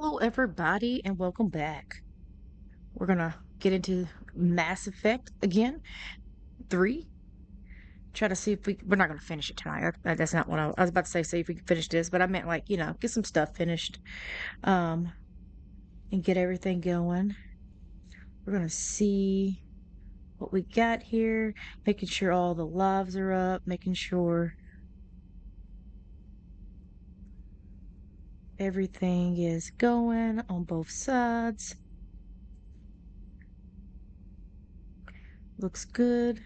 Hello, everybody, and welcome back. We're gonna get into Mass Effect again, 3. Try to see if we're not gonna finish it tonight. That's not what I was about to say. See if we can finish this, but I meant like get some stuff finished, um, and get everything going. We're gonna see what we got here, making sure all the lives are up, making sure everything is going on both sides. Looks good.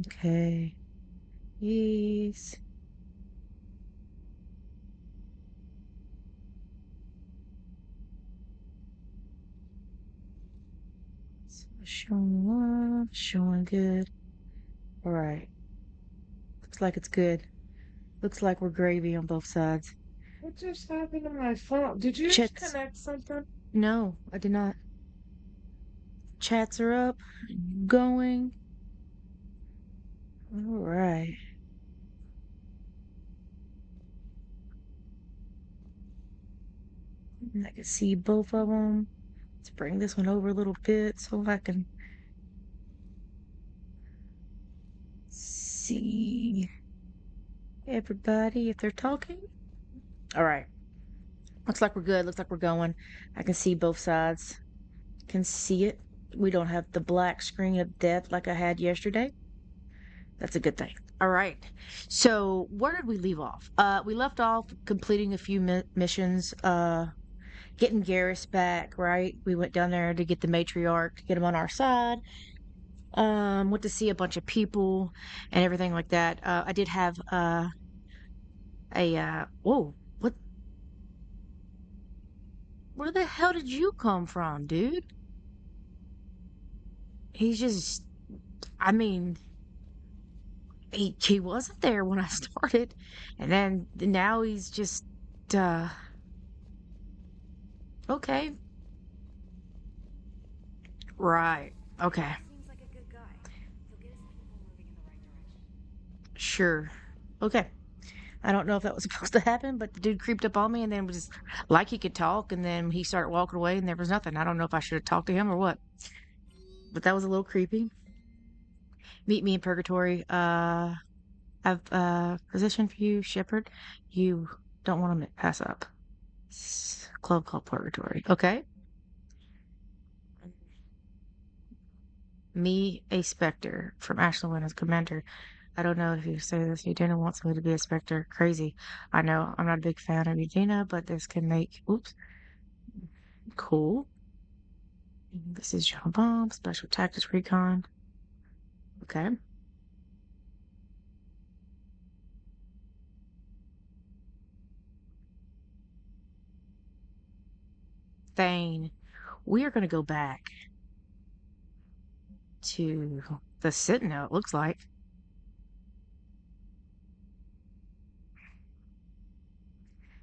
Okay. Yes. So showing love, showing good. All right. Looks like it's good. Looks like we're gravy on both sides. What just happened to my phone? Did you Chats. disconnect something? No, I did not. Chats are up. Going. All right. I can see both of them. Let's bring this one over a little bit so I can see everybody if they're talking. All right. Looks like we're good. Looks like we're going. I can see both sides. Can see it. We don't have the black screen of death like I had yesterday. That's a good thing. All right. So where did we leave off? We left off completing a few missions, getting Garrus back, right? We went down there to get the matriarch, to get him on our side. Went to see a bunch of people and everything like that. I did have whoa, what where the hell did you come from, dude? He's just I mean, he wasn't there when I started. And then now he's just uh okay. Right. Okay. Seems like a good guy. He'll get his people moving in the right direction. Sure. Okay. I don't know if that was supposed to happen, but the dude creeped up on me and then was like he could talk, and then he started walking away and there was nothing. I don't know if I should have talked to him or what. But that was a little creepy. Meet me in purgatory. I've position for you, Shepherd. You don't want to pass up. Club called Purgatory. Okay. Me, a Spectre from Ashland as Commander. I don't know if you say this. Eugenia wants me to be a Spectre. Crazy. I know. I'm not a big fan of Eugenia, but this can make. Oops. Cool. This is John Bomb, Special Tactics Recon. Okay. Thane. We are going to go back to the Sentinel, it looks like.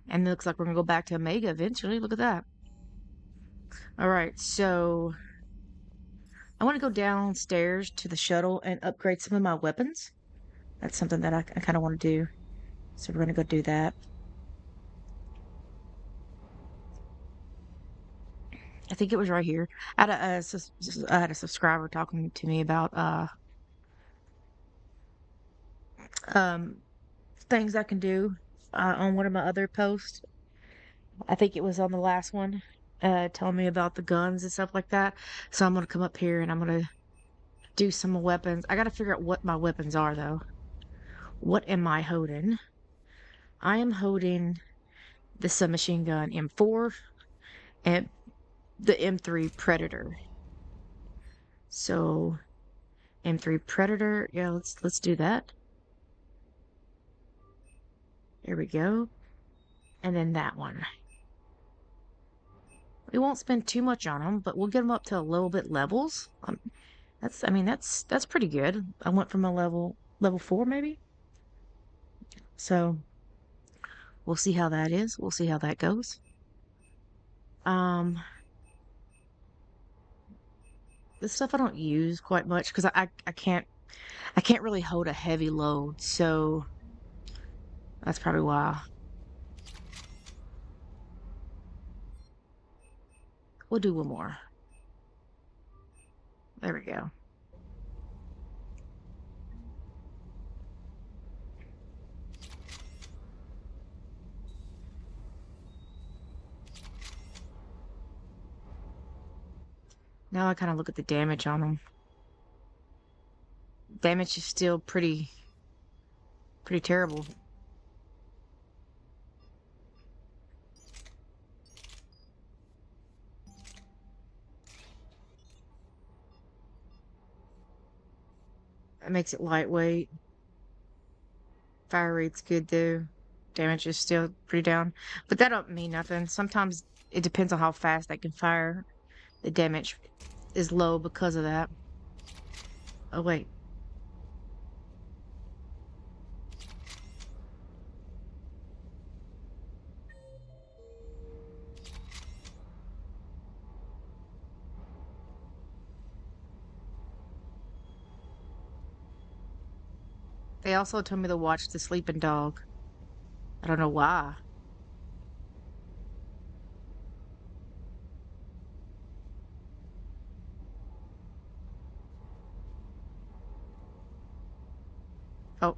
And it looks like we're going to go back to Omega eventually. Look at that. All right. So I want to go downstairs to the shuttle and upgrade some of my weapons. That's something that I kind of want to do. So we're going to go do that. I think it was right here. I had a subscriber talking to me about um things I can do on one of my other posts. I think it was on the last one, telling me about the guns and stuff like that. So I'm gonna come up here and I'm gonna do some weapons. I gotta figure out what my weapons are though. What am I holding? I am holding the submachine gun M4 and the M3 Predator. So M3 Predator, yeah, let's do that. Here we go. And then that one. We won't spend too much on them, but we'll get them up to a little bit levels. That's pretty good. I went from a level 4 maybe. So we'll see how that is. We'll see how that goes. Um, This stuff I don't use quite much because I can't really hold a heavy load, so that's probably why. We'll do one more. There we go. Now I kind of look at the damage on them. Damage is still pretty terrible. It makes it lightweight. Fire rate's good though. Damage is still pretty down. But that don't mean nothing. Sometimes it depends on how fast they can fire. The damage is low because of that. Oh wait. They also told me to watch the sleeping dog. I don't know why. Oh,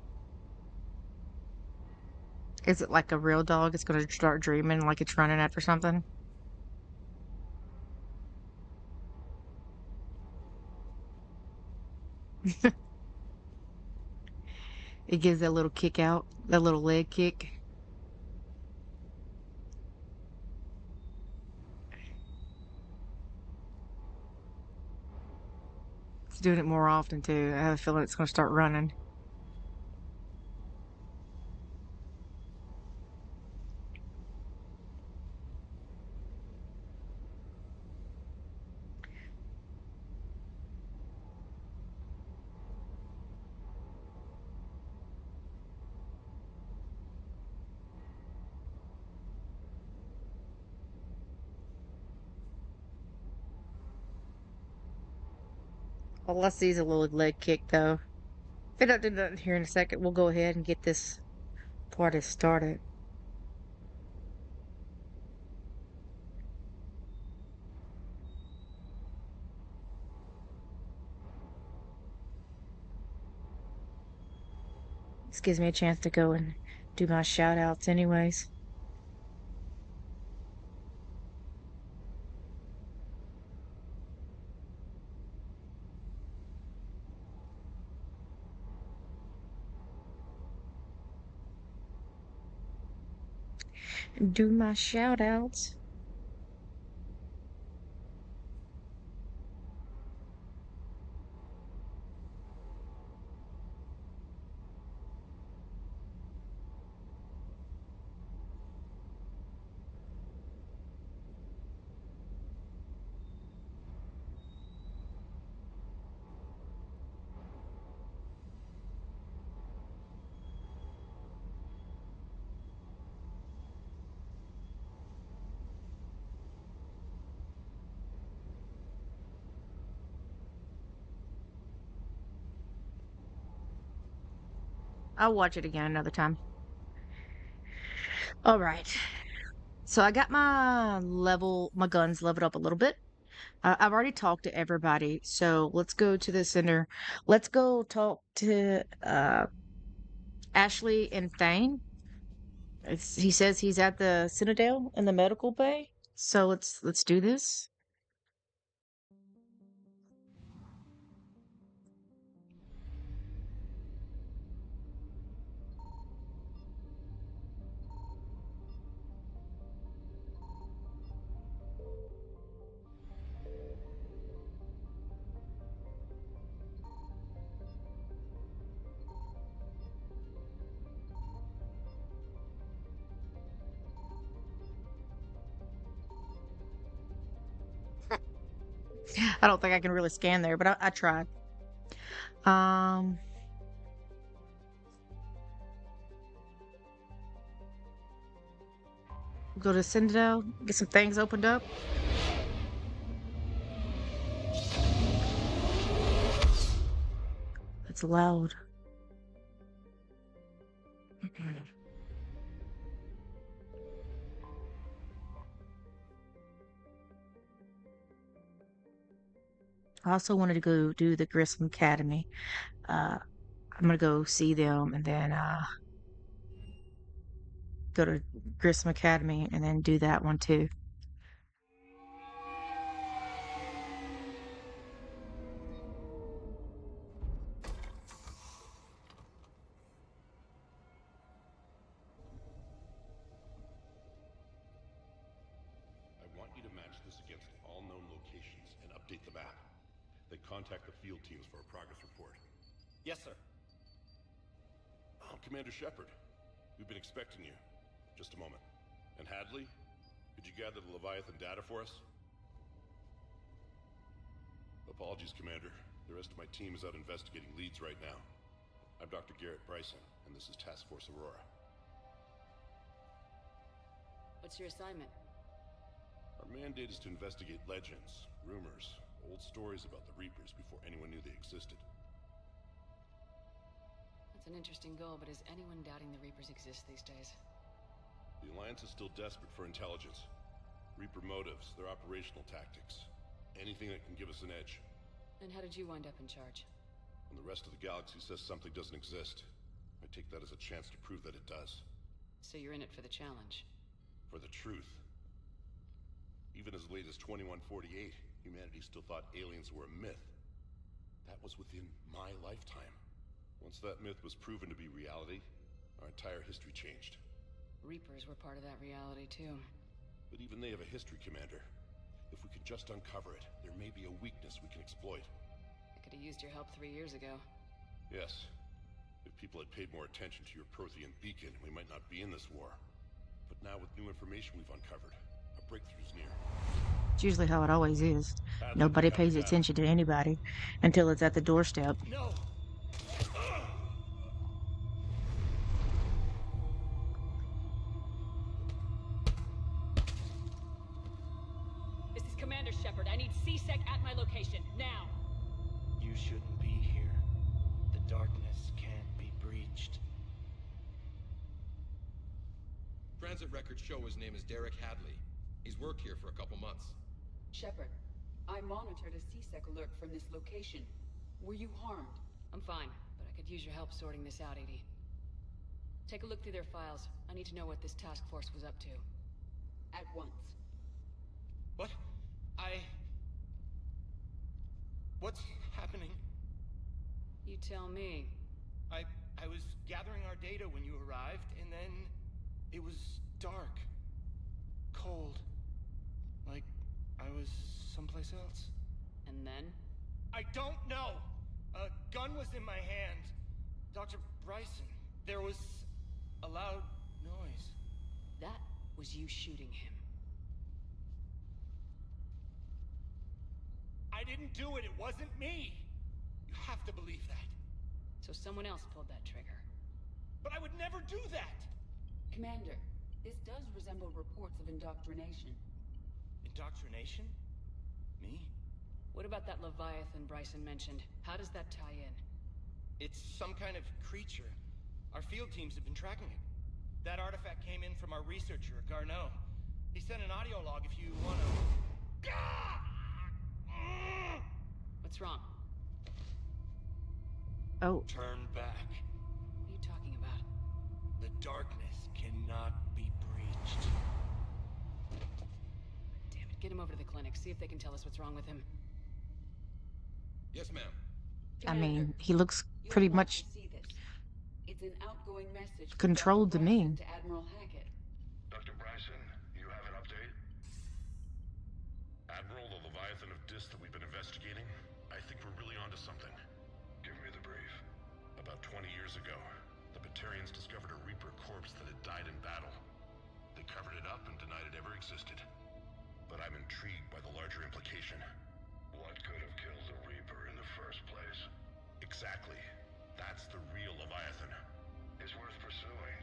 is it like a real dog? It's gonna start dreaming like it's running after something. It gives that little kick out, that little leg kick. It's doing it more often too. I have a feeling it's gonna start running. Well, let's see a little leg kick though. If it don't do nothing here in a second, we'll go ahead and get this party started. This gives me a chance to go and do my shout outs anyways. Do my shout outs. I'll watch it again another time. All right. So I got my guns leveled up a little bit. I've already talked to everybody, so let's go to the center. Let's go talk to Ashley and Thane. He says he's at the Citadel in the medical bay. So let's do this. I don't think I can really scan there, but I tried. Um, go to Citadel, get some things opened up. It's loud. I also wanted to go do the Grissom Academy. I'm gonna go see them and then go to Grissom Academy and then do that one too. I want you to match this against all known locations and update the map. Then contact the field teams for a progress report. Yes, sir. Oh, Commander Shepard. We've been expecting you. Just a moment. And Hadley? Could you gather the Leviathan data for us? Apologies, Commander. The rest of my team is out investigating leads right now. I'm Dr. Garrett Bryson, and this is Task Force Aurora. What's your assignment? Our mandate is to investigate legends, rumors, old stories about the Reapers before anyone knew they existed. That's an interesting goal, but is anyone doubting the Reapers exist these days? The Alliance is still desperate for intelligence. Reaper motives, their operational tactics. Anything that can give us an edge. And how did you wind up in charge? When the rest of the galaxy says something doesn't exist, I take that as a chance to prove that it does. So you're in it for the challenge? For the truth. Even as late as 2148, humanity still thought aliens were a myth. That was within my lifetime. Once that myth was proven to be reality, our entire history changed. Reapers were part of that reality too. But even they have a history, Commander. If we could just uncover it, there may be a weakness we can exploit. I could have used your help 3 years ago. Yes. If people had paid more attention to your Prothean beacon, we might not be in this war. But now with new information we've uncovered, a breakthrough's near. It's usually how it always is. Hadley, Nobody we have pays the data. attention to anybody until it's at the doorstep. No! This is Commander Shepard. I need C-Sec at my location, now! You shouldn't be here. The darkness can't be breached. Transit records show his name is Derek Hadley. He's worked here for a couple months. Shepard, I monitored a C-Sec alert from this location. Were you harmed? I'm fine, but I could use your help sorting this out, Edie. Take a look through their files. I need to know what this task force was up to. At once. What? What's happening? You tell me. I was gathering our data when you arrived, and then it was dark. Cold. Like I was someplace else. And then? I don't know! A gun was in my hand. Dr. Bryson, there was a loud noise. That was you shooting him. I didn't do it, it wasn't me! You have to believe that. So someone else pulled that trigger. But I would never do that! Commander, this does resemble reports of indoctrination. Indoctrination? Me? What about that Leviathan Bryson mentioned? How does that tie in? It's some kind of creature. Our field teams have been tracking it. That artifact came in from our researcher, Garneau. He sent an audio log if you wanna... What's wrong? Oh, Turn back. What are you talking about? The darkness cannot be breached. Damn it, get him over to the clinic. See if they can tell us what's wrong with him. Yes, ma'am. I mean, Commander, he looks you'll pretty want much to see this. It's an outgoing message from controlled to Dr. me. Bryson to Admiral Hackett. Dr. Bryson, you have an update? Admiral, the Leviathan of Dis that we've been investigating, I think we're really onto something. Give me the brief. About 20 years ago, the Batarians discovered a Reaper corpse that had died in battle. They covered it up and denied it ever existed. But I'm intrigued by the larger implication. What could have killed the Reaper in the first place? Exactly. That's the real Leviathan. It's worth pursuing.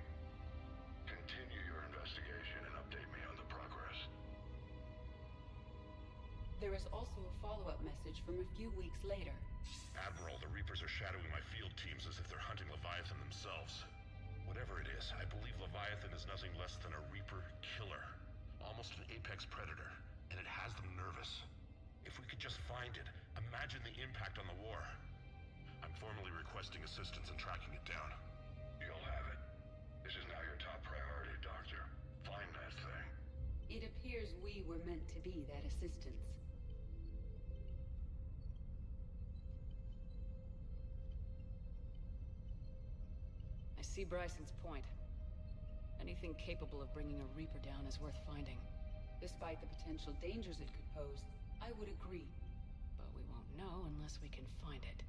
Continue your investigation and update me on the progress. There is also a follow-up message from a few weeks later. Admiral, the Reapers are shadowing my field teams as if they're hunting Leviathan themselves. Whatever it is, I believe Leviathan is nothing less than a Reaper killer. Almost an apex predator, and it has them nervous. If we could just find it, imagine the impact on the war. I'm formally requesting assistance in tracking it down. You'll have it. This is now your top priority, Doctor. Find that thing. It appears we were meant to be that assistance. I see Bryson's point. Anything capable of bringing a Reaper down is worth finding. Despite the potential dangers it could pose, I would agree. But we won't know unless we can find it.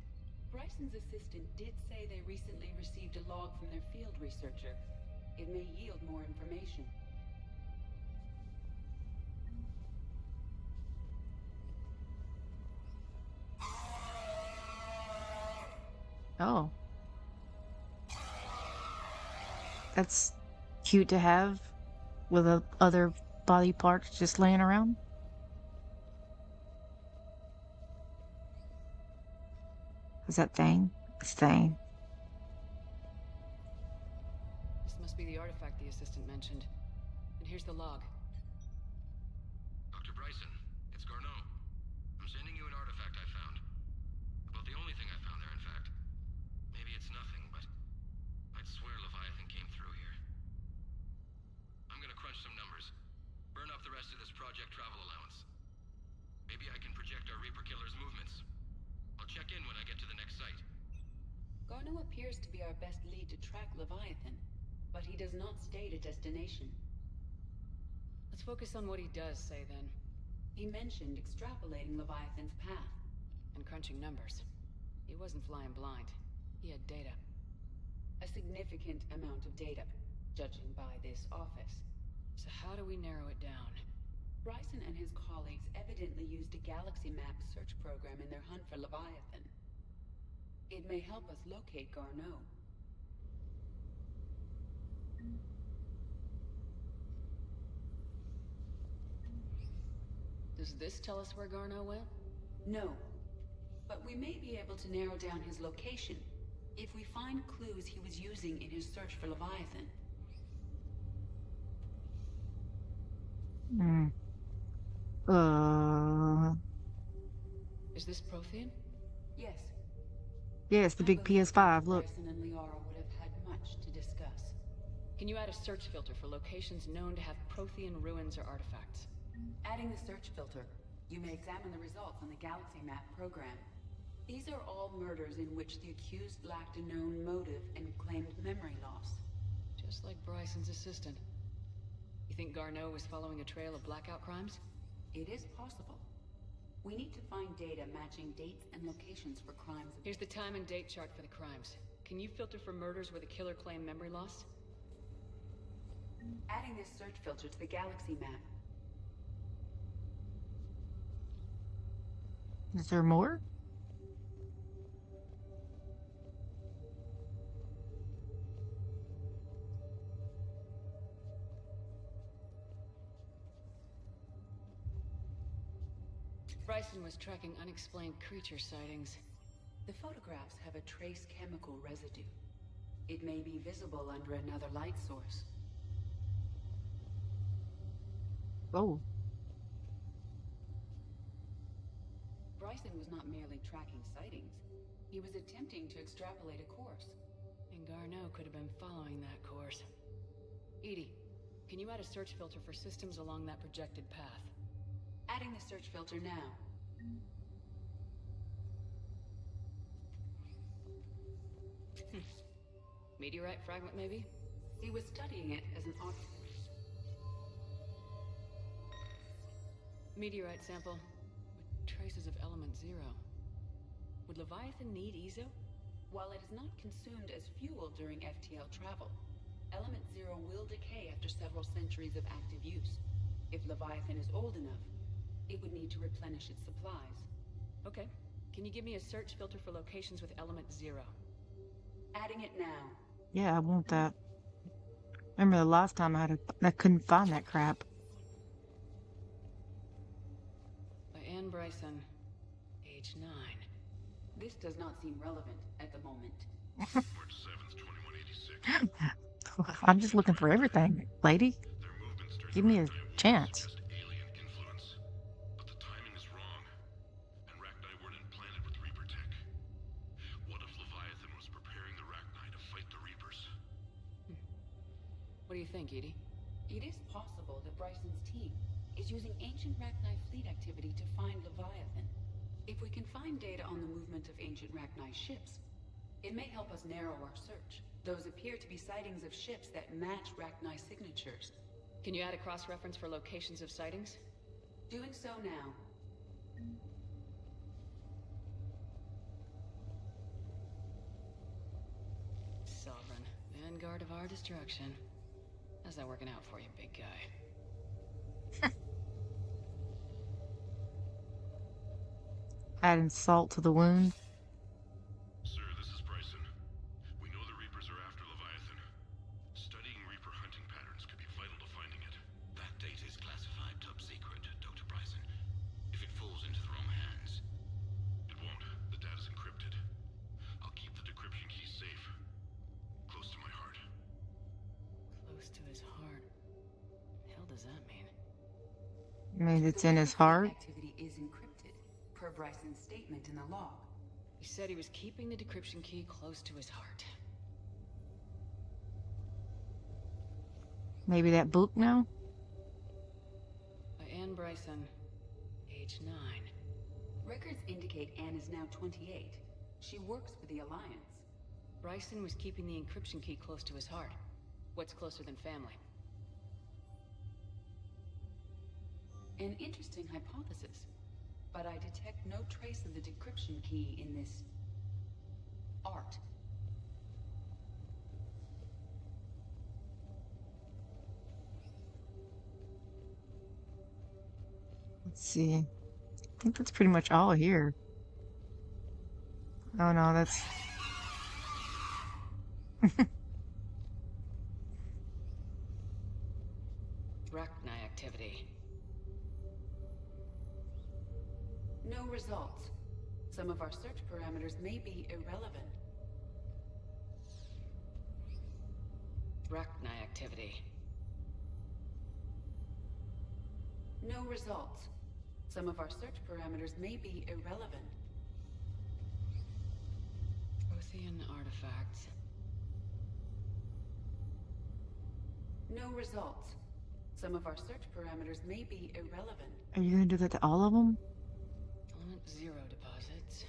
Bryson's assistant did say they recently received a log from their field researcher. It may yield more information. Oh. That's cute to have with other body parts just laying around. Is that thing? It's thing. This must be the artifact the assistant mentioned. And here's the log. Dr. Bryson, it's Garneau. I'm sending you an artifact I found. About the only thing I found there, in fact. Maybe it's nothing, but I'd swear Leviathan came through here. I'm gonna crunch some numbers. Burn up the rest of this project travel allowance. Maybe I can project our Reaper killer's movements. I'll check in when I get to the next site. Garneau appears to be our best lead to track Leviathan, but he does not state a destination. Let's focus on what he does say then. He mentioned extrapolating Leviathan's path. And crunching numbers. He wasn't flying blind. He had data. A significant amount of data, judging by this office. So how do we narrow it down? Bryson and his colleagues evidently used a galaxy map search program in their hunt for Leviathan. It may help us locate Garneau. Does this tell us where Garneau went? No, but we may be able to narrow down his location if we find clues he was using in his search for Leviathan. Is this Prothean? Yes. Yeah, it's the I big believe PS5. Look. Bryson and Liara would have had much to discuss. Can you add a search filter for locations known to have Prothean ruins or artifacts? Adding the search filter, you may examine the results on the Galaxy Map program. These are all murders in which the accused lacked a known motive and claimed memory loss. Just like Bryson's assistant. You think Garneau was following a trail of blackout crimes? It is possible. We need to find data matching dates and locations for crimes. Here's the time and date chart for the crimes. Can you filter for murders where the killer claimed memory loss? Adding this search filter to the Galaxy Map. Is there more? Bryson was tracking unexplained creature sightings. The photographs have a trace chemical residue. It may be visible under another light source. Oh. Bryson was not merely tracking sightings. He was attempting to extrapolate a course. And Garneau could have been following that course. Edie, can you add a search filter for systems along that projected path? Adding the search filter now. Meteorite fragment, maybe? He was studying it as an object. Meteorite sample with traces of element zero. Would Leviathan need EZO? While it is not consumed as fuel during FTL travel, element zero will decay after several centuries of active use. If Leviathan is old enough, it would need to replenish its supplies. Okay. Can you give me a search filter for locations with element zero? Adding it now. Yeah, I want that. Remember the last time I couldn't find that crap. By Anne Bryson, age 9. This does not seem relevant at the moment. March 7th, 2186. I'm just looking for everything, lady. Their movements during Give the me a Rachni War chance. suggest alien influence. But the timing is wrong. And Rachni weren't implanted with Reaper tech. What if Leviathan was preparing the Rachni to fight the Reapers? What do you think, Edie? It is possible that Bryson's team is using ancient Rachni fleet activity to find Leviathan. If we can find data on the movement of ancient Rachni ships, it may help us narrow our search. Those appear to be sightings of ships that match Rachni signatures. Can you add a cross-reference for locations of sightings? Doing so now. Sovereign, vanguard of our destruction. How's that working out for you, big guy? Adding salt to the wound. Sir, this is Bryson. We know the Reapers are after Leviathan. Studying Reaper hunting patterns could be vital to finding it. That data is classified top secret, Dr. Bryson. If it falls into the wrong hands. It won't. The data's encrypted. I'll keep the decryption key safe. Close to my heart. Close to his heart. The hell does that mean? Means it's in his The heart. activity is encrypted, per Bryson's statement in the log. He said he was keeping the decryption key close to his heart. Maybe that book now? By Anne Bryson, age 9. Records indicate Anne is now 28. She works for the Alliance. Bryson was keeping the encryption key close to his heart. What's closer than family? An interesting hypothesis, but I detect no trace of the decryption key in this art. Let's see. I think that's pretty much all here. Oh no, that's... Rachni activity. No results. Some of our search parameters may be irrelevant. Rachni activity. No results. Some of our search parameters may be irrelevant. Othean artifacts. No results. Some of our search parameters may be irrelevant. Are you gonna do that to all of them? Element 0 deposits.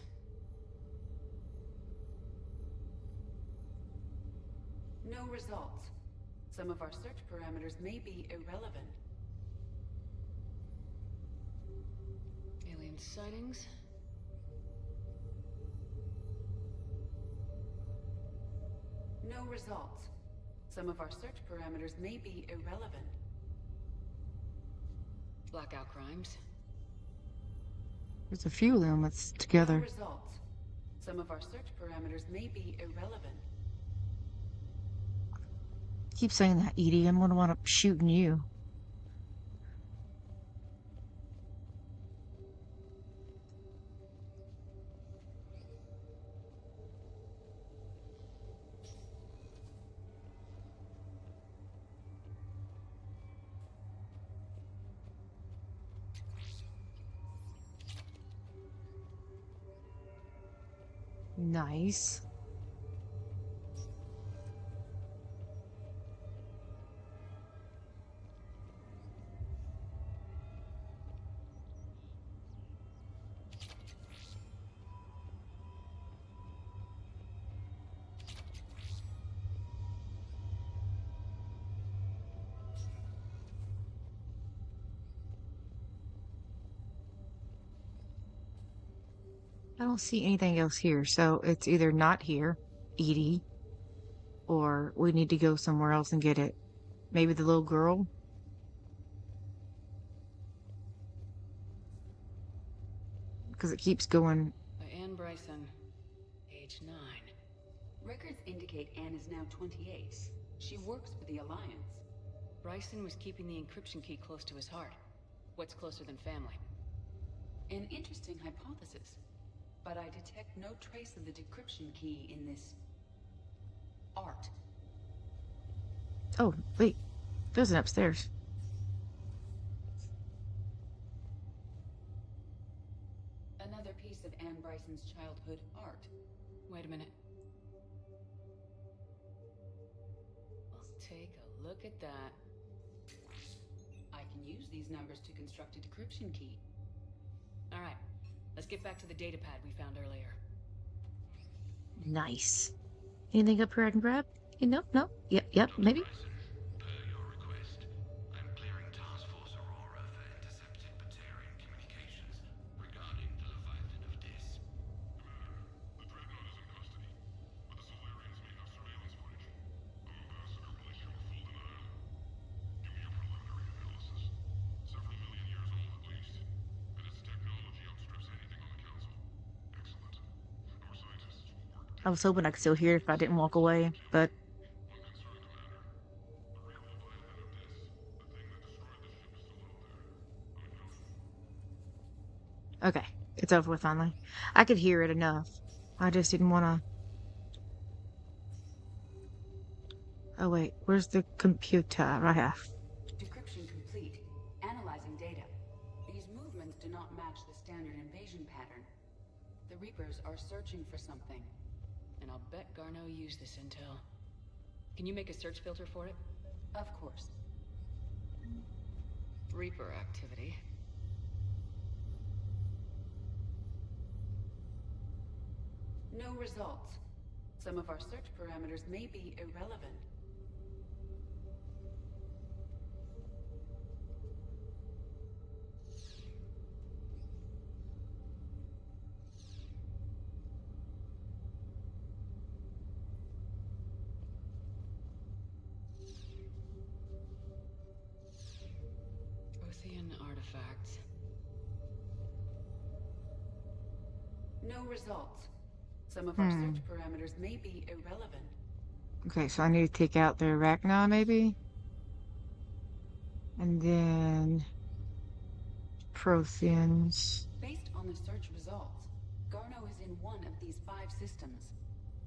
No results. Some of our search parameters may be irrelevant. Alien sightings. No results. Some of our search parameters may be irrelevant. Blackout crimes. There's a few of them that's No together. results. Some of our search parameters may be irrelevant. Keep saying that, Edie. I'm gonna want up shooting you. Nice. I don't see anything else here, so it's either not here, Edie, or we need to go somewhere else and get it. Maybe the little girl? Because it keeps going. By Anne Bryson, age 9. Records indicate Anne is now 28. She works for the Alliance. Bryson was keeping the encryption key close to his heart. What's closer than family? An interesting hypothesis, but I detect no trace of the decryption key in this art. Oh, wait. There's an upstairs. Another piece of Anne Bryson's childhood art. Wait a minute. Well, take a look at that. I can use these numbers to construct a decryption key. All right, let's get back to the data pad we found earlier. Nice. Anything up here I can grab? Nope, nope. Yep, Dr. maybe. Bryson, per your request, I'm clearing Task Force Aurora for intercepted Batarian communications regarding the Leviathan of Dis. The Dreadnought is in custody, but the Solarians may have surveillance footage. Ambassador will issue a full denial. Give me your preliminary analysis. Several million years old at least, and its technology outstrips anything on the Council. Excellent. Our scientists will work. I was hoping I could still hear it if I didn't walk away, but Unconcerned, Commander. The real Leviathan of Dis, the thing that destroyed the ship, is still out there. Unknown. okay. It's over with finally. I could hear it enough. I just didn't want to. Oh, wait. Where's the computer? Right here. Decryption complete. Analyzing data. These movements do not match the standard invasion pattern. The Reapers are searching for something. And I'll bet Garneau used this intel. Can you make a search filter for it? Of course. Reaper activity. No results. Some of our search parameters may be irrelevant. Prothean artifacts. No results. Some of our search parameters may be irrelevant. Okay, so I need to take out the Arachna, maybe? And then... Protheans. Based on the search results, Garneau is in one of these 5 systems.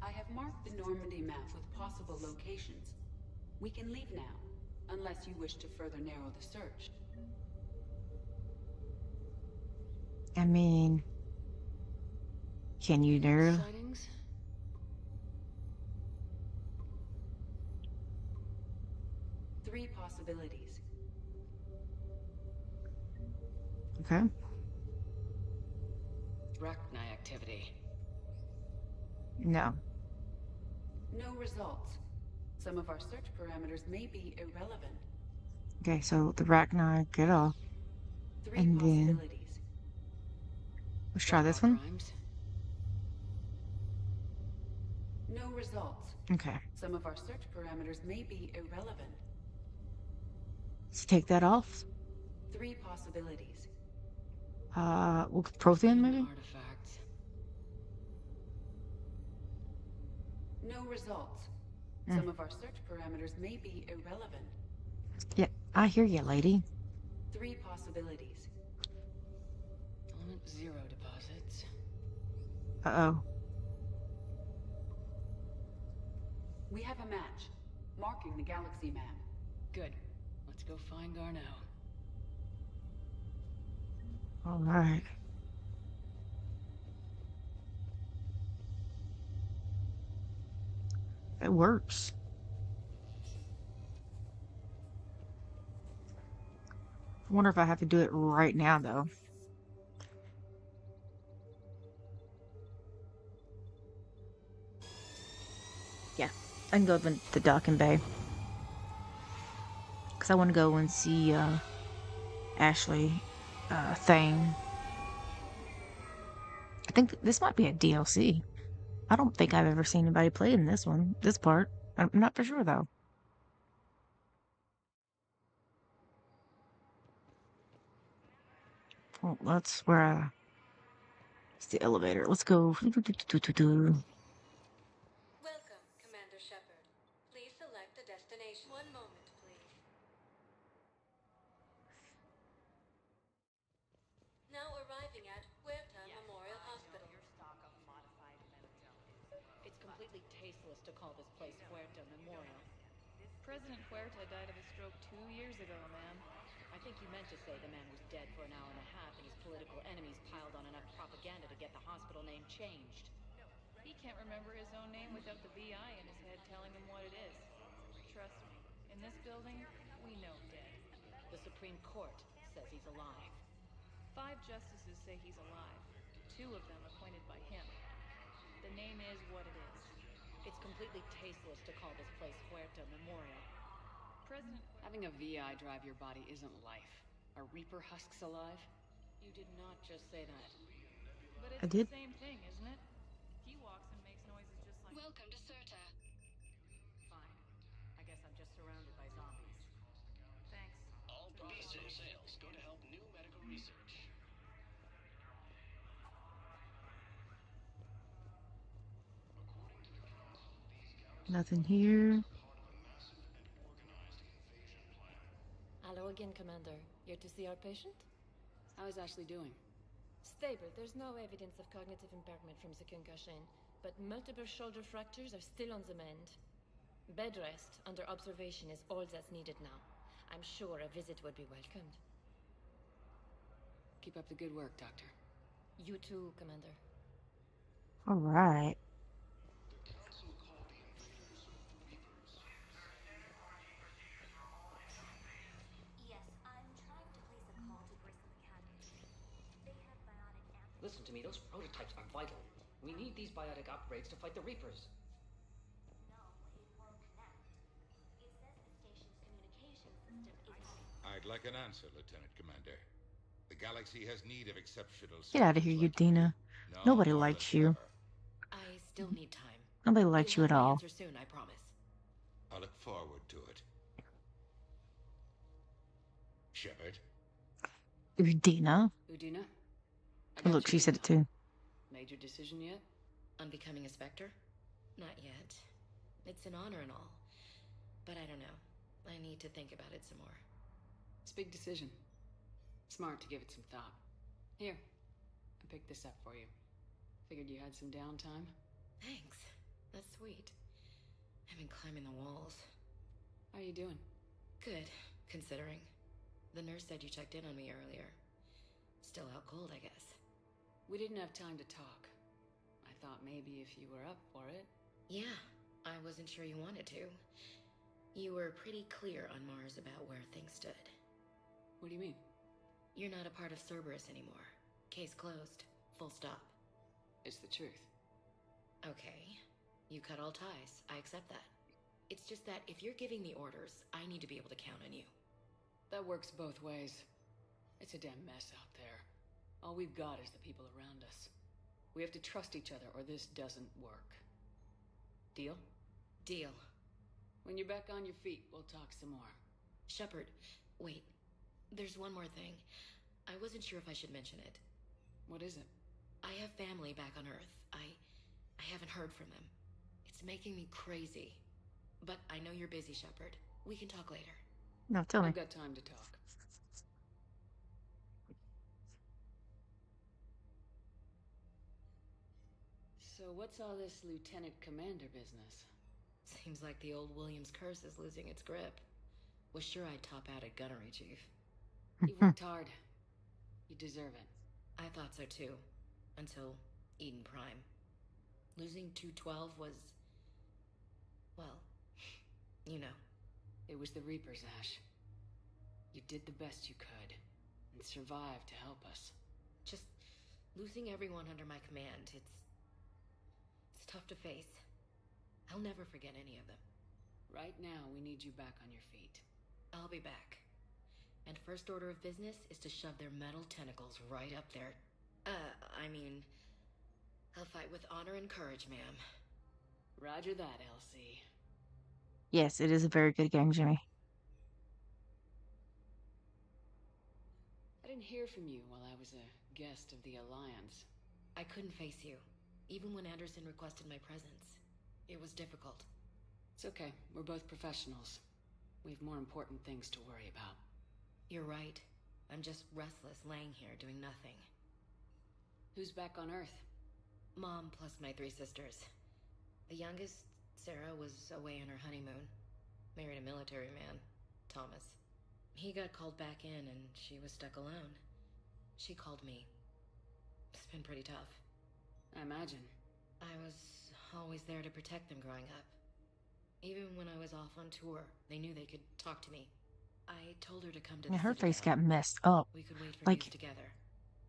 I have marked the Normandy map with possible locations. We can leave now, unless you wish to further narrow the search. I mean... Can you narrow? Sightings? Three possibilities. Okay. Rachni activity. No. No results. Some of our search parameters may be irrelevant. Okay, so the Arachna, get off. Three And then- possibilities. Let's try this one. Crimes? No results. Okay. Some of our search parameters may be irrelevant. Let's take that off. Three possibilities. Prothean, maybe? Artifacts. No results. Mm. Some of our search parameters may be irrelevant. Yeah, I hear you, lady. Three possibilities. Element 0 deposits. Uh-oh. We have a match, marking the galaxy map. Good. Let's go find Garneau. All right. It works. I wonder if I have to do it right now, though. Yeah, I can go up in the docking bay. Because I want to go and see Ashley Thane. I think this might be a DLC. I don't think I've ever seen anybody play in this one, this part. I'm not for sure, though. Well, that's where it's the elevator. Let's go. Welcome, Commander Shepard. Please select a destination. One moment, please. Now arriving at Huerta Memorial Hospital. completely tasteless to call this place Huerta Memorial. President Huerta died of a stroke 2 years ago, ma'am. I think you meant to say the man was dead for an hour and a half and his political enemies piled on enough propaganda to get the hospital name changed. He can't remember his own name without the VI in his head telling him what it is. Trust me, in this building, we know dead. The Supreme Court says he's alive. 5 justices say he's alive. 2 of them appointed by him. The name is what it is. It's completely tasteless to call this place Huerta Memorial. President... Having a VI drive your body isn't life. Are Reaper husks alive? You did not just say that. But I it's did. the same thing, isn't it? He walks and makes noises just like... Welcome to Serta. Fine. I guess I'm just surrounded by zombies. Thanks. All profits from sales go to help new medical research. Nothing here. Hello again, Commander. Here to see our patient? How is Ashley doing? Stable. There's no evidence of cognitive impairment from the concussion, but multiple shoulder fractures are still on the mend. Bed rest under observation is all that's needed now. I'm sure a visit would be welcomed. Keep up the good work, Doctor. You too, Commander. All right. Yes, I'm trying to place a call to Grissom Academy. They have biotic amplifiers. Listen to me, those prototypes are vital. We need these biotic upgrades to fight the Reapers. No, it won't connect. It says the station's communication system is having... I'd like an answer, Lieutenant Commander. The galaxy has need of exceptional... Get out of here, you Dina. Nobody likes you. I still need time. Nobody likes you at all. Answer soon, I promise. I look forward to it. Shepard? Udina. Udina? Oh, look, she said it too. Made your decision yet? On becoming a Spectre? Not yet. It's an honor and all. But I don't know. I need to think about it some more. It's a big decision. Smart to give it some thought. Here, I picked this up for you. Figured you had some downtime. Thanks. That's sweet. I've been climbing the walls. How are you doing? Good, considering. The nurse said you checked in on me earlier. Still out cold, I guess. We didn't have time to talk. I thought maybe if you were up for it. Yeah, I wasn't sure you wanted to. You were pretty clear on Mars about where things stood. What do you mean? You're not a part of Cerberus anymore. Case closed. Full stop. It's the truth. Okay. You cut all ties. I accept that. It's just that if you're giving me orders, I need to be able to count on you. That works both ways. It's a damn mess out there. All we've got is the people around us. We have to trust each other or this doesn't work. Deal? Deal. When you're back on your feet, we'll talk some more. Shepard, wait. There's one more thing. I wasn't sure if I should mention it. What is it? I have family back on Earth. I haven't heard from them. It's making me crazy. But I know you're busy, Shepard. We can talk later. No, tell me. I've got time to talk. So what's all this Lieutenant Commander business? Seems like the old Williams curse is losing its grip. Was sure I'd top out at Gunnery, Chief. You worked hard. You deserve it. I thought so too. Until Eden Prime. Losing 212 was... well, you know. It was the Reapers, Ash. You did the best you could, and survived to help us. Just losing everyone under my command, it's tough to face. I'll never forget any of them. Right now, we need you back on your feet. I'll be back. And first order of business is to shove their metal tentacles right up there. I'll fight with honor and courage, ma'am. Roger that, Elsie. Yes, it is a very good game, Jimmy. I didn't hear from you while I was a guest of the Alliance. I couldn't face you, even when Anderson requested my presence. It was difficult. It's okay. We're both professionals. We have more important things to worry about. You're right. I'm just restless, laying here, doing nothing. Who's back on Earth? Mom plus my 3 sisters. The youngest, Sarah, was away on her honeymoon. Married a military man, Thomas. He got called back in and she was stuck alone. She called me. It's been pretty tough. I imagine. I was always there to protect them growing up. Even when I was off on tour, they knew they could talk to me. I told her to come to the Yeah, her face Citadel. got messed up. We could wait for Like, news together.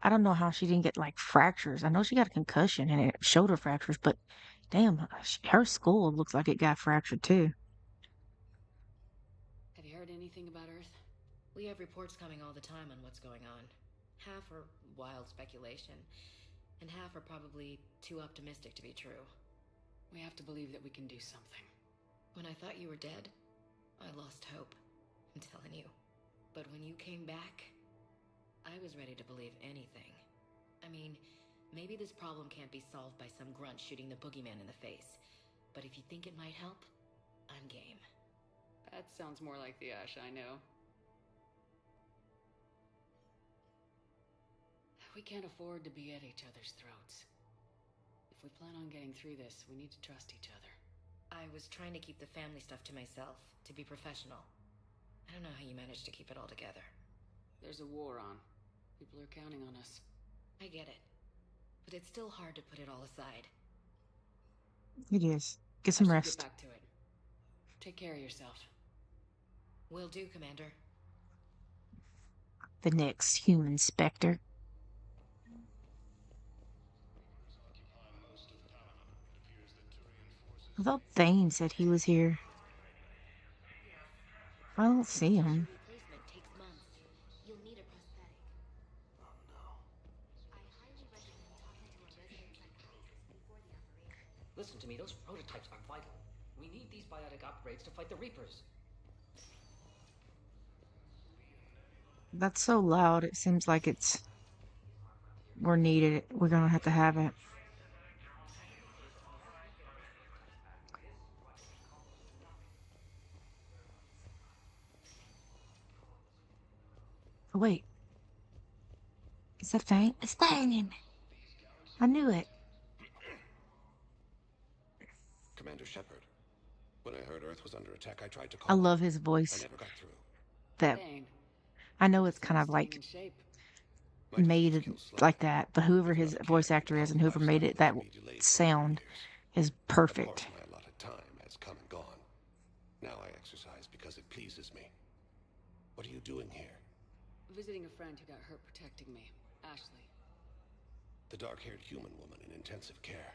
I don't know how she didn't get like fractures. I know she got a concussion and shoulder fractures, but damn, her skull looks like it got fractured too. Have you heard anything about Earth? We have reports coming all the time on what's going on. Half are wild speculation, and half are probably too optimistic to be true. We have to believe that we can do something. When I thought you were dead, I lost hope. I'm telling you. But when you came back, I was ready to believe anything. I mean, maybe this problem can't be solved by some grunt shooting the boogeyman in the face. But if you think it might help, I'm game. That sounds more like the Ash I know. We can't afford to be at each other's throats. If we plan on getting through this, we need to trust each other. I was trying to keep the family stuff to myself, to be professional. I don't know how you managed to keep it all together. There's a war on. People are counting on us. I get it. But it's still hard to put it all aside. It is. Get some rest. Get back to it. Take care of yourself. Will do, Commander. The next human Spectre. I thought Thane said he was here. I don't see him. You'll need a prosthetic. Oh no. I highly recommend talking to a resident psychiatrist before the operation. Listen to me, those prototypes are vital. We need these biotic upgrades to fight the Reapers. That's so loud. It seems like we're needed. We're gonna have to have it. Oh, wait. Is that Thane? It's Thane! I knew it. Commander Shepard, when I heard Earth was under attack, I tried to I call love you. his voice. I never got through. That I know it's kind of like made like that, but whoever his voice actor is and whoever made it, that sound is perfect. My allotted time has come and gone. Now I exercise because it pleases me. What are you doing here? Visiting a friend who got hurt protecting me, Ashley. The dark-haired human woman in intensive care.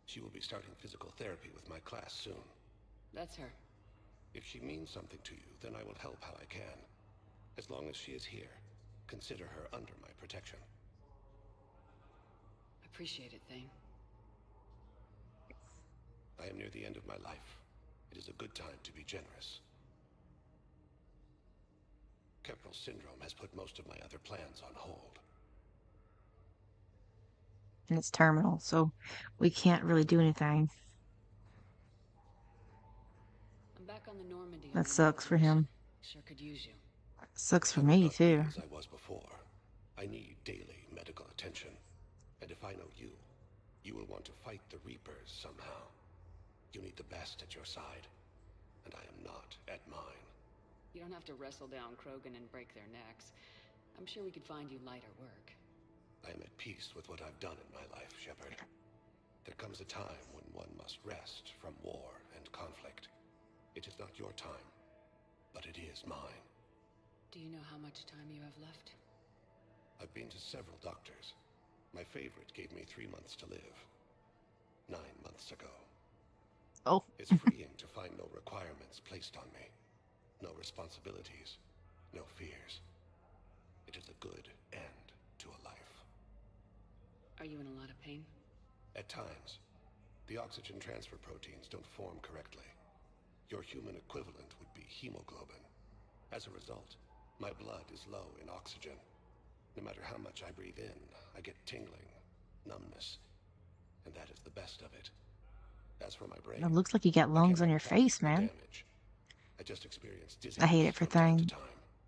She will be starting physical therapy with my class soon. That's her. If she means something to you, then I will help how I can. As long as she is here, consider her under my protection. Appreciate it, Thane. I am near the end of my life. It is a good time to be generous. Kepral syndrome has put most of my other plans on hold. And it's terminal, so we can't really do anything. I'm back on the Normandy. That sucks for him. Sure could use you. Sucks for me too. As I was before, I need daily medical attention. And if I know you, you will want to fight the Reapers somehow. You need the best at your side, and I am not at mine. You don't have to wrestle down Krogan and break their necks. I'm sure we could find you lighter work. I am at peace with what I've done in my life, Shepard. There comes a time when one must rest from war and conflict. It is not your time, but it is mine. Do you know how much time you have left? I've been to several doctors. My favorite gave me 3 months to live. 9 months ago. Oh. It's freeing to find no requirements placed on me. No responsibilities. No fears. It is a good end to a life. Are you in a lot of pain? At times. The oxygen transfer proteins don't form correctly. Your human equivalent would be hemoglobin. As a result, my blood is low in oxygen. No matter how much I breathe in, I get tingling, numbness, and that is the best of it. As for my brain, It looks like you got lungs on your face, man. I just experienced I hate it for Thane.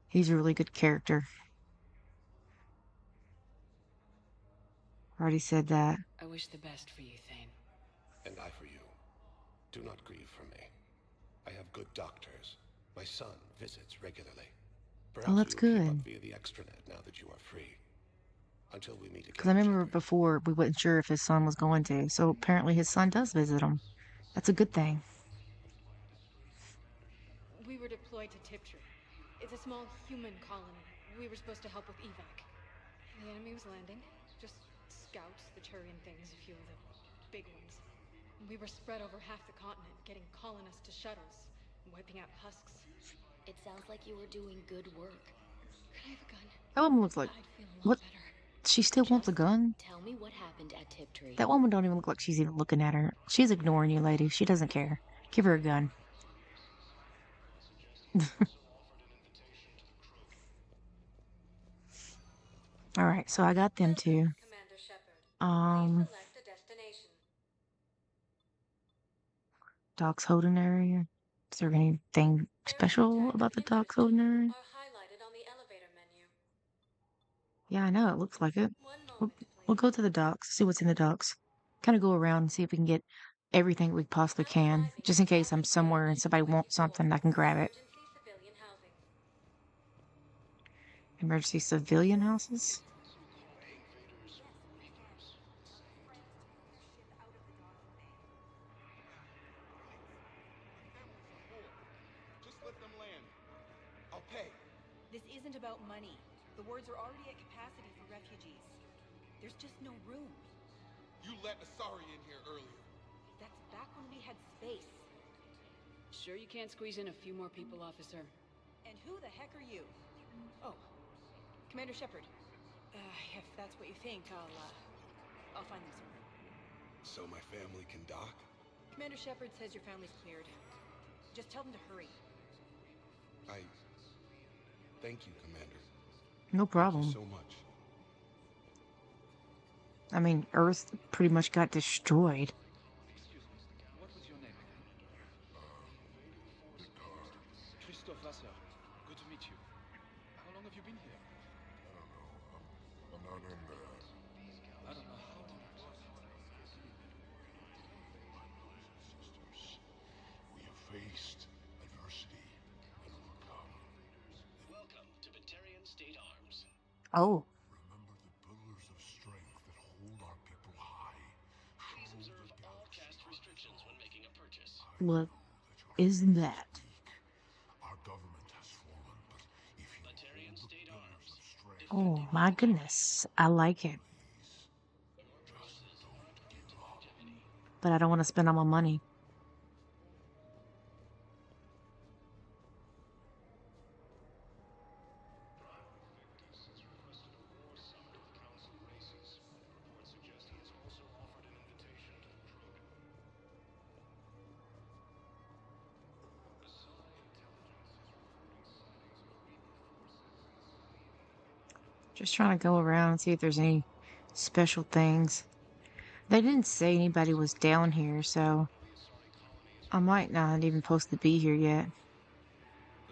He's a really good character. Already said that. I wish the best for you, Thane. And I for you. Do not grieve for me. I have good doctors. My son visits regularly. Oh, Perhaps that's we will keep up good. via the extranet now that you are free. Until we meet Because I again, remember Shepard. before we wasn't sure if his son was going to. So apparently his son does visit him. That's a good thing. We were deployed to Tiptree. It's a small human colony. We were supposed to help with evac. The enemy was landing. Just scouts, the Turian things, a few of the big ones. We were spread over half the continent, getting colonists to shuttles, wiping out husks. It sounds like you were doing good work. Could I have a gun? That woman looks like... I'd feel a lot What? better. She still wants a Just gun? tell me what happened at Tiptree. That woman don't even look like she's even looking at her. She's ignoring you, lady. She doesn't care. Give her a gun. Alright, so I got them too. Commander Shepard. Um, Please select a destination. Doc's holding area. Is there anything special about the Doc's holding area? Are highlighted on the elevator menu. Yeah, I know. It looks like it. One We'll, moment, we'll go to the docks, see what's in the docks. Kind of go around and see if we can get everything we possibly can. Just in case I'm somewhere and somebody wants something, I can grab it. Emergency civilian housing. Emergency civilian houses? Just let them land. I'll pay. This isn't about money. The wards are already at capacity for refugees. There's just no room. You let Asari in here earlier. That's back when we had space. Sure you can't squeeze in a few more people, officer? And who the heck are you? Oh, Commander Shepard. If that's what you think, I'll find them some room. So my family can dock? Commander Shepard says your family's cleared. Just tell them to hurry. Thank you, Commander. No problem. Thank you so much. I mean, Earth pretty much got destroyed. Excuse me, what was your name again? Christophe Vassar. Good to meet you. How long have you been here? I'm not in there. I don't know how long it was. We have faced adversity and overcome. Welcome to Batarian State Arms. Oh. Remember the pillars of strength that hold our people high. Please observe all caste restrictions when making a purchase. What is that? Our government has fallen, but if you Batarian hold the State pillars Arms. of strength, Oh my goodness. I like it. But I don't want to spend all my money. Just trying to go around and see if there's any special things. They didn't say anybody was down here, so I might not even supposed to be here yet.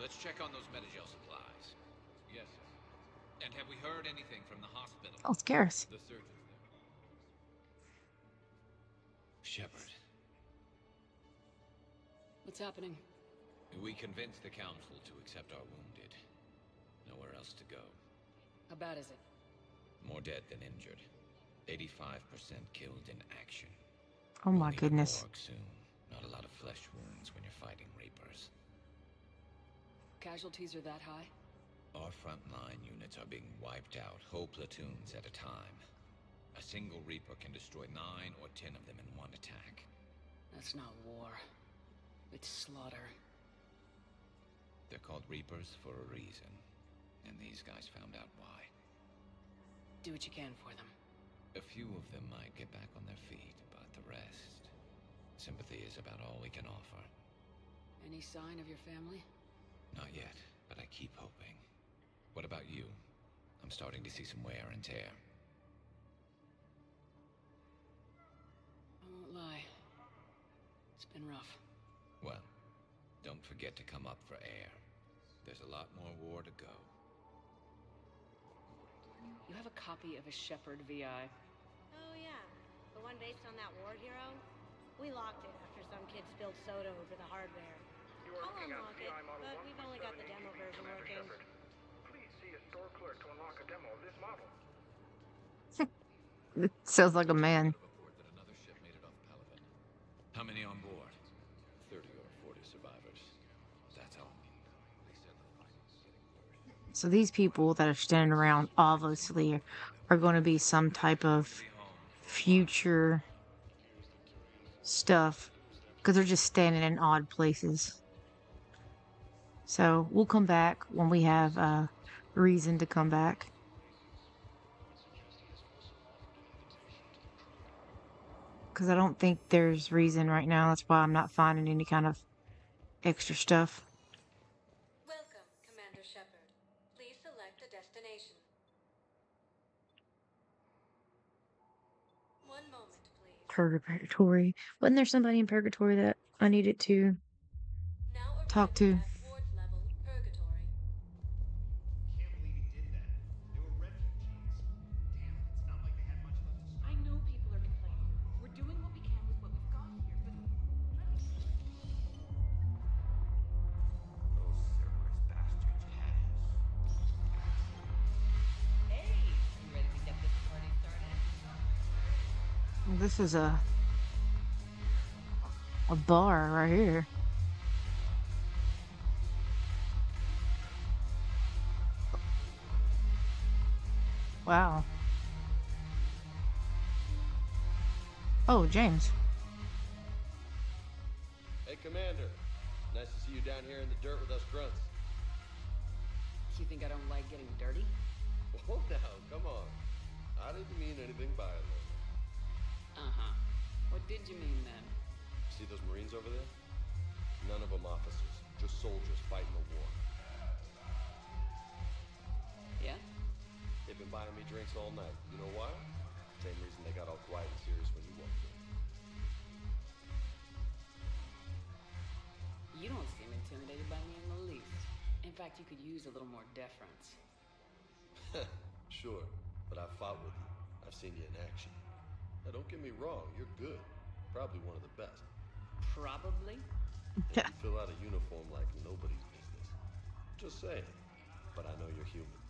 Let's check on those Metagel supplies. Yes, sir. And have we heard anything from the hospital? Oh, it's Garrus. The surgeons there. Shepard. What's happening? We convinced the council to accept our wounded. Nowhere else to go. How bad is it? More dead than injured. 85% killed in action. Oh my We'll need a goodness. morgue soon. Not a lot of flesh wounds when you're fighting Reapers. Casualties are that high? Our frontline units are being wiped out, whole platoons at a time. A single Reaper can destroy 9 or 10 of them in one attack. That's not war. It's slaughter. They're called Reapers for a reason. And these guys found out why. Do what you can for them. A few of them might get back on their feet, but the rest... Sympathy is about all we can offer. Any sign of your family? Not yet, but I keep hoping. What about you? I'm starting to see some wear and tear. I won't lie. It's been rough. Well, don't forget to come up for air. There's a lot more war to go. You have a copy of a Shepard VI. Oh yeah, the one based on that war hero? We locked it after some kid spilled soda over the hardware. I'll unlock it, but we've only got the demo version working. Please see a store clerk to unlock a demo of this model. It sounds like a man. How many on board? 30 or 40 survivors. That's all. So these people that are standing around obviously are going to be some type of future stuff because they're just standing in odd places. So we'll come back when we have a reason to come back. Because I don't think there's reason right now. That's why I'm not finding any kind of extra stuff. Welcome, Commander Shepard. Please select a destination. One moment, please. Purgatory. Wasn't there somebody in Purgatory that I needed to talk to? Ward level, Purgatory. Can't believe he did that. They were refugees. Damn, it's not like they had much left to I know people are complaining. We're doing what we can with what we've got here, but... Those Cerberus bastards had us. Hey, you ready to get this party started? This is a bar right here. Wow. Oh, James. Hey, Commander. Nice to see you down here in the dirt with us grunts. You think I don't like getting dirty? Oh, now, come on. I didn't mean anything by it, though. Uh-huh. What did you mean then? See those Marines over there? None of them officers, just soldiers fighting the war. Yeah? They've been buying me drinks all night. You know why? Same reason they got all quiet and serious when you walked in. You don't seem intimidated by me in the least. In fact, you could use a little more deference. Sure, but I've fought with you. I've seen you in action. Now, don't get me wrong, you're good. Probably one of the best. Probably? And you fill out a uniform like nobody's business. Just saying. But I know you're human.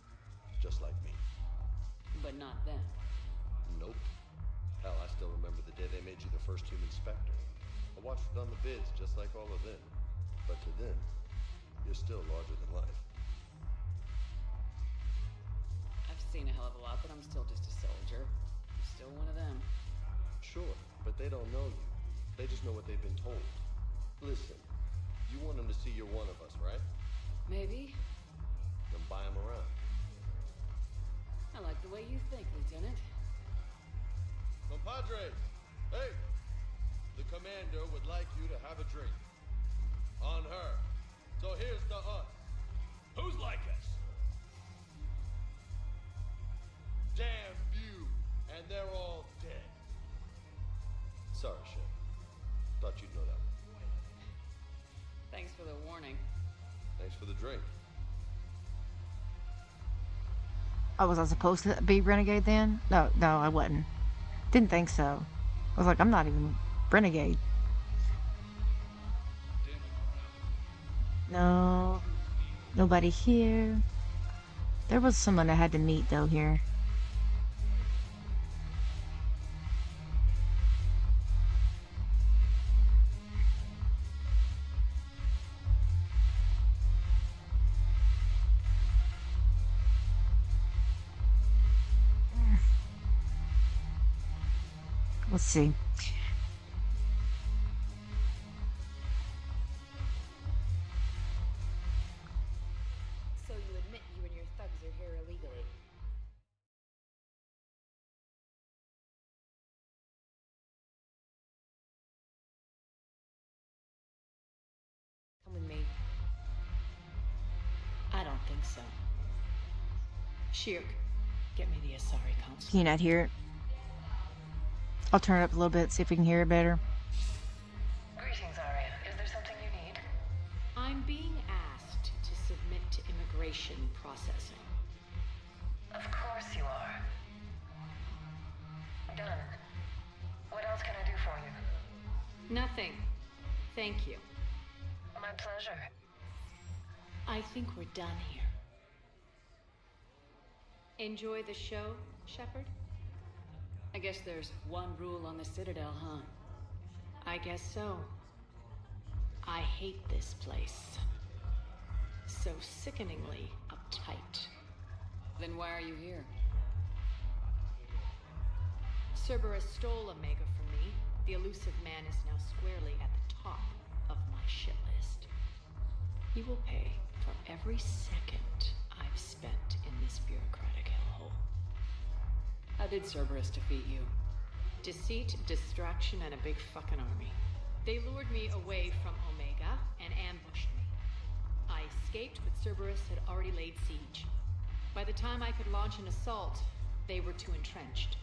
Just like me. But not them. Nope. Hell, I still remember the day they made you the first human Spectre. I watched it on the vids, just like all of them. But to them, you're still larger than life. I've seen a hell of a lot, but I'm still just a soldier. I'm still one of them. Sure, but they don't know you. They just know what they've been told. Listen, you want them to see you're one of us, right? Maybe. Then buy them around. I like the way you think, Lieutenant. Compadres! Hey! The commander would like you to have a drink. On her. So here's to us. Who's like us? Damn few, and they're all dead. Sorry, Shep. Thought you'd know that one. Thanks for the warning. Thanks for the drink. Oh, was I supposed to be Renegade then? No, I wasn't. Didn't think so. I was like, I'm not even Renegade. No. Nobody here. There was someone I had to meet, though, here. Let's see. So you admit you and your thugs are here illegally? Come with me. I don't think so. Shirk, get me the Asari console. Can you not hear it? I'll turn it up a little bit, see if we can hear it better. Greetings, Arya. Is there something you need? I'm being asked to submit to immigration processing. Of course you are. Done. What else can I do for you? Nothing. Thank you. My pleasure. I think we're done here. Enjoy the show, Shepard? I guess there's one rule on the Citadel, huh? I guess so. I hate this place. So sickeningly uptight. Then why are you here? Cerberus stole Omega from me. The elusive man is now squarely at the top of my shit list. He will pay for every second I've spent in this bureaucratic hellhole. How did Cerberus defeat you? Deceit, distraction, and a big fucking army. They lured me away from Omega and ambushed me. I escaped, but Cerberus had already laid siege. By the time I could launch an assault, they were too entrenched.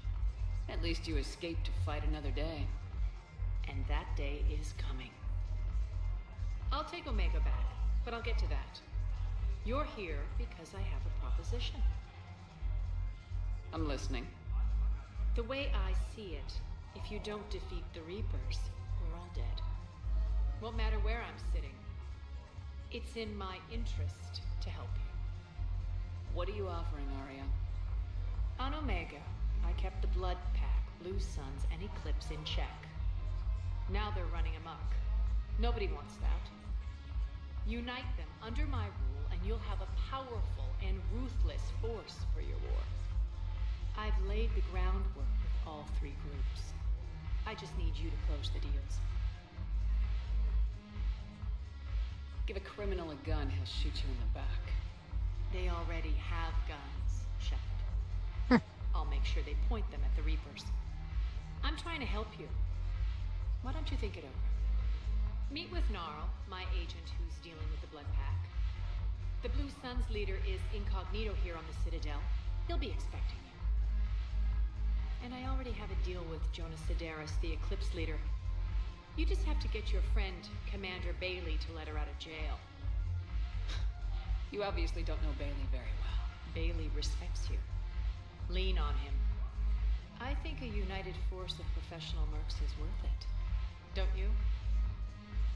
At least you escaped to fight another day. And that day is coming. I'll take Omega back, but I'll get to that. You're here because I have a proposition. I'm listening. The way I see it, if you don't defeat the Reapers, we're all dead. Won't matter where I'm sitting. It's in my interest to help you. What are you offering, Arya? On Omega, I kept the Blood Pack, Blue Suns, and Eclipse in check. Now they're running amok. Nobody wants that. Unite them under my rule, and you'll have a powerful and ruthless force for your war. I've laid the groundwork with all three groups. I just need you to close the deals. Give a criminal a gun, he'll shoot you in the back. They already have guns, Shepard. I'll make sure they point them at the Reapers. I'm trying to help you. Why don't you think it over? Meet with Gnarl, my agent who's dealing with the Blood Pack. The Blue Suns leader is incognito here on the Citadel. He'll be expecting you. And I already have a deal with Jonas Sedaris, the Eclipse leader. You just have to get your friend, Commander Bailey, to let her out of jail. You obviously don't know Bailey very well. Bailey respects you. Lean on him. I think a united force of professional mercs is worth it. Don't you?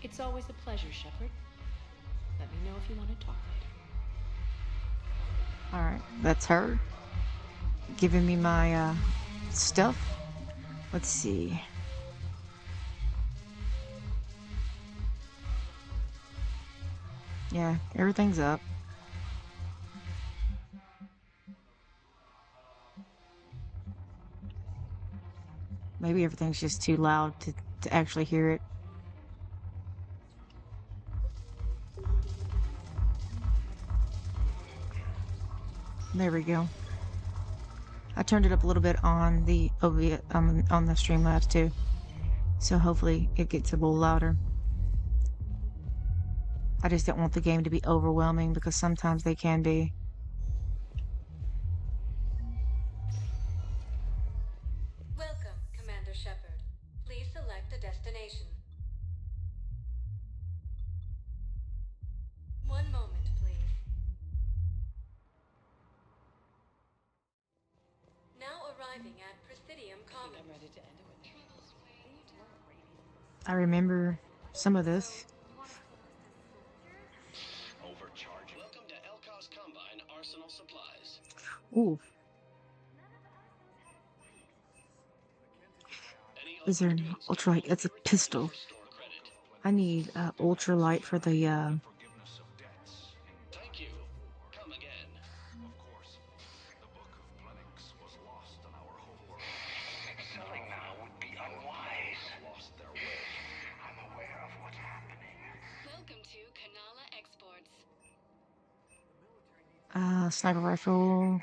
It's always a pleasure, Shepard. Let me know if you want to talk later. Alright, that's her. Giving me my stuff. Let's see. Yeah, everything's up. Maybe everything's just too loud to actually hear it. There we go. I turned it up a little bit on the OBS, on the Streamlabs too, so hopefully it gets a little louder. I just don't want the game to be overwhelming because sometimes they can be. Welcome, Commander Shepard. Please select a destination. One moment, please. Now arriving at Presidium Commons. I'm ready to end it with I remember some of this. Overcharging. Welcome to Elcos Combine Arsenal Supplies. Ooh. Is there an ultralight? It's a pistol. I need ultralight for the Thank you. Come again. Of course, the Book of Plenix was lost on our whole world. Selling now would be unwise. Lost their way. I'm aware of what's happening. Welcome to Kanala Exports. sniper rifle.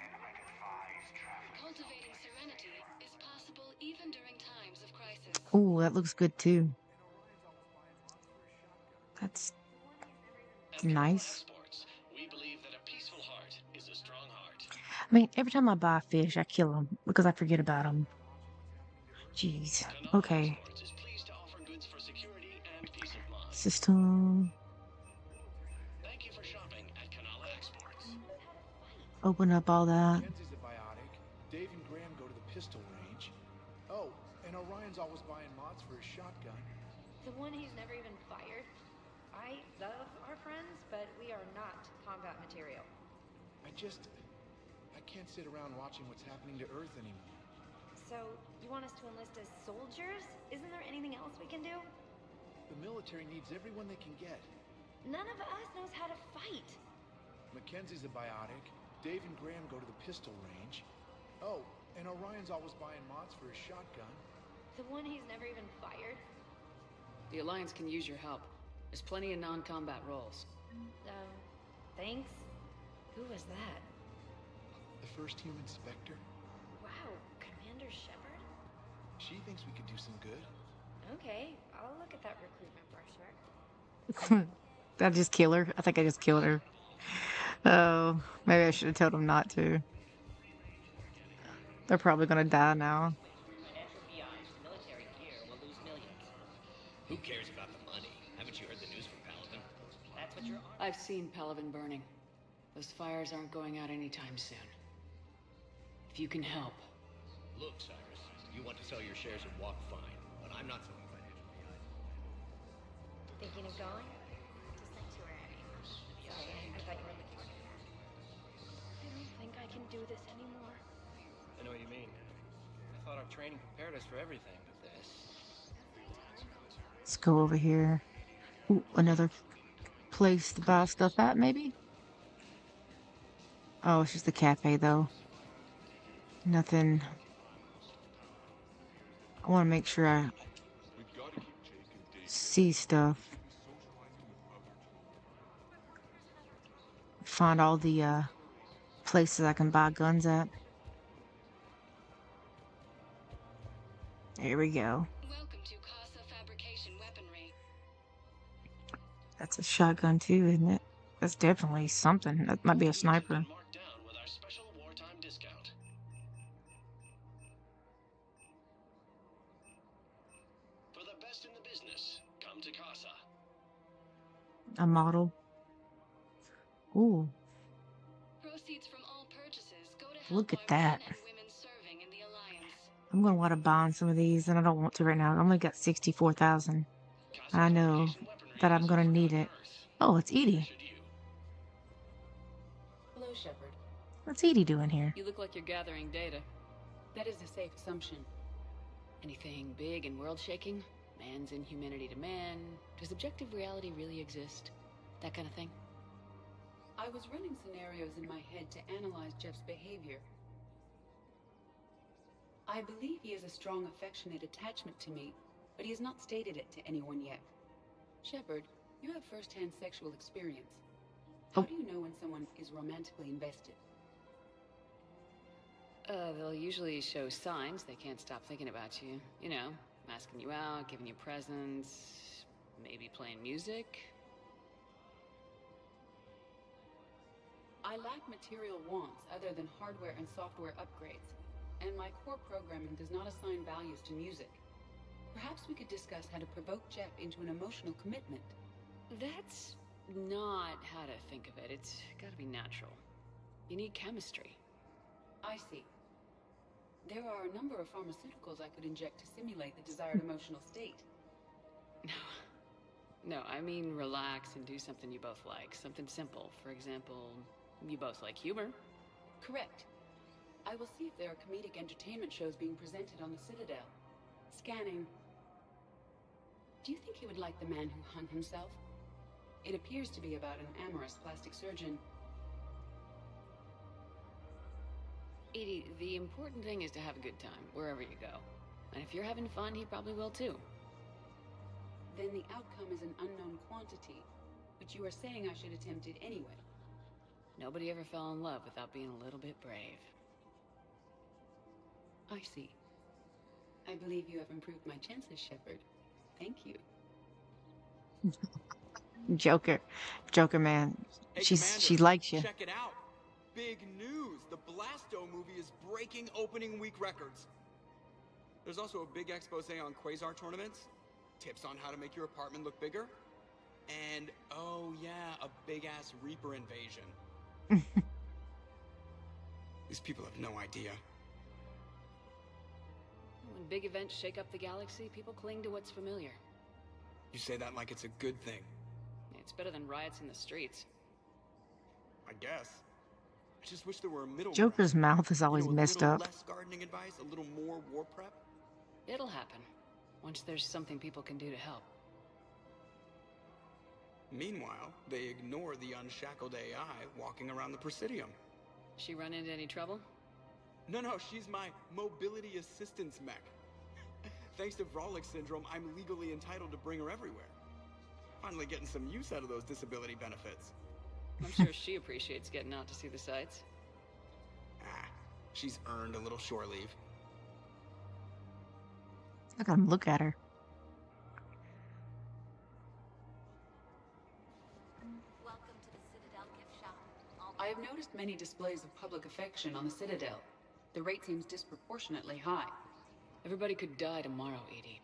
Cultivating serenity is possible even during times of crisis. Ooh, that looks good too. That's nice. We believe that a peaceful heart is a strong heart. I mean, every time I buy a fish, I kill them because I forget about them. Jeez. Okay. System. Thank you for shopping at Kanala Exports. Open up all that. Mackenzie's a biotic. Dave and Graham go to the pistol range. Oh, and Orion's always buying mods for his shotgun. The one he's never even fired? I love our friends, but we are not combat material. I can't sit around watching what's happening to Earth anymore. So, you want us to enlist as soldiers? Isn't there anything else we can do? The military needs everyone they can get. None of us knows how to fight. Mackenzie's a biotic. Dave and Graham go to the pistol range. Oh, and Orion's always buying mods for his shotgun. The one he's never even fired? The Alliance can use your help. There's plenty of non-combat roles. Thanks. Who was that? The first human Spectre. Wow, Commander Shepard? She thinks we could do some good. Okay, I'll look at that recruitment brochure. Did I just kill her? I think I just killed her. Oh, maybe I should have told them not to. They're probably gonna die now. Military gear will lose millions. Who cares about the money? Haven't you heard the news from Paladin? That's what you're... I've seen Paladin burning. Those fires aren't going out anytime soon. If you can help. Look, Cyrus, you want to sell your shares and walk fine, but I'm not selling financial behind. Thinking of going? Just sanctuary. Sorry, I thought you were looking for me. I don't think I can do this anymore. I know what you mean. I thought our training prepared us for everything, but this... Let's go over here. Ooh, another place to buy stuff at, maybe? Oh, it's just a cafe, though. Nothing. I want to make sure I see stuff. Find all the places I can buy guns at. There we go. Welcome to Casa Fabrication Weaponry. That's a shotgun too, isn't it? That's definitely something. That might be a sniper. Marked down with our special wartime discount. For the best in the business, come to Casa. A model. Ooh, Proceeds from all purchases go to help look at our that. men and women serving in the Alliance. I'm gonna want to buy some of these, and I don't want to right now. I only got 64,000. I know that I'm gonna need it. Oh, it's Edie. Hello, Shepard. What's Edie doing here? You look like you're gathering data. That is a safe assumption. Anything big and world-shaking? Man's inhumanity to man? Does objective reality really exist? That kind of thing? I was running scenarios in my head to analyze Jeff's behavior. I believe he has a strong affectionate attachment to me, but he has not stated it to anyone yet. Shepard, you have first-hand sexual experience. How do you know when someone is romantically invested? They'll usually show signs they can't stop thinking about you. You know, asking you out, giving you presents, maybe playing music. I lack material wants other than hardware and software upgrades, and my core programming does not assign values to music. Perhaps we could discuss how to provoke Jeff into an emotional commitment. That's not how to think of it. It's gotta be natural. You need chemistry. I see. There are a number of pharmaceuticals I could inject to simulate the desired emotional state. No, I mean relax and do something you both like. Something simple. For example, you both like humor. Correct. I will see if there are comedic entertainment shows being presented on the Citadel. Scanning. Do you think he would like The Man Who Hung Himself? It appears to be about an amorous plastic surgeon. Edie, the important thing is to have a good time, wherever you go. And if you're having fun, he probably will too. Then the outcome is an unknown quantity, but you are saying I should attempt it anyway. Nobody ever fell in love without being a little bit brave. I see. I believe you have improved my chances, Shepard. Thank you. Joker man. Hey, She Commander, likes you. Check it out. Big news. The Blasto movie is breaking opening week records. There's also a big expose on Quasar tournaments, tips on how to make your apartment look bigger, and, oh yeah, a big-ass Reaper invasion. These people have no idea. When big events shake up the galaxy, people cling to what's familiar. You say that like it's a good thing. It's better than riots in the streets. I guess. I just wish there were a middle Joker's ground. mouth is always A messed little up. less gardening advice, a little more war prep. It'll happen. Once there's something people can do to help. Meanwhile, they ignore the unshackled AI walking around the Presidium. She run into any trouble? No, she's my mobility assistance mech. Thanks to Vrolic syndrome, I'm legally entitled to bring her everywhere. Finally getting some use out of those disability benefits. I'm sure she appreciates getting out to see the sights. She's earned a little shore leave. Look at him, look at her. Welcome to the Citadel gift shop. I have noticed many displays of public affection on the Citadel. The rate seems disproportionately high. Everybody could die tomorrow, Edie.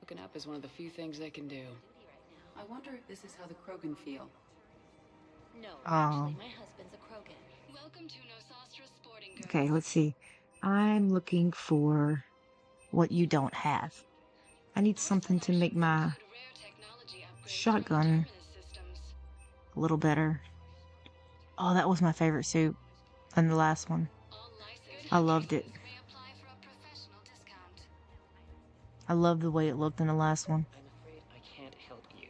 Hooking up is one of the few things they can do. I wonder if this is how the Krogan feel. No, Oh. actually, my husband's a Krogan. Welcome to Nosastra Sporting Goods. Okay, let's see. I'm looking for what you don't have. I need something to make my shotgun a little better. Oh, that was my favorite suit in the last one. I loved it. I love the way it looked in the last one. I'm afraid I can't help you.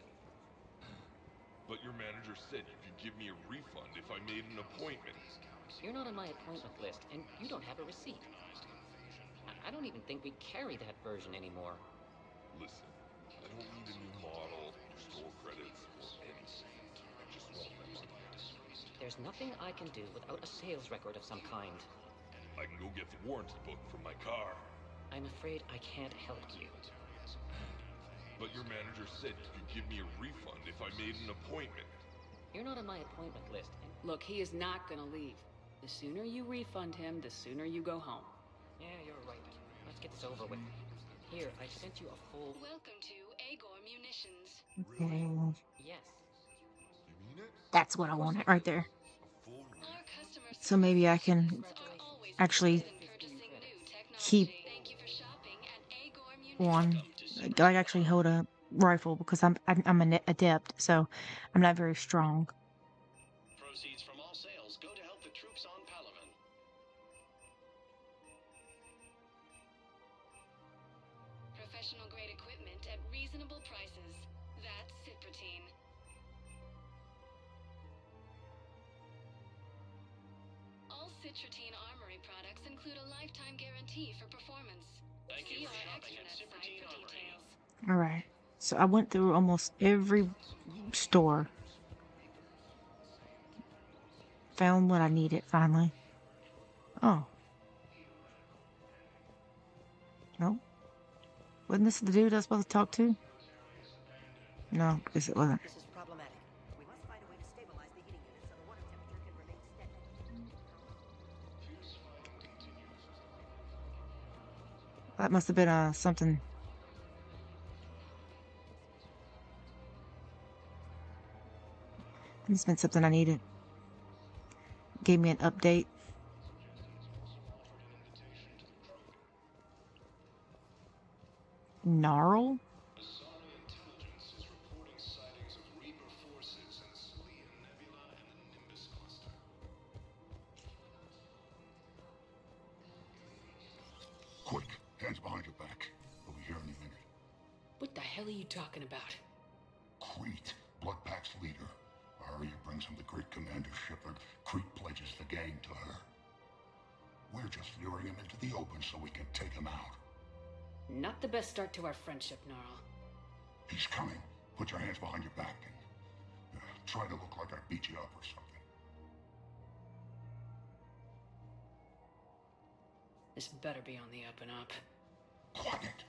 But your manager said you could give me a refund if I made an appointment. You're not on my appointment list, and you don't have a receipt. I don't even think we carry that version anymore. Listen, I don't need a new model, store credits, or anything. I just want my money. There's nothing I can do without a sales record of some kind. I can go get the warranty book from my car. I'm afraid I can't help you. But your manager said you could give me a refund if I made an appointment. You're not on my appointment list, and Look, he is not gonna leave. The sooner you refund him, the sooner you go home. yeah, you're right. Let's get this over with. Here, I sent you a full... Welcome to Agor Munitions. Okay. Yes. That's what I wanted right there. Our customer So maybe I can are always actually interested in purchasing new keep technology. Thank you for shopping at Agor one. Munitions. I actually hold a rifle because I'm an adept, so I'm not very strong. Proceeds from all sales go to help the troops on Palaven. Professional grade equipment at reasonable prices. That's Cypratine. All Citratine Armory products include a lifetime guarantee for performance. Thank See you for our shopping at extranet site Cypratine for Armory. details. All right. So I went through almost every store. Found what I needed finally. Oh. No. Wasn't this the dude I was supposed to talk to? No, because it wasn't. This is problematic. We must find a way to stabilize the heating unit so the water temperature can remain steady. That must have been something. It's been something I needed. Gave me an update. Gnarl? Asari intelligence is reporting sightings of Reaper forces in Salian Nebula and the Nimbus cluster. Quick, hands behind your back. We'll be here any minute. What the hell are you talking about? Crete, Bloodpack's leader. Arya brings him the great Commander Shepard. Crete pledges the gang to her. We're just luring him into the open so we can take him out. Not the best start to our friendship, Gnarl. He's coming. Put your hands behind your back and try to look like I beat you up or something. This better be on the up and up. Quiet.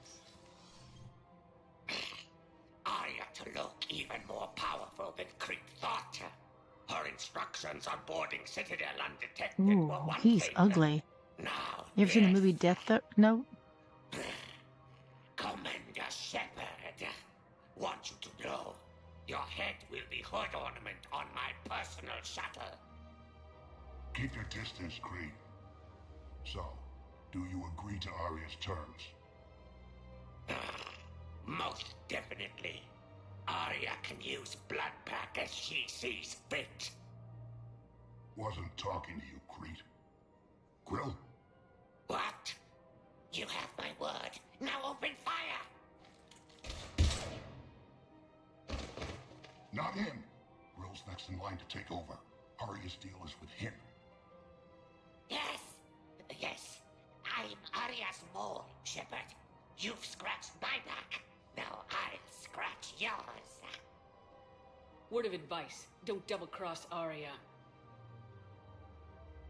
Arya to look even more powerful than Crete thought. Her instructions on boarding Citadel undetected Ooh, were one he's thing. ugly. Now, You ever seen the movie Death Note? Commander Shepard wants you to know your head will be hood ornament on my personal shuttle. Keep your distance, Crete. So, do you agree to Arya's terms? Most definitely. Arya can use blood pack as she sees fit. Wasn't talking to you, Crete. Grill? What? You have my word. Now open fire! Not him. Grill's next in line to take over. Arya's deal is with him. Yes. Yes. I'm Arya's mole, Shepard. You've scratched my back. Now I'll scratch yours. Word of advice, don't double-cross Arya.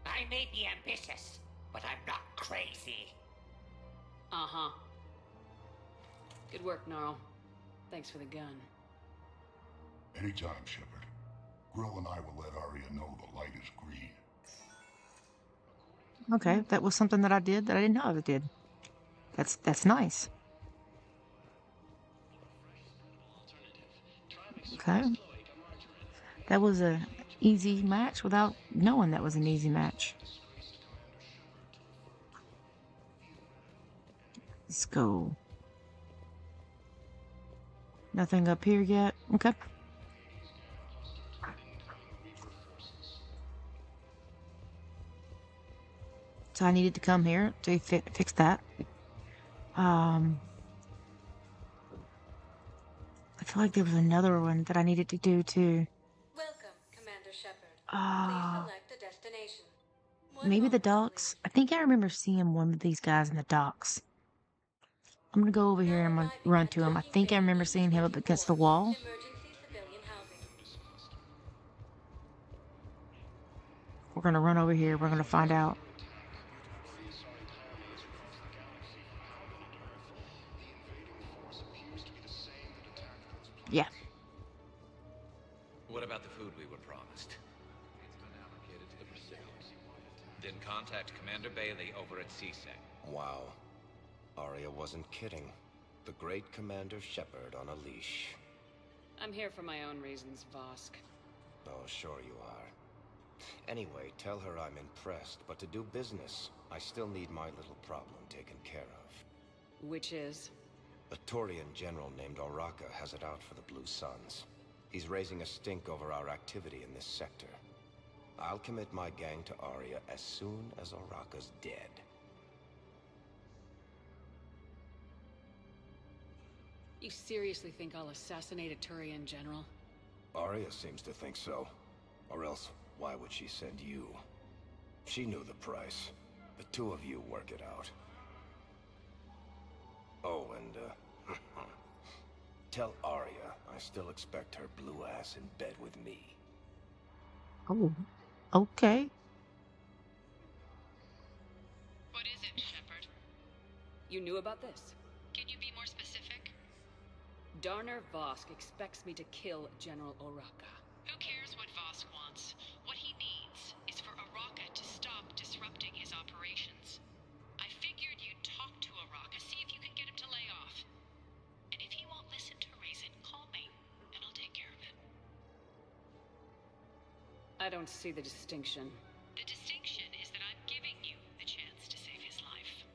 I may be ambitious, but I'm not crazy. Uh-huh. Good work, Gnarl. Thanks for the gun. Anytime, Shepard. Grill and I will let Arya know the light is green. Okay, that was something that I did that I didn't know I did. That's nice. Okay. That was a easy match without knowing that was an easy match. Let's go. Nothing up here yet. Okay. So I needed to come here to fix that. I feel like there was another one that I needed to do too. Welcome, Commander Shepard. Ah. Please select a destination. Maybe the docks. I think I remember seeing one of these guys in the docks. I'm gonna go over here and I'm gonna run to him. I think I remember seeing him up against the wall. Emergency civilian housing. We're gonna run over here. We're gonna find out. Yeah. What about the food we were promised? It's been allocated to the Presidians. Then contact Commander Bailey over at CSEC. Wow. Arya wasn't kidding. The great Commander Shepard on a leash. I'm here for my own reasons, Vosk. Oh, sure you are. Anyway, tell her I'm impressed, but to do business, I still need my little problem taken care of. Which is? A Turian general named Oraka has it out for the Blue Suns. He's raising a stink over our activity in this sector. I'll commit my gang to Arya as soon as Oraka's dead. You seriously think I'll assassinate a Turian general? Arya seems to think so. Or else, why would she send you? She knew the price. The two of you work it out. Oh, and, tell Arya I still expect her blue ass in bed with me. Oh, okay. What is it, Shepard? You knew about this? Can you be more specific? Darner Vosk expects me to kill General Oraka. Who cares what Vosk wants? What he needs is for Oraka to stop disrupting his operations. I figured you'd talk to Oraka, see if you can get him to lay off. And if he won't listen to reason, call me, and I'll take care of it. I don't see the distinction. The distinction is that I'm giving you the chance to save his life.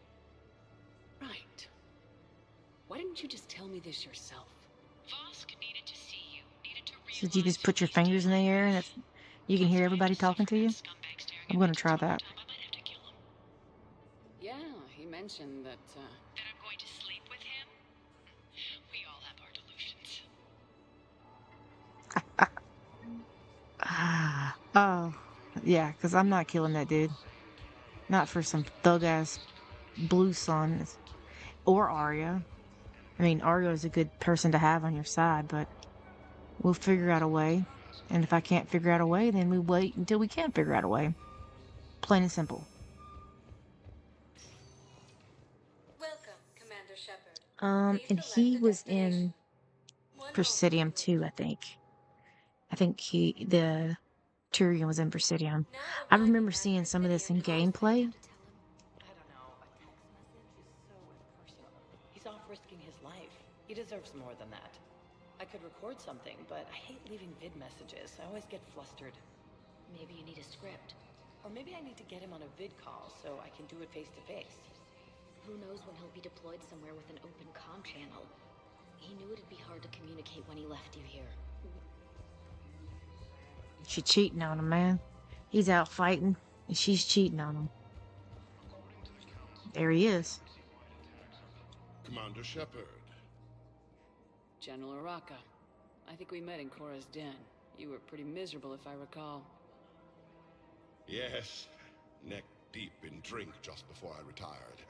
Right. Why didn't you just tell me this yourself? Vosk needed to see you, needed to realize. So did you just put your fingers in the air and you can hear everybody talking to you? I'm gonna try that. Yeah, he mentioned that, That I'm going to sleep with him? We all have our delusions. Oh, yeah, because I'm not killing that dude. Not for some thug-ass blue sun or Arya. I mean, Arya is a good person to have on your side, but we'll figure out a way. And if I can't figure out a way, then we wait until we can figure out a way. Plain and simple. Welcome, Commander Shepard. And he was in Presidium too, I think. I think the Tyrion was in Presidium. I remember seeing some of this in gameplay. He's off risking his life. He deserves more than that. I could record something, but I hate leaving vid messages. I always get flustered. Maybe you need a script. Or maybe I need to get him on a vid call so I can do it face to face. Who knows when he'll be deployed somewhere with an open comm channel. He knew it'd be hard to communicate when he left you here. She cheating on him, man. He's out fighting, and she's cheating on him. There he is. Commander Shepard. General Araka. I think we met in Korra's den. You were pretty miserable, if I recall. Yes, neck deep in drink just before I retired.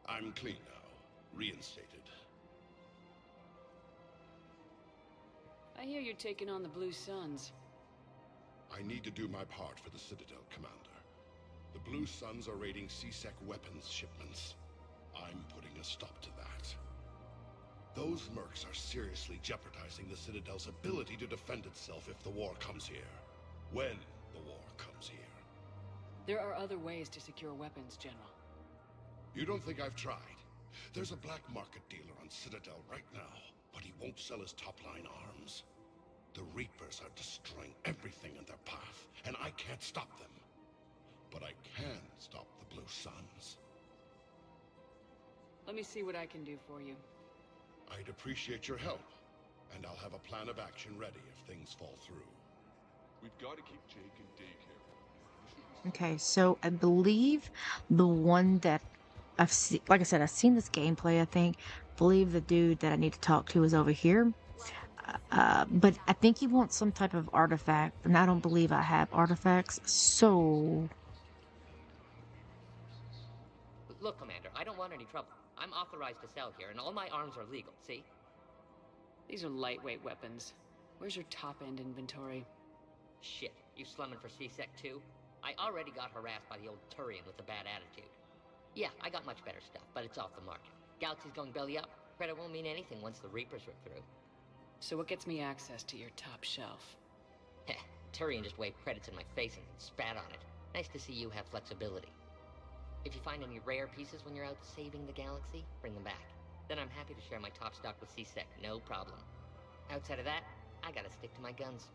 I'm clean now, reinstated. I hear you're taking on the Blue Suns. I need to do my part for the Citadel, Commander. The Blue Suns are raiding C-Sec weapons shipments. I'm putting a stop to that. Those mercs are seriously jeopardizing the Citadel's ability to defend itself if the war comes here. When the war comes here. There are other ways to secure weapons, General. You don't think I've tried? There's a black market dealer on Citadel right now, but he won't sell his top-line arms. The Reapers are destroying everything in their path, and I can't stop them. But I can stop the Blue Suns. Let me see what I can do for you. I'd appreciate your help, and I'll have a plan of action ready if things fall through. We've got to keep Jake in daycare. Okay, so I believe the one that I've seen, like I said, I've seen this gameplay, I think. I believe the dude that I need to talk to is over here. But I think he wants some type of artifact, and I don't believe I have artifacts, so... Look, Commander, I don't want any trouble. I'm authorized to sell here, and all my arms are legal, see? These are lightweight weapons. Where's your top-end inventory? Shit, you slumming for C-Sec too? I already got harassed by the old Turian with the bad attitude. Yeah, I got much better stuff, but it's off the market. Galaxy's going belly up. Credit won't mean anything once the Reapers rip through. So what gets me access to your top shelf? Heh, Turian just waved credits in my face and spat on it. Nice to see you have flexibility. If you find any rare pieces when you're out saving the galaxy, bring them back. Then I'm happy to share my top stock with C-Sec, no problem. Outside of that, I gotta stick to my guns.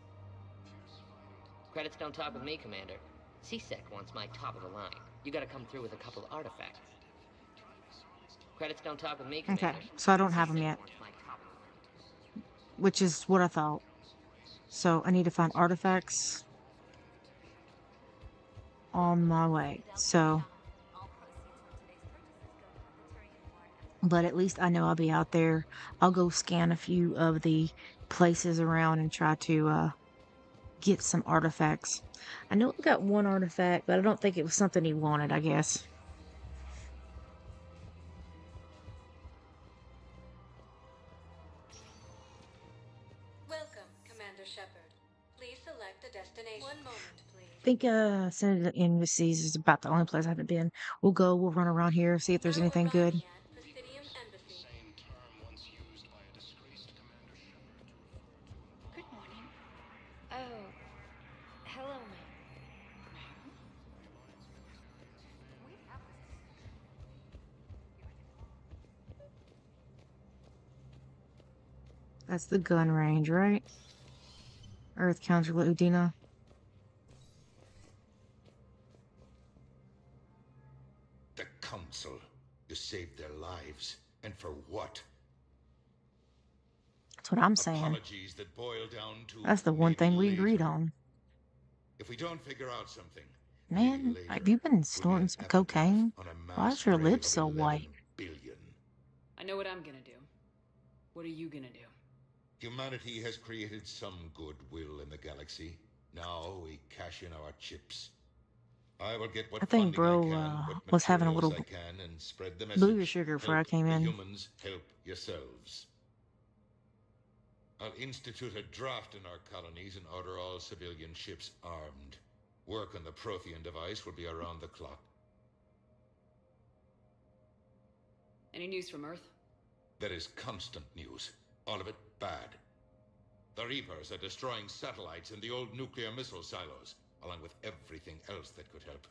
Credits don't talk with me, Commander. C-Sec wants my top of the line. You gotta come through with a couple of artifacts. Credits don't talk with me, Commander. Okay, so I don't have them yet. Which is what I thought. So I need to find artifacts on my way. So... But at least I know I'll be out there. I'll go scan a few of the places around and try to get some artifacts. I know I got one artifact, but I don't think it was something he wanted, I guess. Welcome, Commander Shepard. Please select a destination. One moment, please. I think Senator Embassies is about the only place I haven't been. We'll go, we'll run around here, see if there's anything good. Good morning. Oh, hello, ma'am. That's the gun range, right? Earth Council Udina. The Council. You saved their lives. And for what? That's what I'm saying. Apologies that boil down to That's the one thing we agreed on. If we don't figure out something, Man, have you been snorting some cocaine? Why is your lips so white? I know what I'm gonna do. What are you gonna do? Humanity has created some goodwill in the galaxy. Now we cash in our chips. I will get what I think funding bro I can, what was having a materials little I can, and spread the booger message. sugar before I Help came the in. Humans, help yourselves. I'll institute a draft in our colonies and order all civilian ships armed. Work on the Prothean device will be around the clock. Any news from Earth? There is constant news. All of it bad. The Reapers are destroying satellites and the old nuclear missile silos, along with everything else that could help.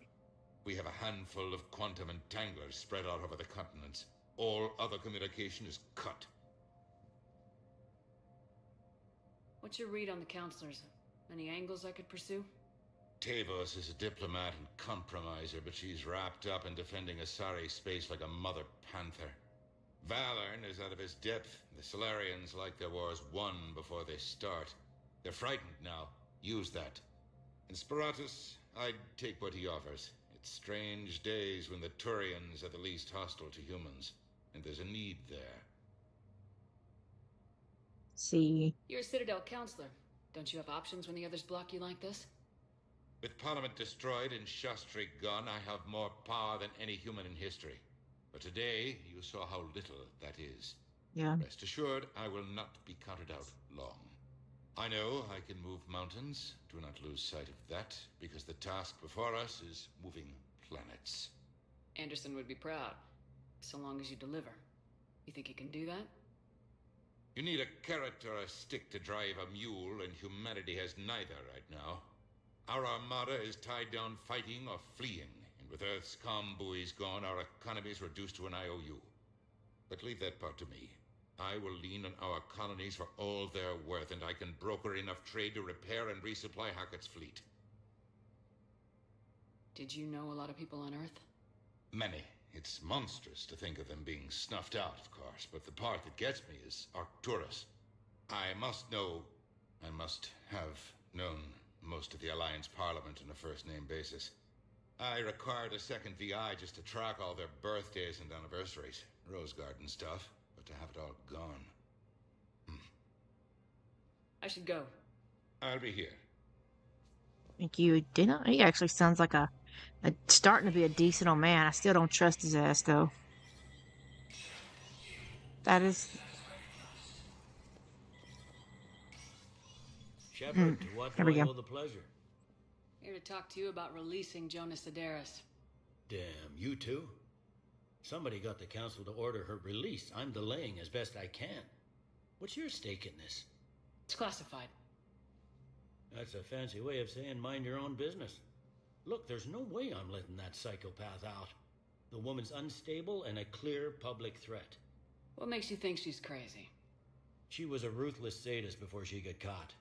We have a handful of quantum entanglers spread out over the continents. All other communication is cut. What's your read on the counselors? Any angles I could pursue? Tavos is a diplomat and compromiser, but she's wrapped up in defending Asari space like a mother panther. Valorn is out of his depth. The Solarians like their wars won before they start. They're frightened now. Use that. In Sparatus, I'd take what he offers. It's strange days when the Turians are the least hostile to humans, and there's a need there. See. You're a Citadel counselor. Don't you have options when the others block you like this? With Parliament destroyed and Shastri gone, I have more power than any human in history. But today, you saw how little that is. Yeah. Rest assured, I will not be counted out long. I know I can move mountains. Do not lose sight of that, because the task before us is moving planets. Anderson would be proud, so long as you deliver. You think you can do that? You need a carrot or a stick to drive a mule, and humanity has neither right now. Our armada is tied down fighting or fleeing, and with Earth's comm buoys gone, our economy is reduced to an IOU. But leave that part to me. I will lean on our colonies for all they're worth, and I can broker enough trade to repair and resupply Hackett's fleet. Did you know a lot of people on Earth? Many. It's monstrous to think of them being snuffed out, of course, but the part that gets me is Arcturus. I must have known most of the Alliance Parliament on a first-name basis. I required a second VI just to track all their birthdays and anniversaries. Rose Garden stuff, but to have it all gone. I should go. I'll be here. Thank you, Dina. He actually sounds like a starting to be a decent old man. I still don't trust his ass, though. That is... Shepard, to what There do we I go. owe the pleasure? Here to talk to you about releasing Jonas Sedaris. Damn, you too? Somebody got the council to order her release. I'm delaying as best I can. What's your stake in this? It's classified. That's a fancy way of saying mind your own business. Look, there's no way I'm letting that psychopath out. The woman's unstable and a clear public threat. What makes you think she's crazy? She was a ruthless sadist before she got caught.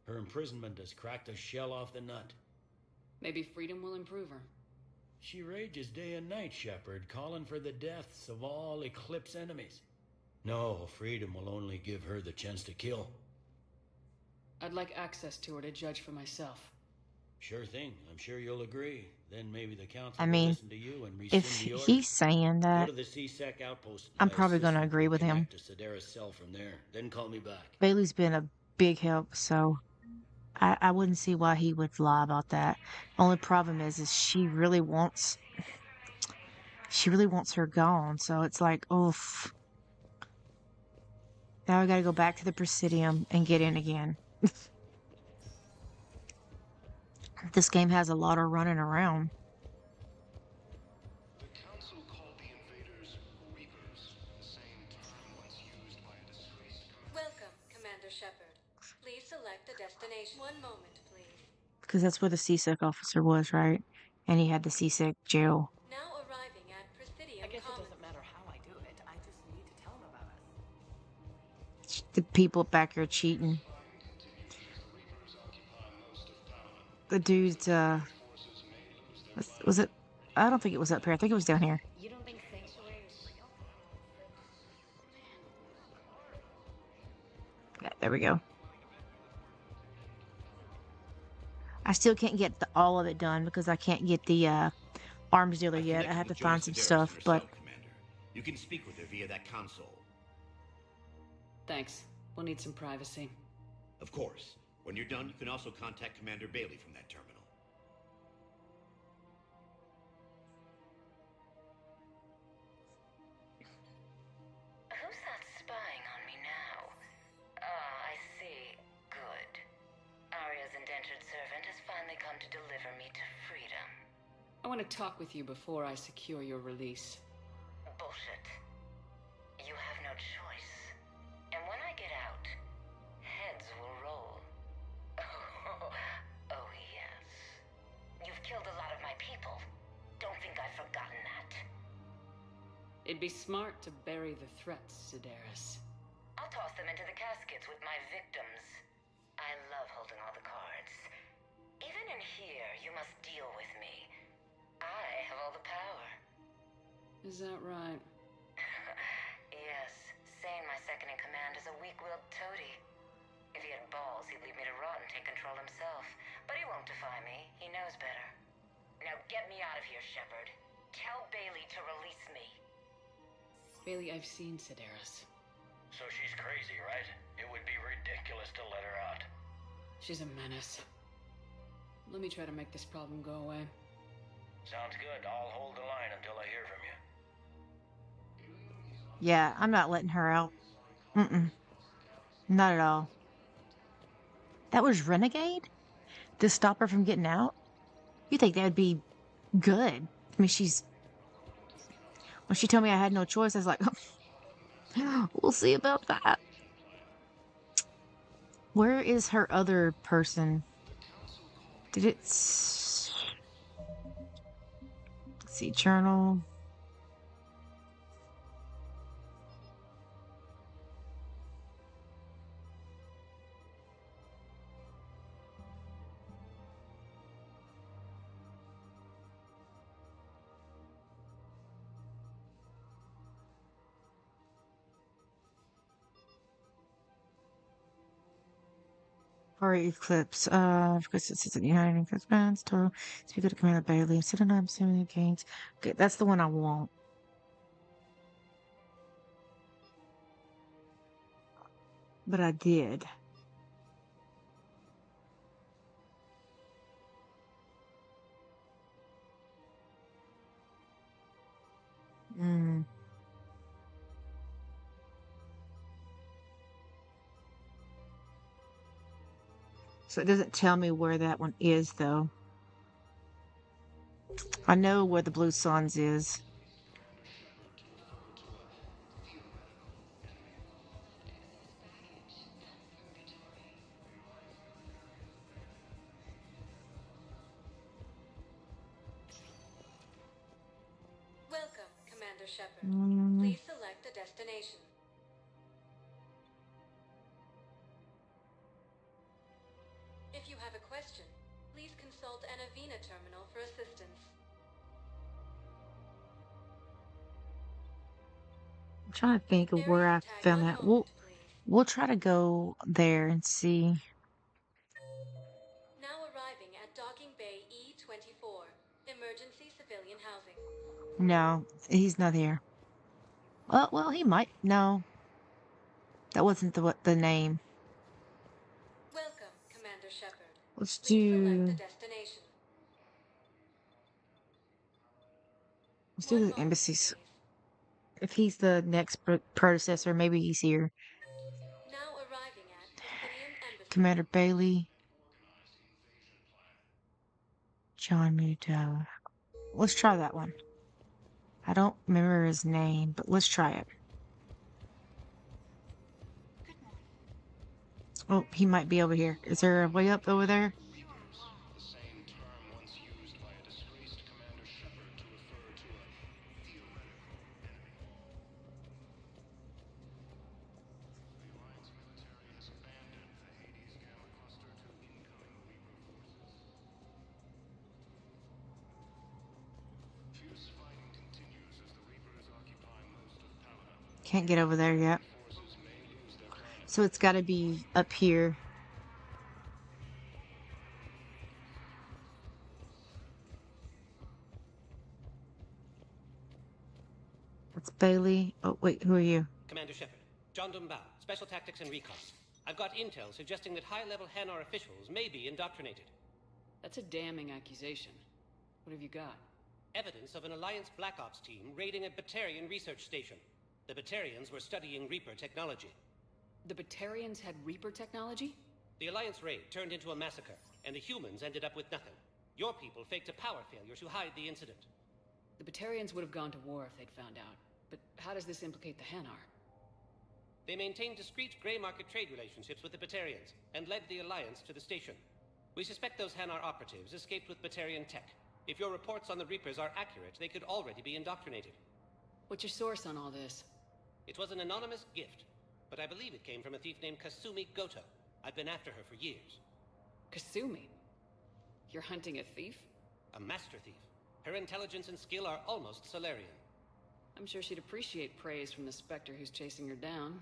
Her imprisonment has cracked the shell off the nut. Maybe freedom will improve her. She rages day and night, Shepard, calling for the deaths of all Eclipse enemies. No, freedom will only give her the chance to kill. I'd like access to her to judge for myself. Sure thing. I'm sure you'll agree. Then maybe the council I will mean, listen to you and rescind if the order. he's saying Go that, to the CSEC outpost. I'm My probably going to assistant agree will with him. connect to Sedaris' cell from there. Then call me back. Bailey's been a big help, so I wouldn't see why he would lie about that. Only problem is she really wants her gone. So it's like, oof. Now I gotta go back to the Presidium and get in again. This game has a lot of running around. The council called the invaders Reapers, the same term once used by a disgraced Welcome, Commander Shepard. Please select a destination. One moment, please. Because that's where the CSEC officer was, right? And he had the CSEC jail. Now arriving at Presidium I guess Commons. it doesn't matter how I do it. I just need to tell them about it. The people back here cheating. The dude's, was it? I don't think it was up here. I think it was down here. You don't think Sanctuary is real? Yeah, there we go. I still can't get all of it done because I can't get the arms dealer yet. I have to find some stuff, but You can speak with her via that console. Thanks. We'll need some privacy. Of course. When you're done, you can also contact Commander Bailey from that terminal. Who's that spying on me now? Ah, I see. Good. Arya's indentured servant has finally come to deliver me to freedom. I want to talk with you before I secure your release. Bullshit. You have no choice. And when I get out, heads will roll. Oh, yes. You've killed a lot of my people. Don't think I've forgotten that. It'd be smart to bury the threats, Sedaris. I'll toss them into the caskets with my victims. I love holding all the cards. Even in here, you must deal with me. I have all the power. Is that right? a weak-willed toady. If he had balls, he'd leave me to rot and take control himself. But he won't defy me. He knows better. Now get me out of here, Shepard. Tell Bailey to release me. Bailey, I've seen Sedaris. So she's crazy, right? It would be ridiculous to let her out. She's a menace. Let me try to make this problem go away. Sounds good. I'll hold the line until I hear from you. Yeah, I'm not letting her out. Mm-mm. Not at all. That was Renegade? To stop her from getting out? You think that would be good? I mean, when she told me I had no choice, I was like, we'll see about that. Where is her other person? Did it... Let's see, journal. For Eclipse, because it's a United Bands, total. Speak to Commander Bailey. Sit on assuming games. Okay, that's the one I want. But I did. Hmm. So it doesn't tell me where that one is, though. I know where the Blue Suns is. Welcome, Commander Shepard. Mm. Please select a destination. If you have a question, please consult an Avena terminal for assistance. I'm trying to think of where I found that. We'll try to go there and see. Now arriving at Docking Bay E-24, emergency civilian housing. No, he's not here. Well, he might. No, that wasn't the name. Welcome, Commander Shepard. Let's Please select do. a destination. Let's do the embassies. If he's the next predecessor, maybe he's here. Now arriving at Definium Embassy. Commander Bailey. John Muto. Let's try that one. I don't remember his name, but let's try it. Oh, he might be over here. Is there a way up over there? The same term once used by a disgraced Commander Shepard to refer to a theoretical enemy. The Alliance military has abandoned the Hades Gamma Cluster to incoming Reaper forces. Fierce fighting continues as the Reapers occupy most of Paladin. Can't get over there yet. So it's got to be up here. That's Bailey. Oh, wait, who are you? Commander Shepard. John Dumbao, Special Tactics and Recon. I've got intel suggesting that high-level Hanar officials may be indoctrinated. That's a damning accusation. What have you got? Evidence of an Alliance Black Ops team raiding a Batarian research station. The Batarians were studying Reaper technology. The Batarians had Reaper technology? The Alliance raid turned into a massacre, and the humans ended up with nothing. Your people faked a power failure to hide the incident. The Batarians would have gone to war if they'd found out. But how does this implicate the Hanar? They maintained discreet gray market trade relationships with the Batarians, and led the Alliance to the station. We suspect those Hanar operatives escaped with Batarian tech. If your reports on the Reapers are accurate, they could already be indoctrinated. What's your source on all this? It was an anonymous gift, but I believe it came from a thief named Kasumi Goto. I've been after her for years. Kasumi? You're hunting a thief? A master thief. Her intelligence and skill are almost Solarian. I'm sure she'd appreciate praise from the Spectre who's chasing her down.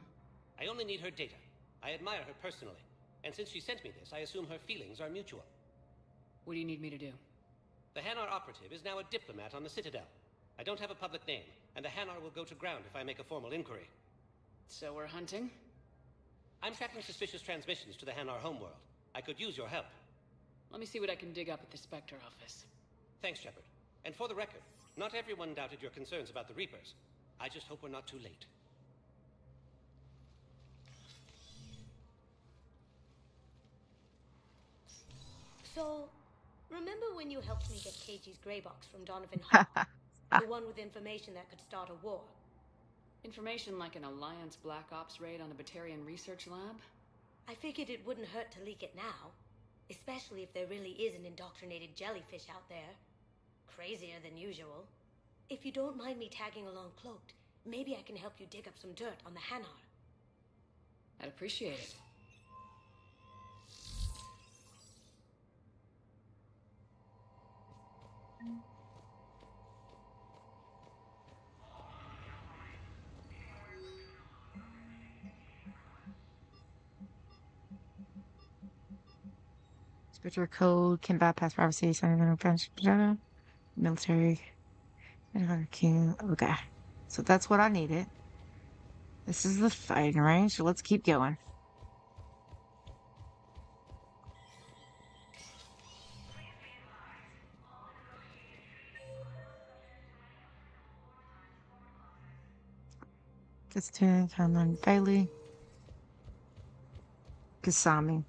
I only need her data. I admire her personally, and since she sent me this, I assume her feelings are mutual. What do you need me to do? The Hanar operative is now a diplomat on the Citadel. I don't have a public name, and the Hanar will go to ground if I make a formal inquiry. So we're hunting? I'm tracking suspicious transmissions to the Hanar homeworld. I could use your help. Let me see what I can dig up at the Spectre office. Thanks, Shepard. And for the record, not everyone doubted your concerns about the Reapers. I just hope we're not too late. So, remember when you helped me get KG's grey box from Donovan Hall? The one with information that could start a war? Information like an Alliance Black Ops raid on a Batarian research lab? I figured it wouldn't hurt to leak it now. Especially if there really is an indoctrinated jellyfish out there. Crazier than usual. If you don't mind me tagging along cloaked, maybe I can help you dig up some dirt on the Hanar. I'd appreciate it. Spectre code can bypass privacy, military, and king. Okay, so that's what I needed. This is the fighting range, so let's keep going. Kastan, Conlon, Bailey, Kasami.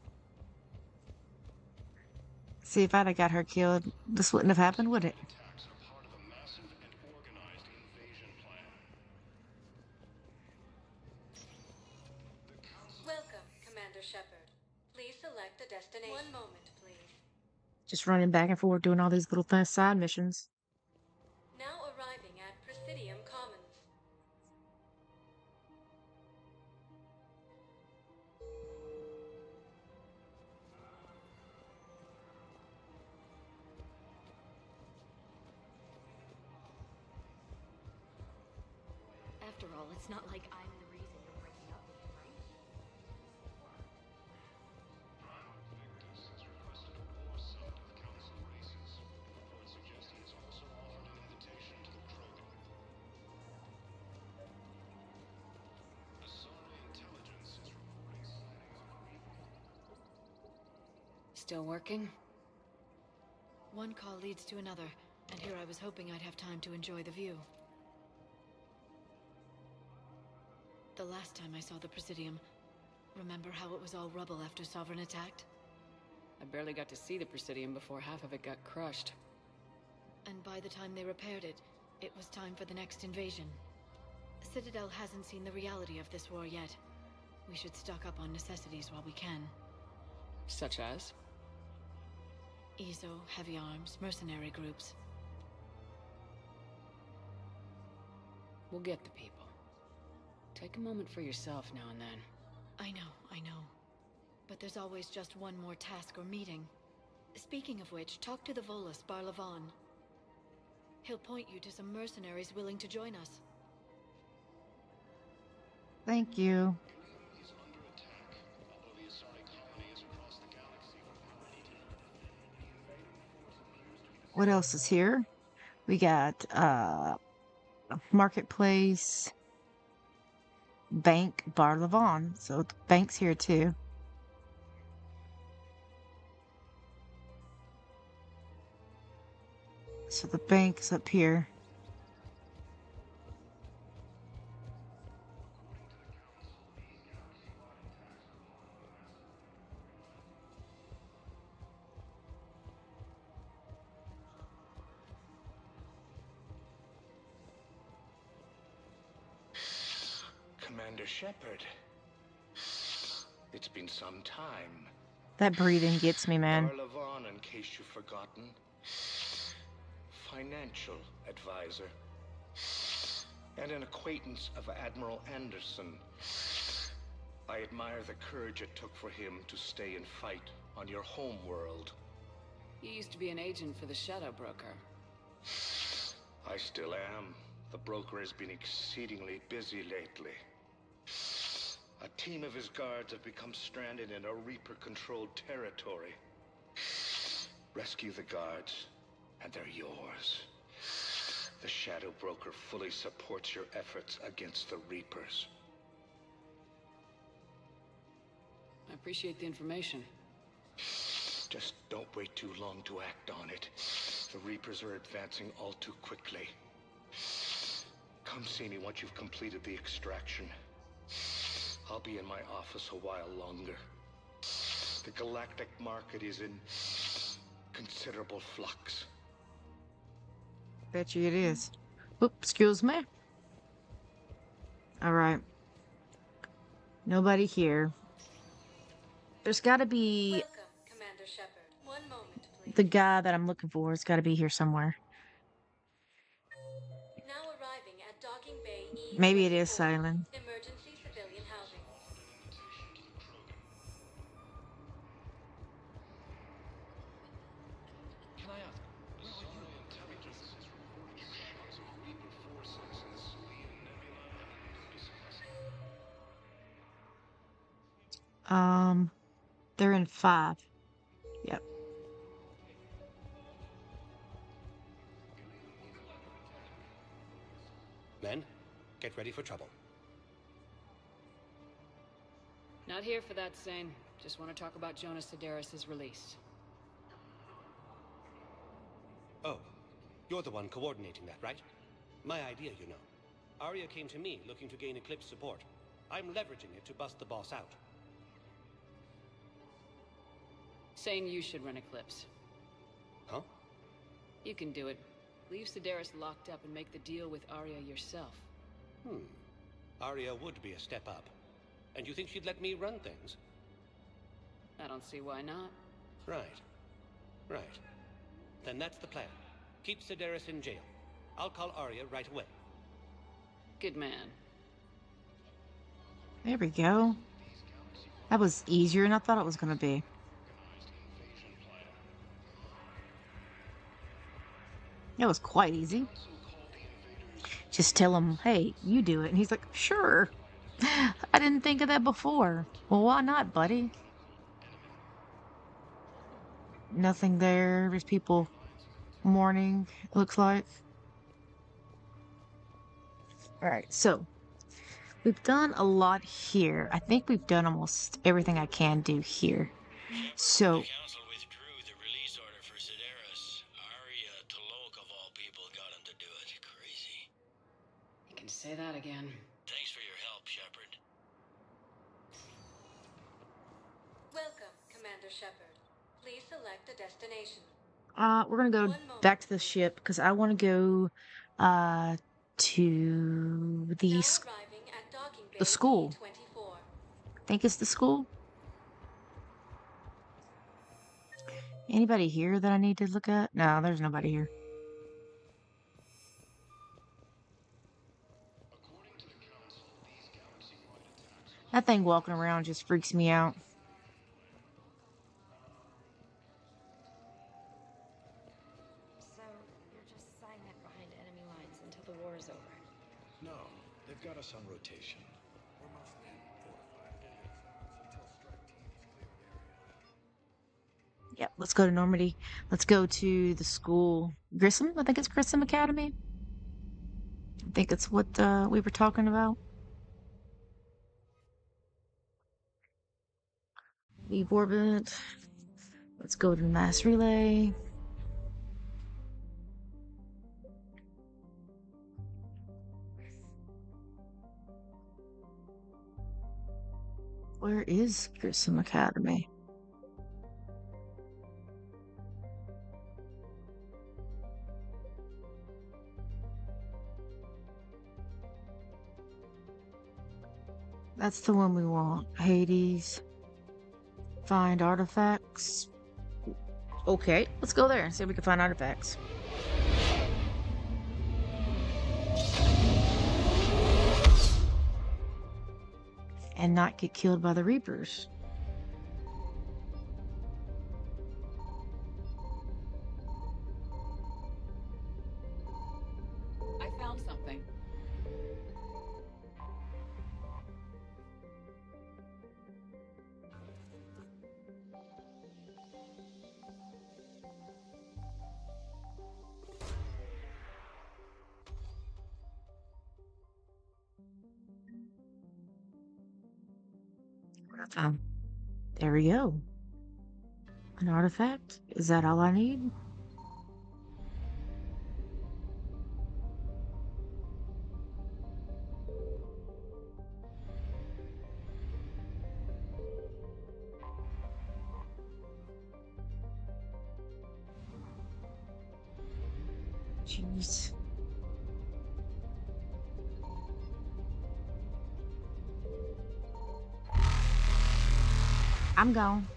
See, if I'd have got her killed, this wouldn't have happened, would it? Welcome, Commander Shepard. Please select a destination. One moment, please. Just running back and forth doing all these little side missions. Now arriving at Presidium Commons. After all, it's not like I'm the reason you're breaking up with him, right? Still working? One call leads to another, and here I was hoping I'd have time to enjoy the view. The last time I saw the Presidium, remember how it was all rubble after Sovereign attacked? I barely got to see the Presidium before half of it got crushed. And by the time they repaired it, it was time for the next invasion. Citadel hasn't seen the reality of this war yet. We should stock up on necessities while we can. Such as? ESO, heavy arms, mercenary groups. We'll get the people. Take a moment for yourself now and then. I know. But there's always just one more task or meeting. Speaking of which, talk to the Volus, Barlavan. He'll point you to some mercenaries willing to join us. Thank you. What else is here? We got marketplace, bank, Bar Levon. So the bank's here too. So the bank's up here. Commander Shepard. It's been some time. That breathing gets me, man. Barlavan, in case you've forgotten. Financial advisor. And an acquaintance of Admiral Anderson. I admire the courage it took for him to stay and fight on your home world. You used to be an agent for the Shadow Broker. I still am. The broker has been exceedingly busy lately. A team of his guards have become stranded in a Reaper-controlled territory. Rescue the guards, and they're yours. The Shadow Broker fully supports your efforts against the Reapers. I appreciate the information. Just don't wait too long to act on it. The Reapers are advancing all too quickly. Come see me once you've completed the extraction. I'll be in my office a while longer. The galactic market is in considerable flux. Bet you it is. Oop, excuse me. Alright. Nobody here. There's gotta be... Welcome, Commander Shepard. One moment, please. The guy that I'm looking for has gotta be here somewhere. Now arriving at Docking Bay E24. Maybe it is Silent. Emergency civilian housing. Can I ask, where are you? Intelligence reports Reaper forces in Selene Nebula. They're in 5. Yep. Men, get ready for trouble. Not here for that, Sane. Just want to talk about Jonas Sedaris' release. Oh, you're the one coordinating that, right? My idea, you know. Arya came to me looking to gain Eclipse support. I'm leveraging it to bust the boss out. Sane, you should run Eclipse. Huh? You can do it. Leave Sedaris locked up and make the deal with Arya yourself. Arya would be a step up. And you think she'd let me run things? I don't see why not. Right. Right. Then that's the plan. Keep Sedaris in jail. I'll call Arya right away. Good man. There we go. That was easier than I thought it was gonna be. It was quite easy. Just tell him, hey, you do it. And he's like, sure. I didn't think of that before. Well, why not, buddy? Nothing there. There's people mourning, it looks like. Alright, so we've done a lot here. I think we've done almost everything I can do here. So Say that again. Thanks for your help, Shepard. Welcome, Commander Shepard. Please select a destination. We're gonna go back to the ship because I want to go to the school. I think it's the school. Anybody here that I need to look at? No, there's nobody here. That thing walking around just freaks me out. So, you're just silent behind enemy lines until the war is over? No, they've got us on rotation. We're mostly fortified until strike teams clear the area. Yep, let's go to Normandy. Let's go to the school. Grissom? I think it's Grissom Academy. I think it's what we were talking about. Leave orbit. Let's go to mass relay. Where is Grissom Academy? That's the one we want. Hades. Find artifacts. Okay, let's go there and see if we can find artifacts. And not get killed by the Reapers. I found something. There we go. An artifact? Is that all I need? Jeez. I'm gone.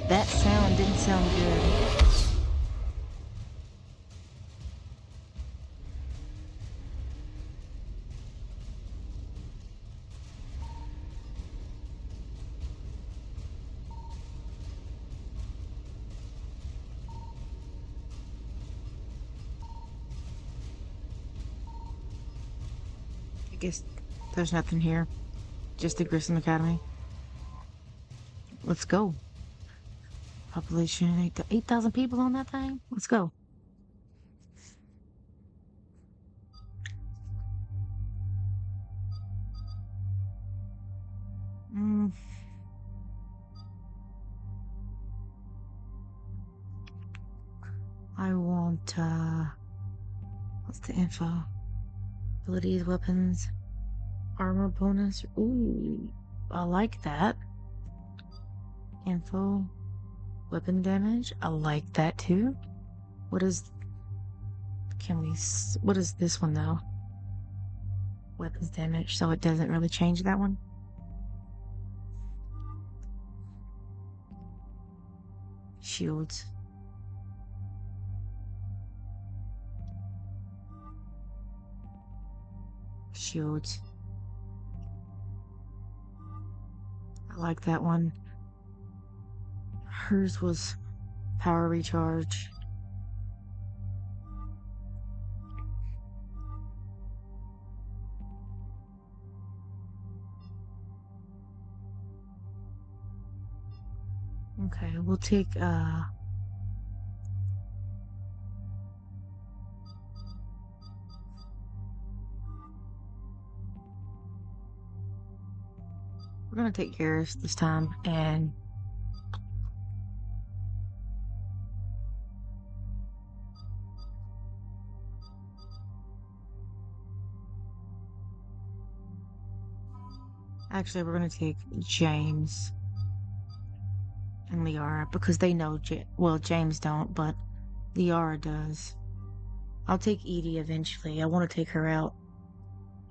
That sound didn't sound good. I guess there's nothing here. Just the Grissom Academy. Let's go. Population 8,000 people on that thing. Let's go. I want, what's the info? Abilities, weapons, armor bonus. Ooh, I like that. Info, weapon damage. I like that too. What is this one though? Weapons damage, so it doesn't really change that one. Shields. Shields. I like that one. Hers was power recharge. Okay, we'll take we're gonna take Garrus this time, and actually we're gonna take James and Liara because they know well, James don't, but Liara does. I'll take Edie eventually. I want to take her out.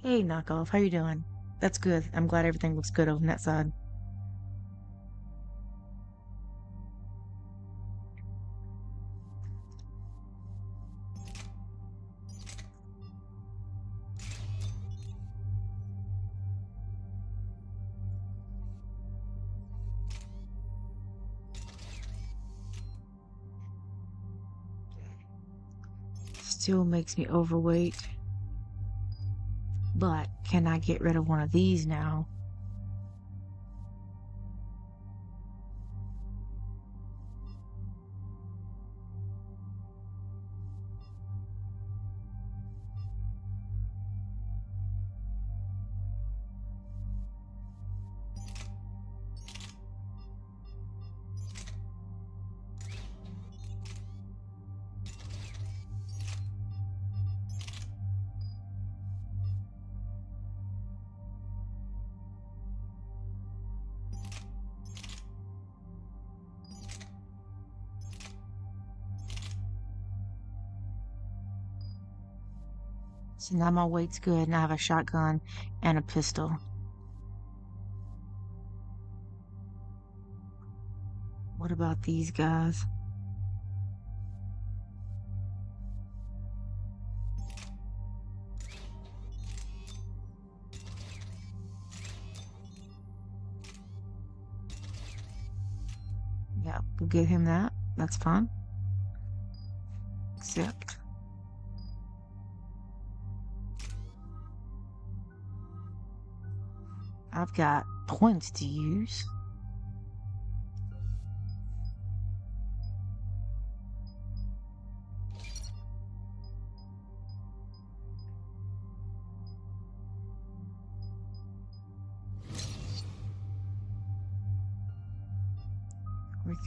Hey, knockoff, how you doing? That's good. I'm glad everything looks good on that side. Still makes me overweight. But can I get rid of one of these now? So now my weight's good and I have a shotgun and a pistol. What about these guys? Yeah, we'll give him that. That's fine. Accept. I've got points to use.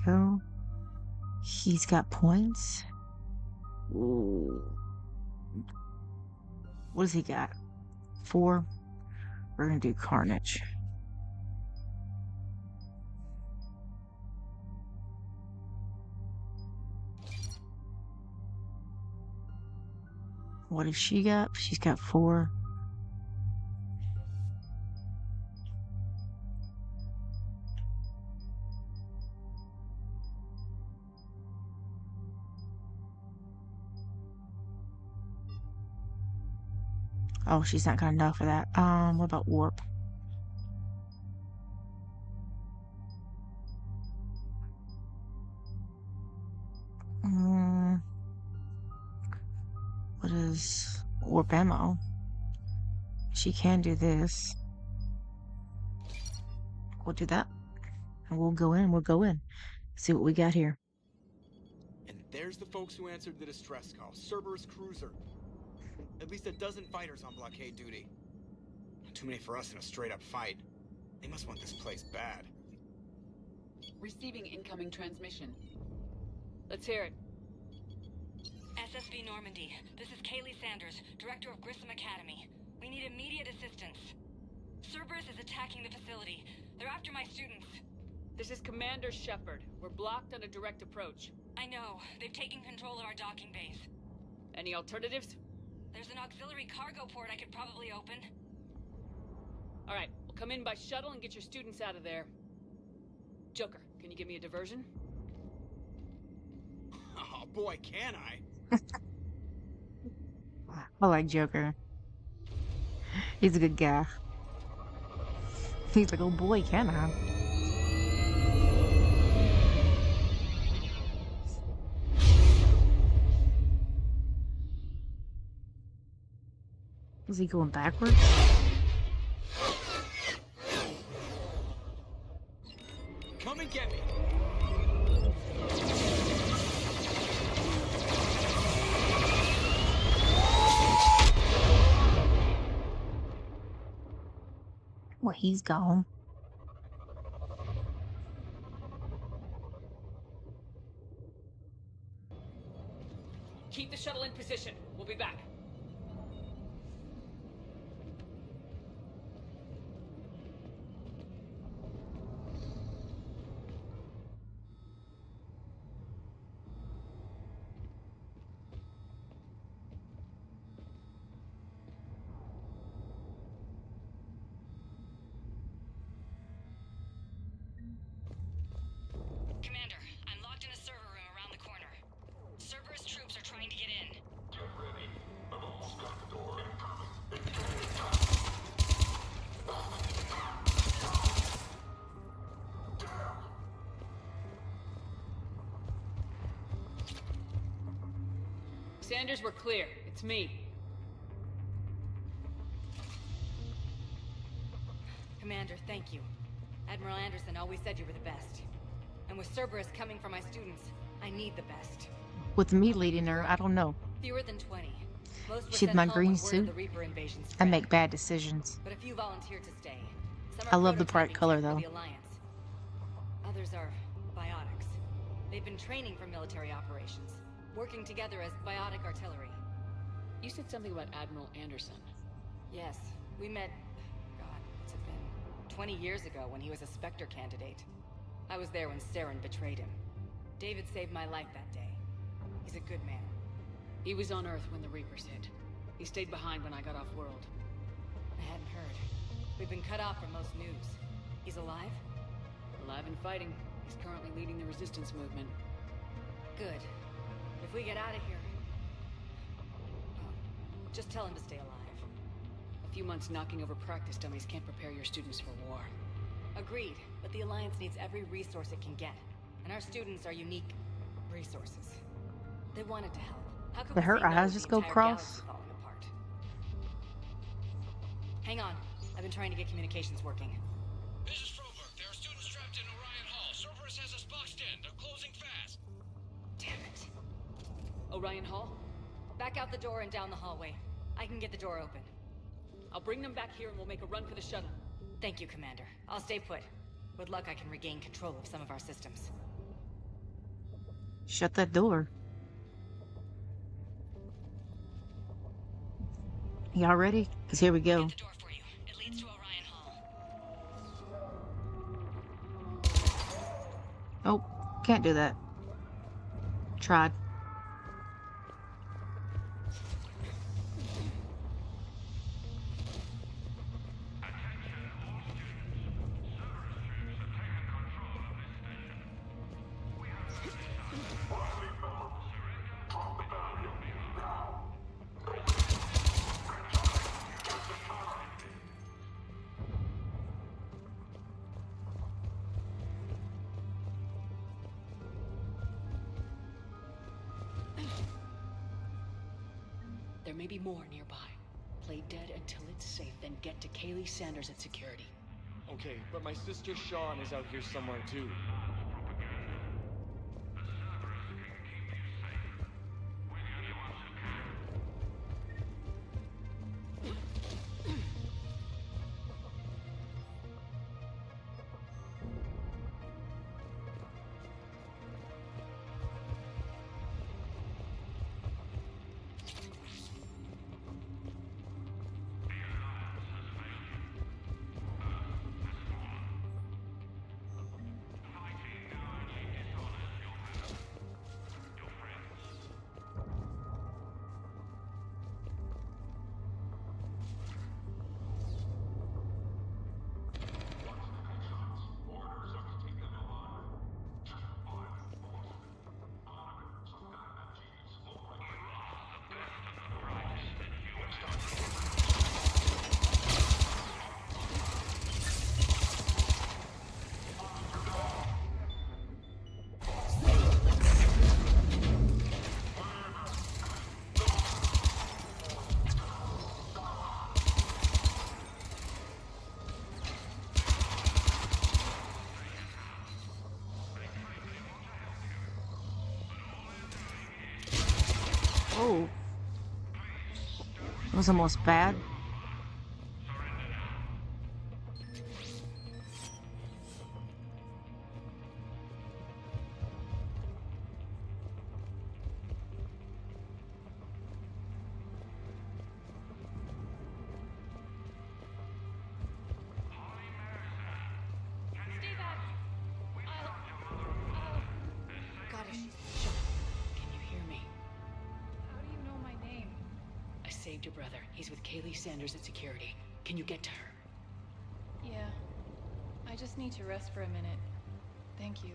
go. He's got points. Ooh. What does he got? 4. We're gonna do Carnage. What does she got? She's got 4. Oh, she's not got enough for that. What about Warp? What is Warp ammo? She can do this. We'll do that. And we'll go in. We'll go in. See what we got here. And there's the folks who answered the distress call. Cerberus cruiser. At least a dozen fighters on blockade duty. Not too many for us in a straight-up fight. They must want this place bad. Receiving incoming transmission. Let's hear it. SSB Normandy. This is Kaylee Sanders, Director of Grissom Academy. We need immediate assistance. Cerberus is attacking the facility. They're after my students. This is Commander Shepard. We're blocked on a direct approach. I know. They've taken control of our docking base. Any alternatives? There's an auxiliary cargo port I could probably open. All right, we'll come in by shuttle and get your students out of there. Joker, can you give me a diversion? Oh boy, can I? I like Joker. He's a good guy. He's like, oh boy, can I? Is he going backwards? Come and get me. Well, he's gone. Keep the shuttle in position. We'll be back. Commander, I'm locked in a server room around the corner. Cerberus troops are trying to get in. Get ready. I've almost got the door. Sanders, we're clear. It's me. Commander, thank you. Admiral Anderson always said you were the best. And with Cerberus coming for my students, I need the best. With me leading her, I don't know. Fewer than 20. Most were She's sent my home green when word of suit. the Reaper invasion I spread. make bad decisions. But a few volunteered to stay. Some I are love the bright prototyping color tech for though. the Alliance. Others are biotics. They've been training for military operations, working together as biotic artillery. You said something about Admiral Anderson. Yes, we met, God, what's it been? 20 years ago when he was a Spectre candidate. I was there when Saren betrayed him. David saved my life that day. He's a good man. He was on Earth when the Reapers hit. He stayed behind when I got off-world. I hadn't heard. We've been cut off from most news. He's alive? Alive and fighting. He's currently leading the resistance movement. Good. If we get out of here... just tell him to stay alive. A few months knocking over practice dummies can't prepare your students for war. Agreed, but the Alliance needs every resource it can get. And our students are unique resources. They wanted to help. How could Did we her say no eyes with just the go entire cross? galaxy falling apart? Hang on. I've been trying to get communications working. This is Froberg. There are students trapped in Orion Hall. Cerberus has us boxed in. They're closing fast. Damn it. Orion Hall? Back out the door and down the hallway. I can get the door open. I'll bring them back here and we'll make a run for the shuttle. Thank you, Commander. I'll stay put. With luck, I can regain control of some of our systems. Shut that door. Y'all ready? Because here we go. Oh, can't do that. Tried. There may be more nearby. Play dead until it's safe, then get to Kaylee Sanders at security. Okay, but my sister Sean is out here somewhere too. Oh. That was almost bad. Saved your brother. He's with Kaylee Sanders at security. Can you get to her? Yeah. I just need to rest for a minute. Thank you.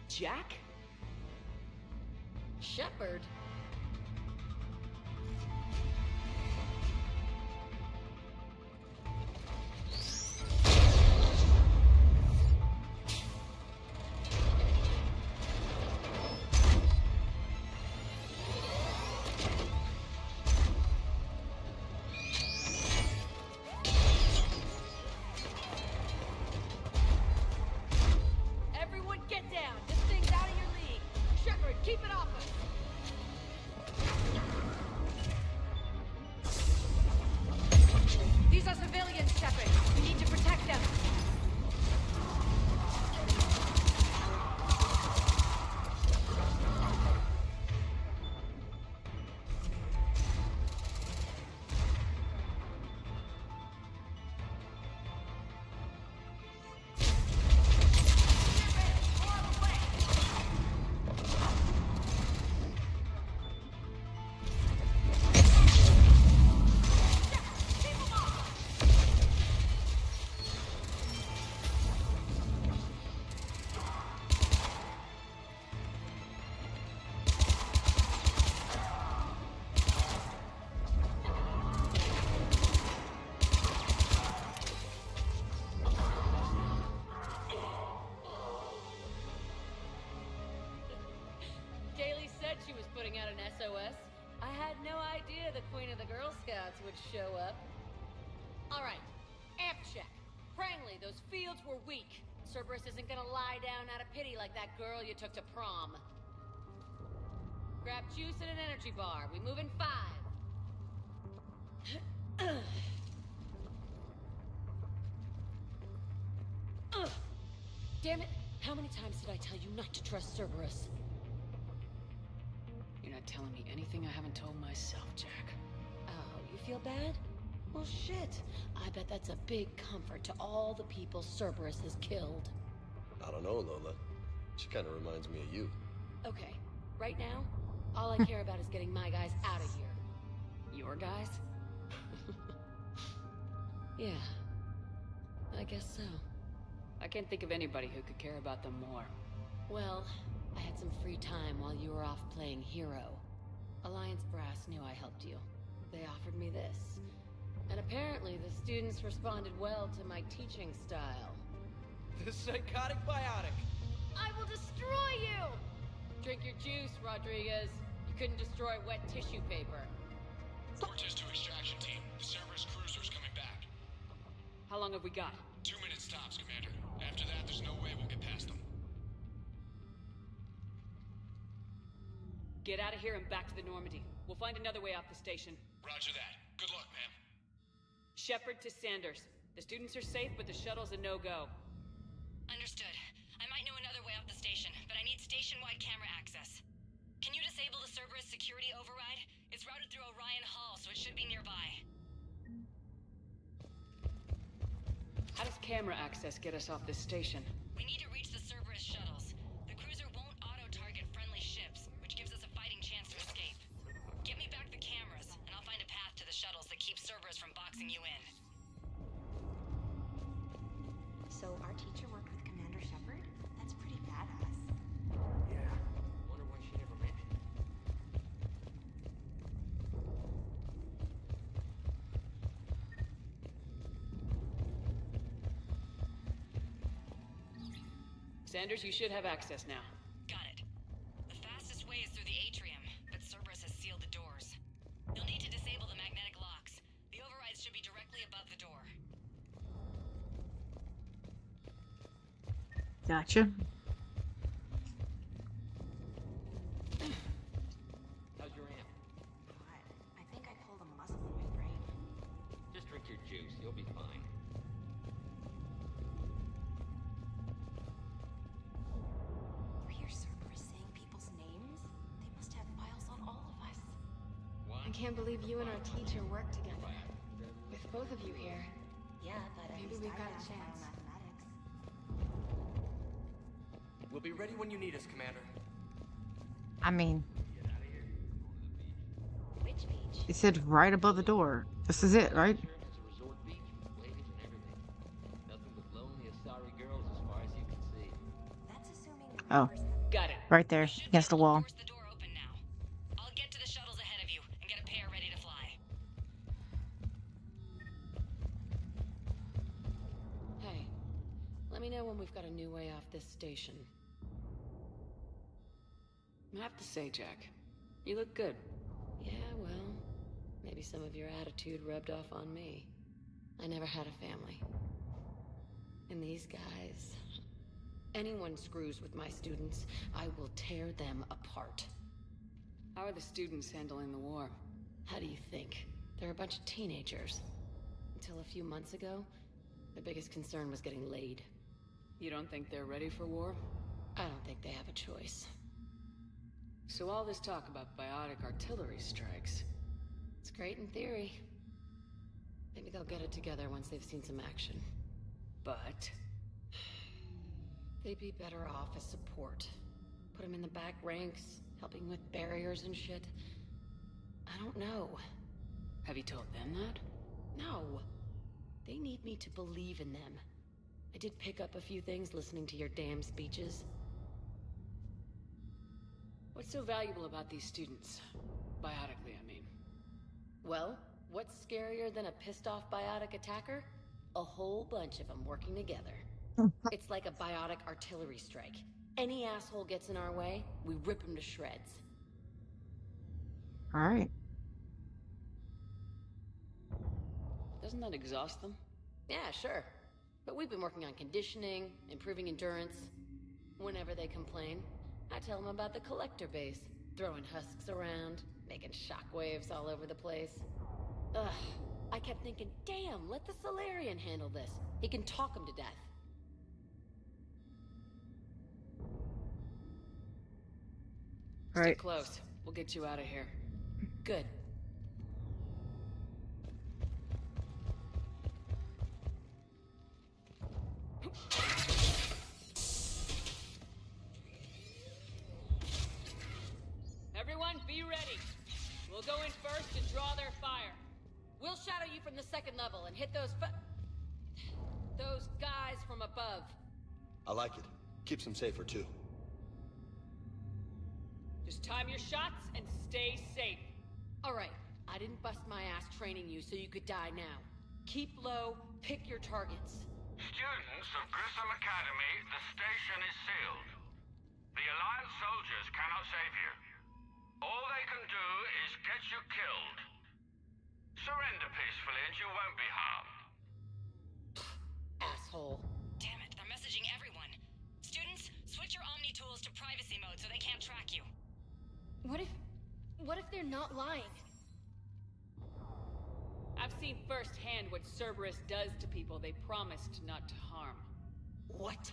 Jack? Shepard? Everyone get down! This thing's out of your league! Shepard, keep it off us! show up. Alright, amp check. Frankly, those fields were weak. Cerberus isn't gonna lie down out of pity like that girl you took to prom. Grab juice and an energy bar. We move in 5. Damn it! How many times did I tell you not to trust Cerberus? You're not telling me anything I haven't told myself, Jack. Oh, you feel bad? Well, shit. I bet that's a big comfort to all the people Cerberus has killed. I don't know, Lola. She kind of reminds me of you. Okay, right now, all I care about is getting my guys out of here. Your guys? Yeah, I guess so. I can't think of anybody who could care about them more. Well, I had some free time while you were off playing hero. Alliance Brass knew I helped you. They offered me this. And apparently the students responded well to my teaching style. The psychotic biotic! I will destroy you! Drink your juice, Rodriguez. You couldn't destroy wet tissue paper. Cortez to extraction team. The Cerberus cruiser's coming back. How long have we got? 2 minutes tops, Commander. After that, there's no way we'll get past them. Get out of here and back to the Normandy. We'll find another way off the station. Roger that. Good luck, ma'am. Shepard to Sanders. The students are safe, but the shuttle's a no-go. Understood. I might know another way off the station, but I need station-wide camera access. Can you disable the Cerberus security override? It's routed through Orion Hall, so it should be nearby. How does camera access get us off this station? We need to reach the Cerberus shuttles. The cruiser won't auto-target friendly ships, which gives us a fighting chance to escape. Get me back the cameras, and I'll find a path to the shuttles that keeps Cerberus from boxing you in. So our teacher worked with Commander Shepard? That's pretty badass. Yeah. Wonder why she never mentioned it. Sanders, you should have access now. Got it. The fastest way is through the atrium, but Cerberus has sealed the doors. You'll need to disable the magnetic locks. The overrides should be directly above the door. Gotcha. How's your amp? God, I think I pulled a muscle in my brain. Just drink your juice. You'll be fine. You hear Cerberus saying people's names? They must have files on all of us. What? I can't believe you and our teacher work together. With both of you here. Yeah, but maybe we've got a chance. Mathematics. We'll be ready when you need us, Commander. I mean, Which beach? it said right above the door. This is it, right? Sure, it's a resort beach, ladies and everything. Nothing but lonely Asari girls as far as you can see. That's assuming Oh, Got it. right there against the wall. Force the door open now. I'll get to the shuttles ahead of you and get a pair ready to fly. Hey, let me know when we've got a new way off this station. I have to say, Jack, you look good. Yeah, well, maybe some of your attitude rubbed off on me. I never had a family. And these guys... Anyone screws with my students, I will tear them apart. How are the students handling the war? How do you think? They're a bunch of teenagers. Until a few months ago, their biggest concern was getting laid. You don't think they're ready for war? I don't think they have a choice. So all this talk about biotic artillery strikes... It's great in theory. Maybe they'll get it together once they've seen some action. But... They'd be better off as support. Put them in the back ranks, helping with barriers and shit. I don't know. Have you told them that? No. They need me to believe in them. I did pick up a few things listening to your damn speeches. What's so valuable about these students? Biotically, I mean. Well, what's scarier than a pissed-off biotic attacker? A whole bunch of them working together. It's like a biotic artillery strike. Any asshole gets in our way, we rip him to shreds. All right. doesn't that exhaust them? Yeah, sure. But we've been working on conditioning, improving endurance. Whenever they complain, I tell them about the collector base, throwing husks around, making shockwaves all over the place. Ugh, I kept thinking, damn, let the Solarian handle this. He can talk them to death. Stick close. We'll get you out of here. Good. Everyone, be ready. We'll go in first and draw their fire. We'll shadow you from the second level and hit those guys from above. I like it. Keeps them safer, too. Just time your shots and stay safe. All right. I didn't bust my ass training you so you could die now. Keep low, pick your targets. Students of Grissom Academy, the station is sealed. The Alliance soldiers cannot save you. All they can do is get you killed. Surrender peacefully and you won't be harmed. Asshole. Damn it, they're messaging everyone. Students, switch your Omni tools to privacy mode so they can't track you. What if they're not lying? I've seen firsthand what Cerberus does to people they promised not to harm. What?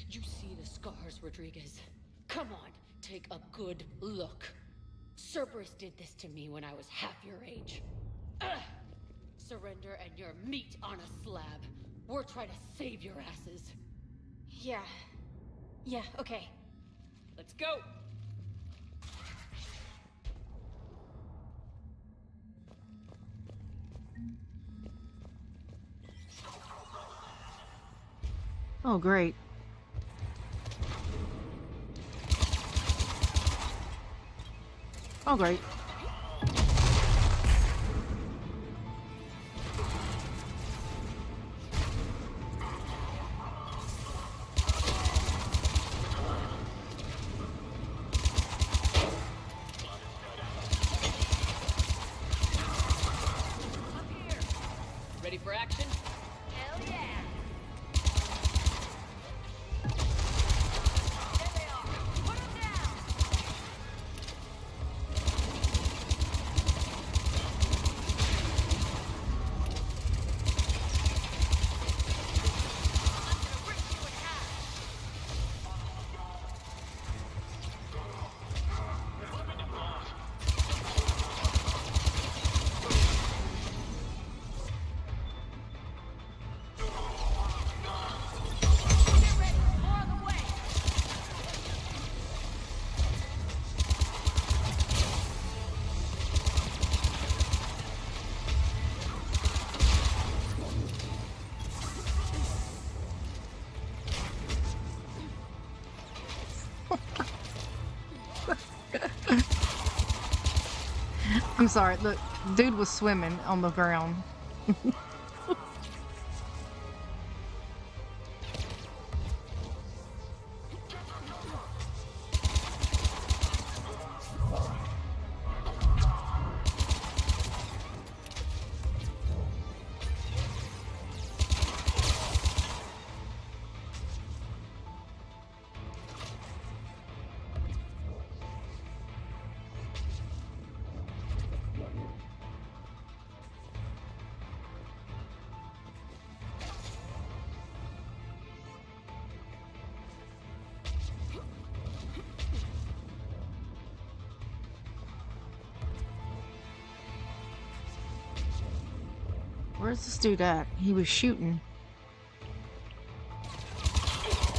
You see the scars, Rodriguez? Come on, take a good look. Cerberus did this to me when I was half your age. Ugh. Surrender and you're meat on a slab. We're trying to save your asses. Yeah, okay. Let's go! Oh, great. Oh, great. Ready for action? Hell yeah! I'm sorry, look, dude was swimming on the ground. Where's this dude at? He was shooting.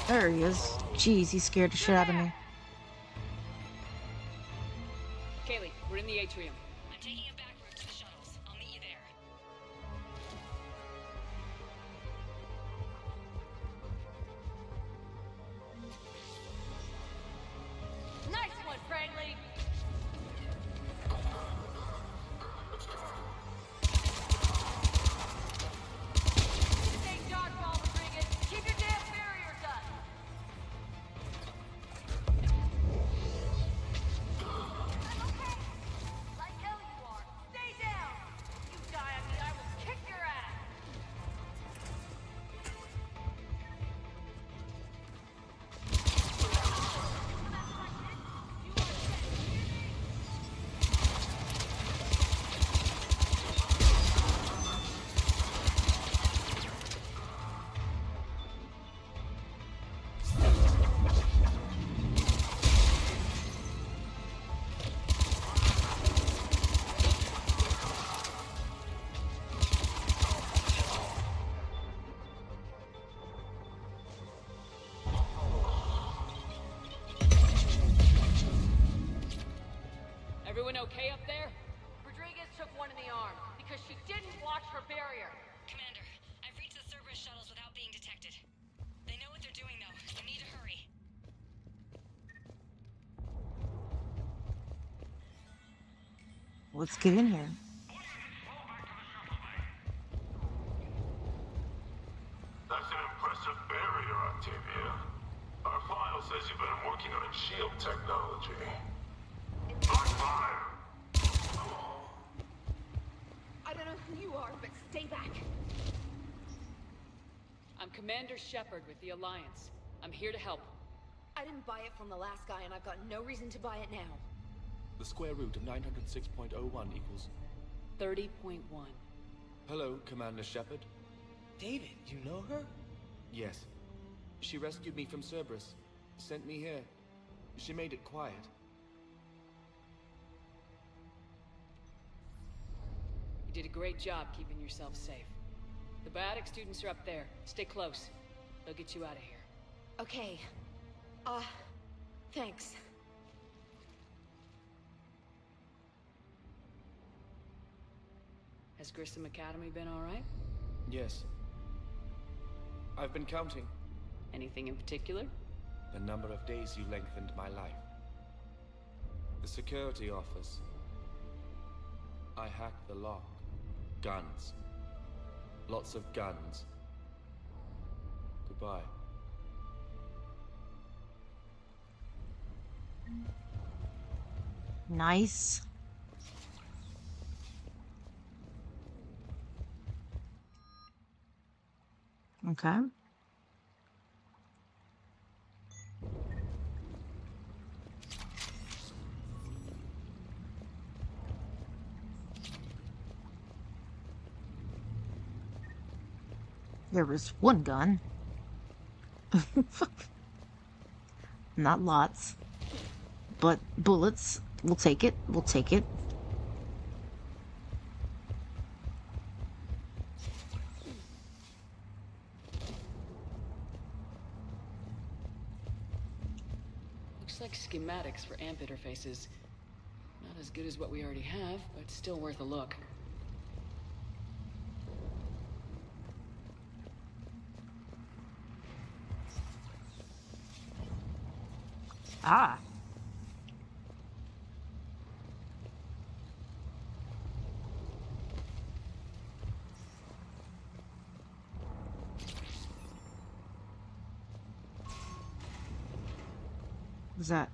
There he is. Jeez, he scared the shit out of me. Kaylee, we're in the atrium. I'm taking a back route to the shuttles. I'll meet you there. Nice one, Franklin! Stay dodgeball, Rodriguez. Keep your damn barriers up! I'm okay. Like hell you are. Let's get in here. That's an impressive barrier, Octavia. Our file says you've been working on shield technology. On fire! I don't know who you are, but stay back. I'm Commander Shepard with the Alliance. I'm here to help. I didn't buy it from the last guy, and I've got no reason to buy it now. The square root of 906.01 equals... 30.1. Hello, Commander Shepard. David, you know her? Yes. She rescued me from Cerberus. Sent me here. She made it quiet. You did a great job keeping yourself safe. The biotic students are up there. Stay close. They'll get you out of here. Okay. Thanks. Has Grissom Academy been alright? Yes. I've been counting. Anything in particular? The number of days you lengthened my life. The security office. I hacked the lock. Guns. Lots of guns. Goodbye. Nice. Okay. There was one gun. Not lots. But bullets. We'll take it. We'll take it. Looks like schematics for amp interfaces. Not as good as what we already have, but still worth a look. Ah. What's that?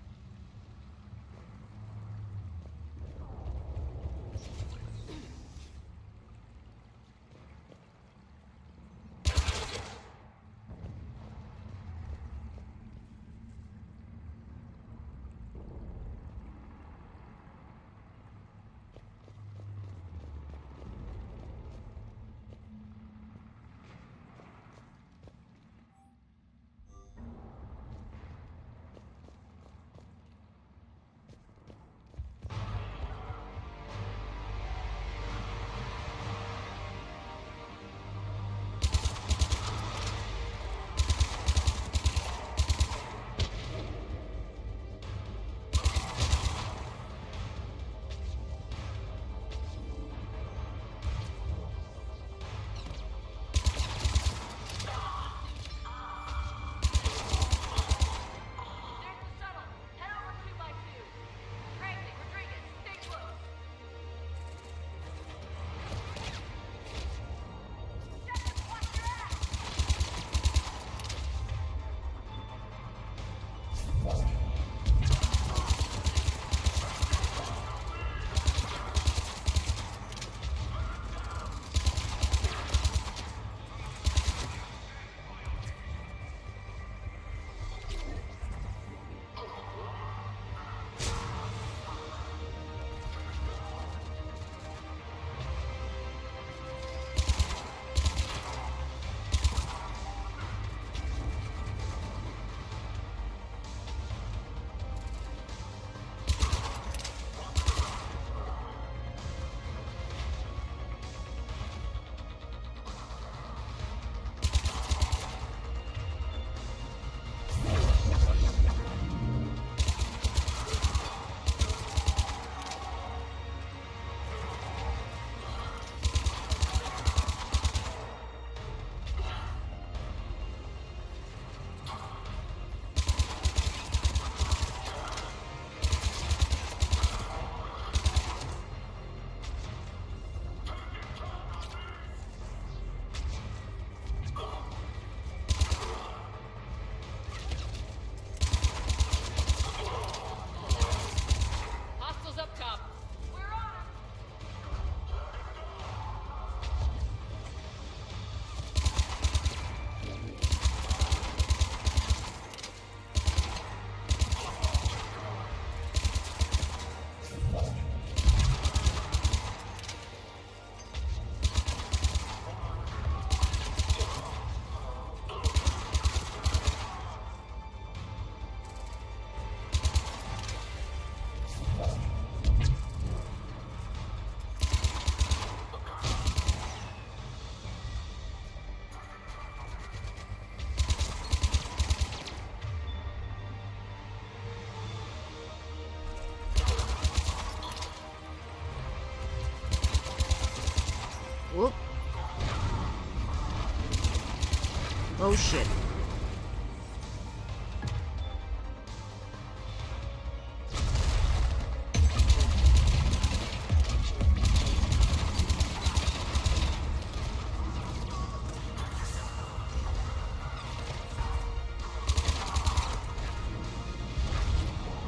Oh shit.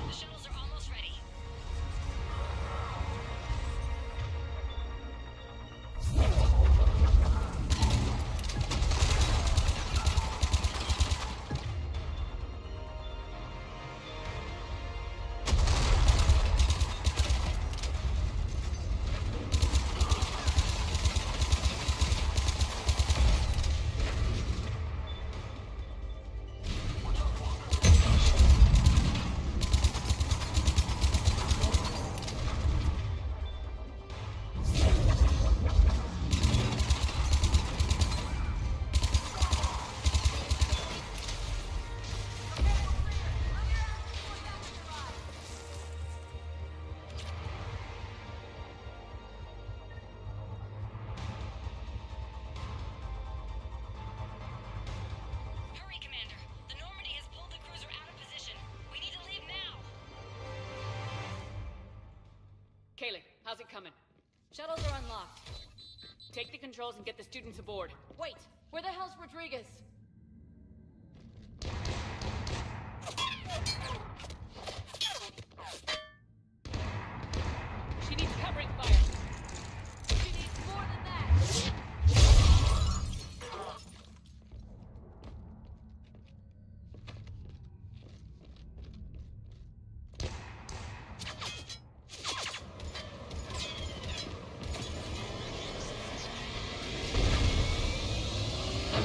The shuttles are almost ready. Hurry, Commander. The Normandy has pulled the cruiser out of position. We need to leave now. Kaylee, how's it coming? Shuttles are unlocked. Take the controls and get the students aboard. Wait, where the hell's Rodriguez? She needs covering fire. She needs more than that.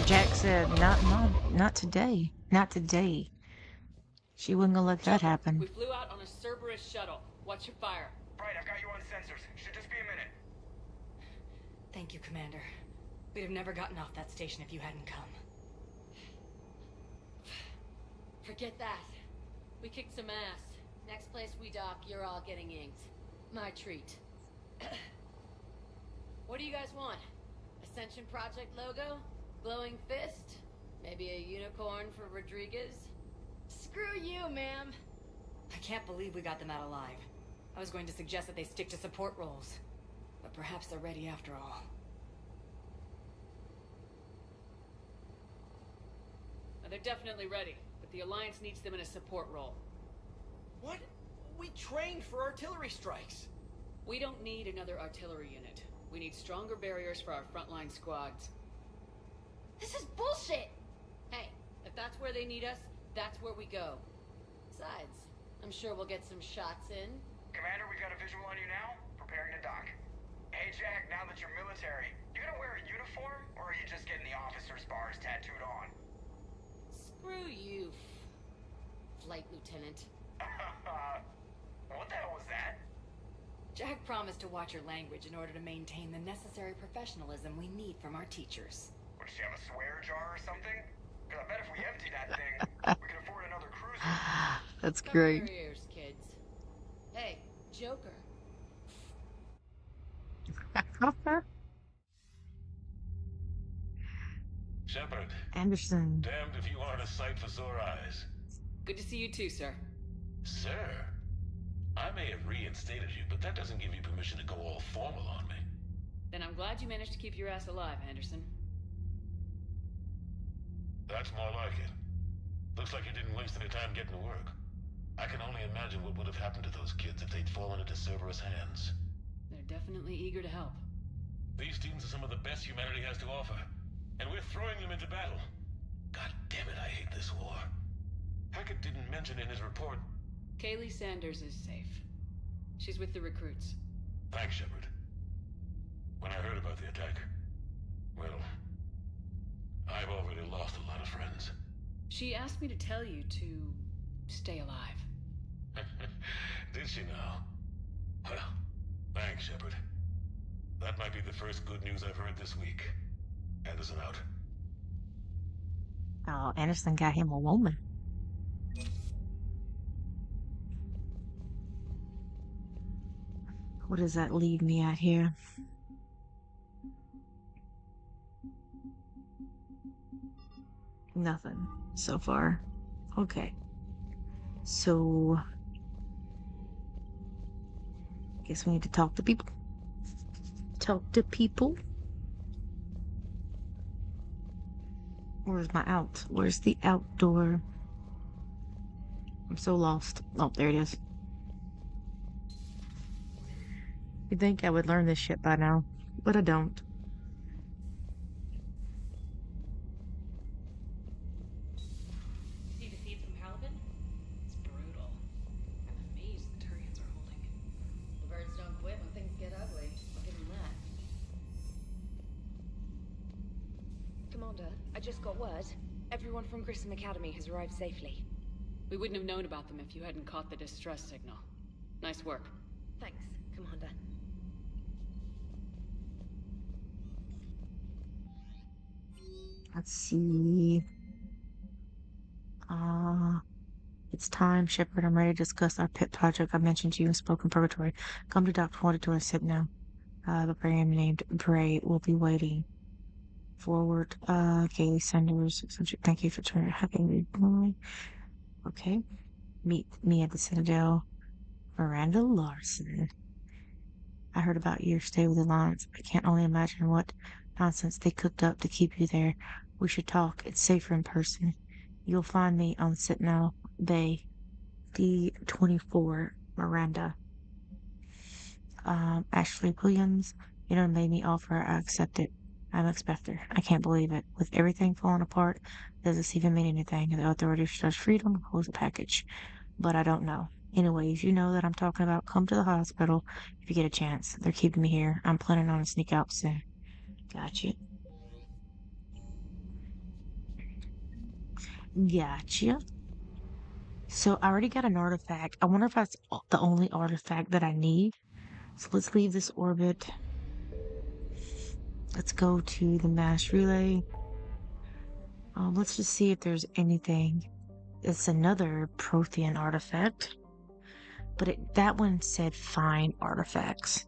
Jack said, not today. Not today. She wasn't gonna let that happen. We flew out on a Cerberus shuttle. Watch your fire. Right, I've got you on sensors. Should just be a minute. Thank you, Commander. We'd have never gotten off that station if you hadn't come. Forget that. We kicked some ass. Next place we dock, you're all getting inked. My treat. What do you guys want? Ascension Project logo? Glowing fist? Maybe a unicorn for Rodriguez? Screw you, ma'am! I can't believe we got them out alive. I was going to suggest that they stick to support roles. But perhaps they're ready after all. They're definitely ready, but the Alliance needs them in a support role. What? We trained for artillery strikes. We don't need another artillery unit. We need stronger barriers for our frontline squads. This is bullshit! Hey, if that's where they need us, that's where we go. Besides, I'm sure we'll get some shots in. Commander, we got a visual on you now. Preparing to dock. Hey, Jack, now that you're military, you gonna wear a uniform, or are you just getting the officer's bars tattooed on? Screw you, Flight Lieutenant. What the hell was that? Jack promised to watch your language in order to maintain the necessary professionalism we need from our teachers. Would she have a swear jar or something? Because I bet if we empty that thing, we can afford another cruiser. That's Cover great. your ears, kids. Hey, Joker. Shepard. Anderson. Damned if you aren't a sight for sore eyes. Good to see you too, sir. Sir? I may have reinstated you, but that doesn't give you permission to go all formal on me. Then I'm glad you managed to keep your ass alive, Anderson. That's more like it. Looks like you didn't waste any time getting to work. I can only imagine what would have happened to those kids if they'd fallen into Cerberus' hands. They're definitely eager to help. These students are some of the best humanity has to offer, and we're throwing them into battle. God damn it, I hate this war. Hackett didn't mention in his report. Kaylee Sanders is safe. She's with the recruits. Thanks, Shepard. When I heard about the attack, well, I've already lost a lot of friends. She asked me to tell you to stay alive. Did she now? Well, thanks, Shepard. That might be the first good news I've heard this week. Anderson out. Oh, Anderson got him a woman. What does that leave me at here? Nothing so far. Okay. So, guess we need to talk to people. Talk to people. Where's my out? Where's the outdoor? I'm so lost. Oh, there it is. You'd think I would learn this shit by now, but I don't. See defeat from Paladin? It's brutal. I'm amazed the Turians are holding. The birds don't quit when things get ugly. I'll give them that. Commander, I just got word. Everyone from Grissom Academy has arrived safely. We wouldn't have known about them if you hadn't caught the distress signal. Nice work. Thanks, Commander. Let's see. It's time, Shepard. I'm ready to discuss our pet project I mentioned to you in Spoken Purgatory. Come to Dr. Auditor and sit now. The program named Bray will be waiting. Forward, Kaylee Sanders. Thank you for having me. Okay. Meet me at the Citadel. Miranda Larson. I heard about your stay with the Alliance. I can't only imagine what nonsense they cooked up to keep you there. We should talk. It's safer in person. You'll find me on Sentinel Bay, D24, Miranda. Ashley Williams, you know, made me offer. I accepted. I'm a Spectre. I can't believe it. With everything falling apart, does this even mean anything? The authorities judge freedom, close the package. But I don't know. Anyways, you know that I'm talking about. Come to the hospital if you get a chance. They're keeping me here. I'm planning on a sneak out soon. Gotcha. Gotcha. So I already got an artifact. I wonder if that's the only artifact that I need. So let's leave this orbit. Let's go to the mass relay. Let's just see if there's anything. It's another Prothean artifact. But that one said find artifacts.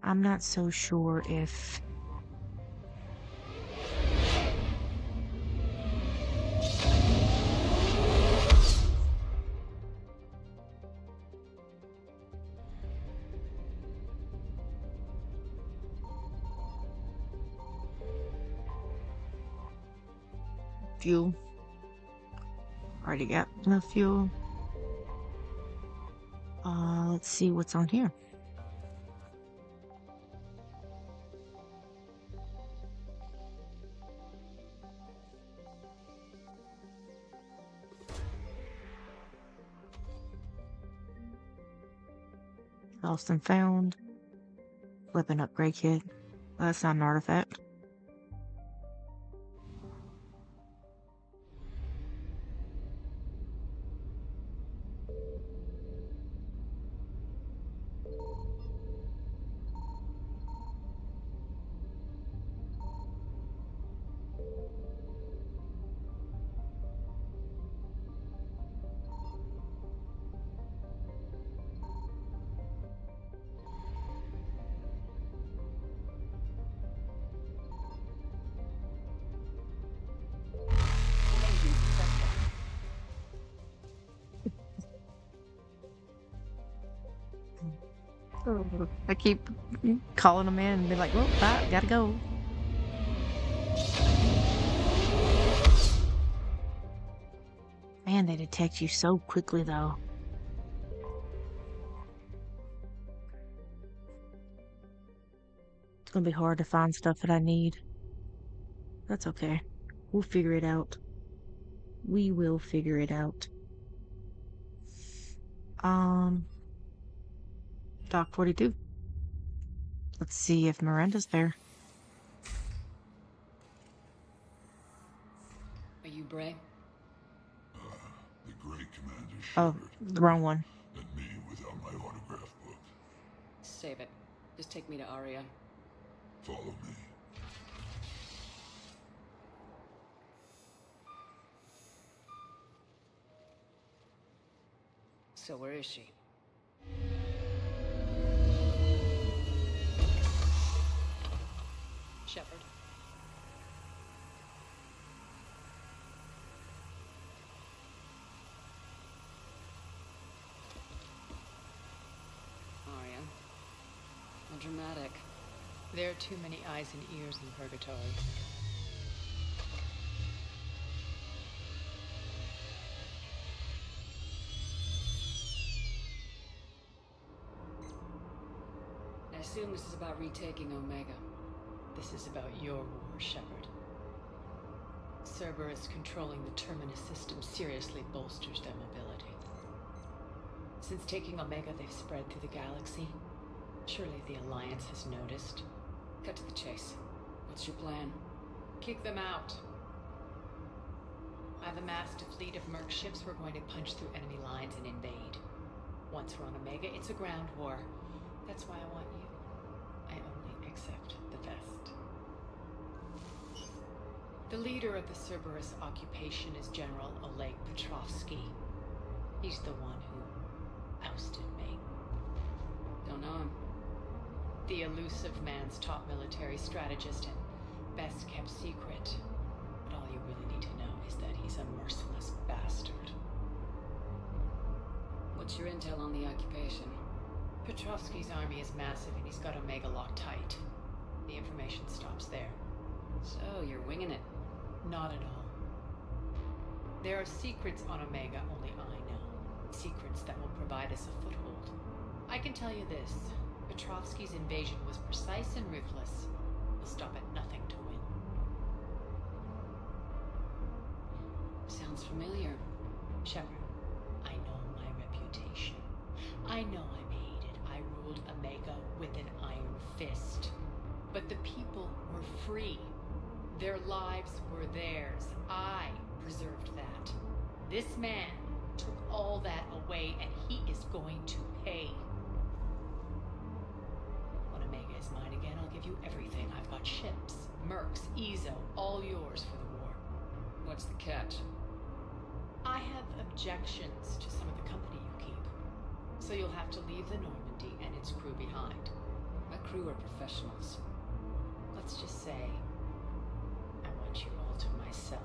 I'm not so sure if... Fuel. Already got enough fuel. Let's see what's on here. Lost and found. Weapon upgrade kit. That's not an artifact. I keep calling them in and be like, well, bye, gotta go. Man, they detect you so quickly, though. It's gonna be hard to find stuff that I need. That's okay. We'll figure it out. We will figure it out. Dock 42. Let's see if Miranda's there. Are you Bray? The great Commander Oh, the wrong one. and me without my autograph book. Save it. Just take me to Aria. Follow me. So where is she? Shepard. dramatic. There are too many eyes and ears in Purgatory. I assume this is about retaking Omega. This is about your war, Shepard. Cerberus controlling the Terminus system seriously bolsters their mobility. Since taking Omega, they've spread through the galaxy. Surely the Alliance has noticed. Cut to the chase. What's your plan? Kick them out. I've amassed a fleet of merc ships. We're going to punch through enemy lines and invade. Once we're on Omega, it's a ground war. That's why I want you. I only accept the best. The leader of the Cerberus occupation is General Oleg Petrovsky. He's the one who ousted me. Don't know him. The elusive man's top military strategist and best kept secret. But all you really need to know is that he's a merciless bastard. What's your intel on the occupation? Petrovsky's army is massive and he's got Omega locked tight. The information stops there. So, you're winging it? Not at all. There are secrets on Omega only I know. Secrets that will provide us a foothold. I can tell you this. Petrovsky's invasion was precise and ruthless. He'll stop at nothing to win. Sounds familiar. Shepard, I know my reputation. I know I'm hated. I ruled Omega with an iron fist. But the people were free. Their lives were theirs. I preserved that. This man took all that away, and he is going to pay. When Omega is mine again, I'll give you everything. I've got ships, mercs, Ezo, all yours for the war. What's the catch? I have objections to some of the company you keep. So you'll have to leave the Normandy and its crew behind. My crew are professionals. Let's just say, I want you all to myself.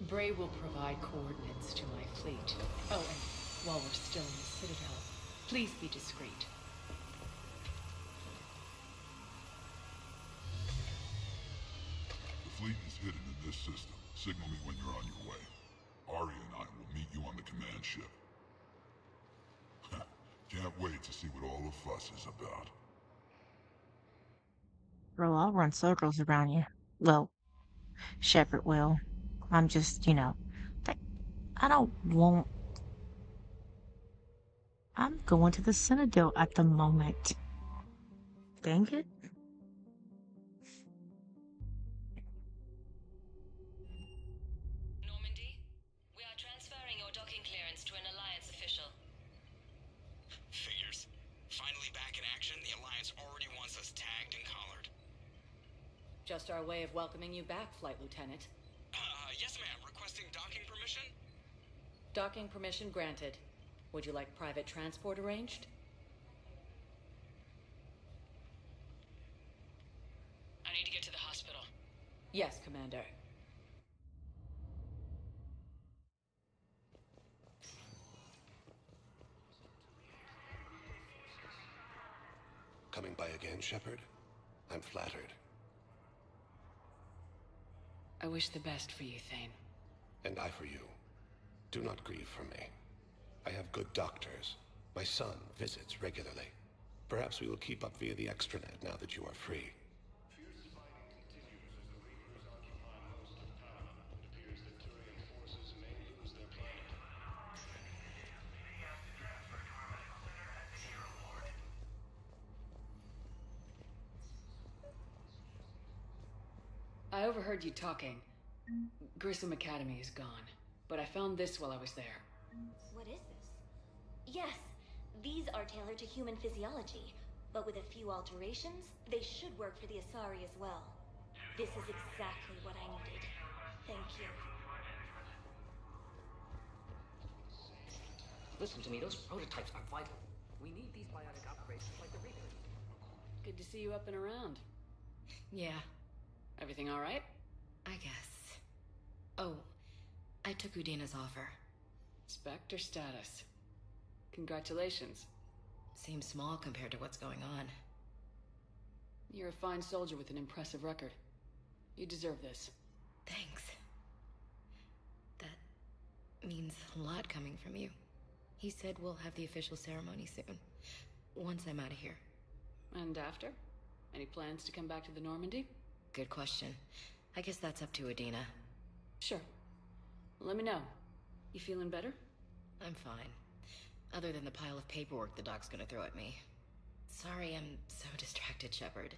Bray will provide coordinates to my fleet. Oh, and while we're still in the Citadel, please be discreet. The fleet is hidden in this system. Signal me when you're on your way. Ari and I will meet you on the command ship. Can't wait to see what all the fuss is about. Bro, I'll run circles around you. Well, Shepard will. I'm just, like, I don't want. I'm going to the Citadel at the moment. Dang it. Normandy, we are transferring your docking clearance to an Alliance official. Figures. Finally back in action, the Alliance already wants us tagged and collared. Just our way of welcoming you back, Flight Lieutenant. Yes ma'am. Requesting docking permission? Docking permission granted. Would you like private transport arranged? I need to get to the hospital. Yes, Commander. Coming by again, Shepard? I'm flattered. I wish the best for you, Thane. And I for you. Do not grieve for me. I have good doctors. My son visits regularly. Perhaps we will keep up via the extranet now that you are free. I overheard you talking. Grissom Academy is gone, but I found this while I was there. What is this? Yes, these are tailored to human physiology, but with a few alterations, they should work for the Asari as well. This is exactly what I needed. Thank you. Listen to me, those prototypes are vital. We need these bionic upgrades like the Reapers. Good to see you up and around. Yeah, Everything all right? I guess. Oh, I took Udina's offer. Spectre status. Congratulations. Seems small compared to what's going on. You're a fine soldier with an impressive record. You deserve this. Thanks. That means a lot coming from you. He said we'll have the official ceremony soon. Once I'm out of here. And after? Any plans to come back to the Normandy? Good question. I guess that's up to Udina. Sure. Let me know. You feeling better? I'm fine. Other than the pile of paperwork the doc's gonna throw at me. Sorry I'm so distracted, Shepard.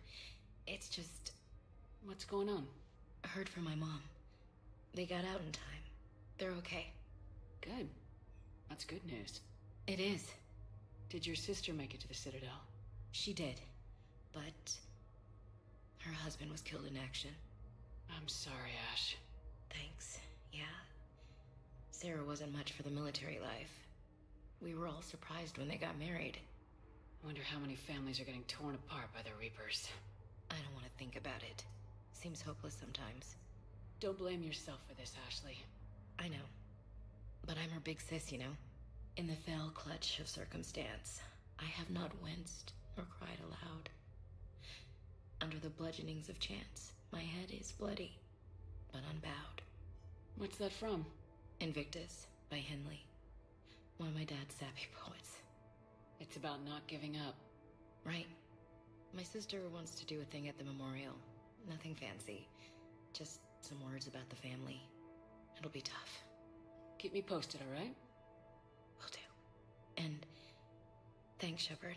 It's just... What's going on? I heard from my mom. They got out in time. They're okay. Good. That's good news. It is. Did your sister make it to the Citadel? She did. But... her husband was killed in action. I'm sorry, Ash. Thanks. Yeah. Sarah wasn't much for the military life. We were all surprised when they got married. I wonder how many families are getting torn apart by the Reapers. I don't want to think about it. Seems hopeless sometimes. Don't blame yourself for this, Ashley. I know. But I'm her big sis, you know? In the fell clutch of circumstance, I have not winced nor cried aloud. Under the bludgeonings of chance, my head is bloody, but unbowed. What's that from? Invictus by Henley. One of my dad's sappy poets. It's about not giving up. Right. My sister wants to do a thing at the memorial. Nothing fancy. Just some words about the family. It'll be tough. Keep me posted, all right? Will do. And thanks, Shepard.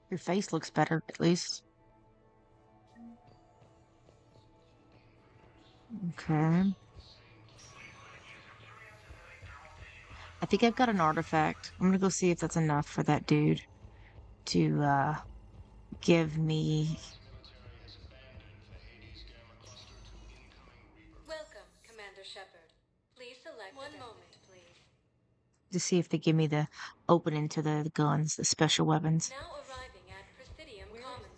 Your face looks better, at least. Okay. I think I've got an artifact. I'm gonna go see if that's enough for that dude to give me. Welcome, Commander Shepard. Please select one moment, please. To see if they give me the opening to the guns, the special weapons. Now arriving at Presidium Commons.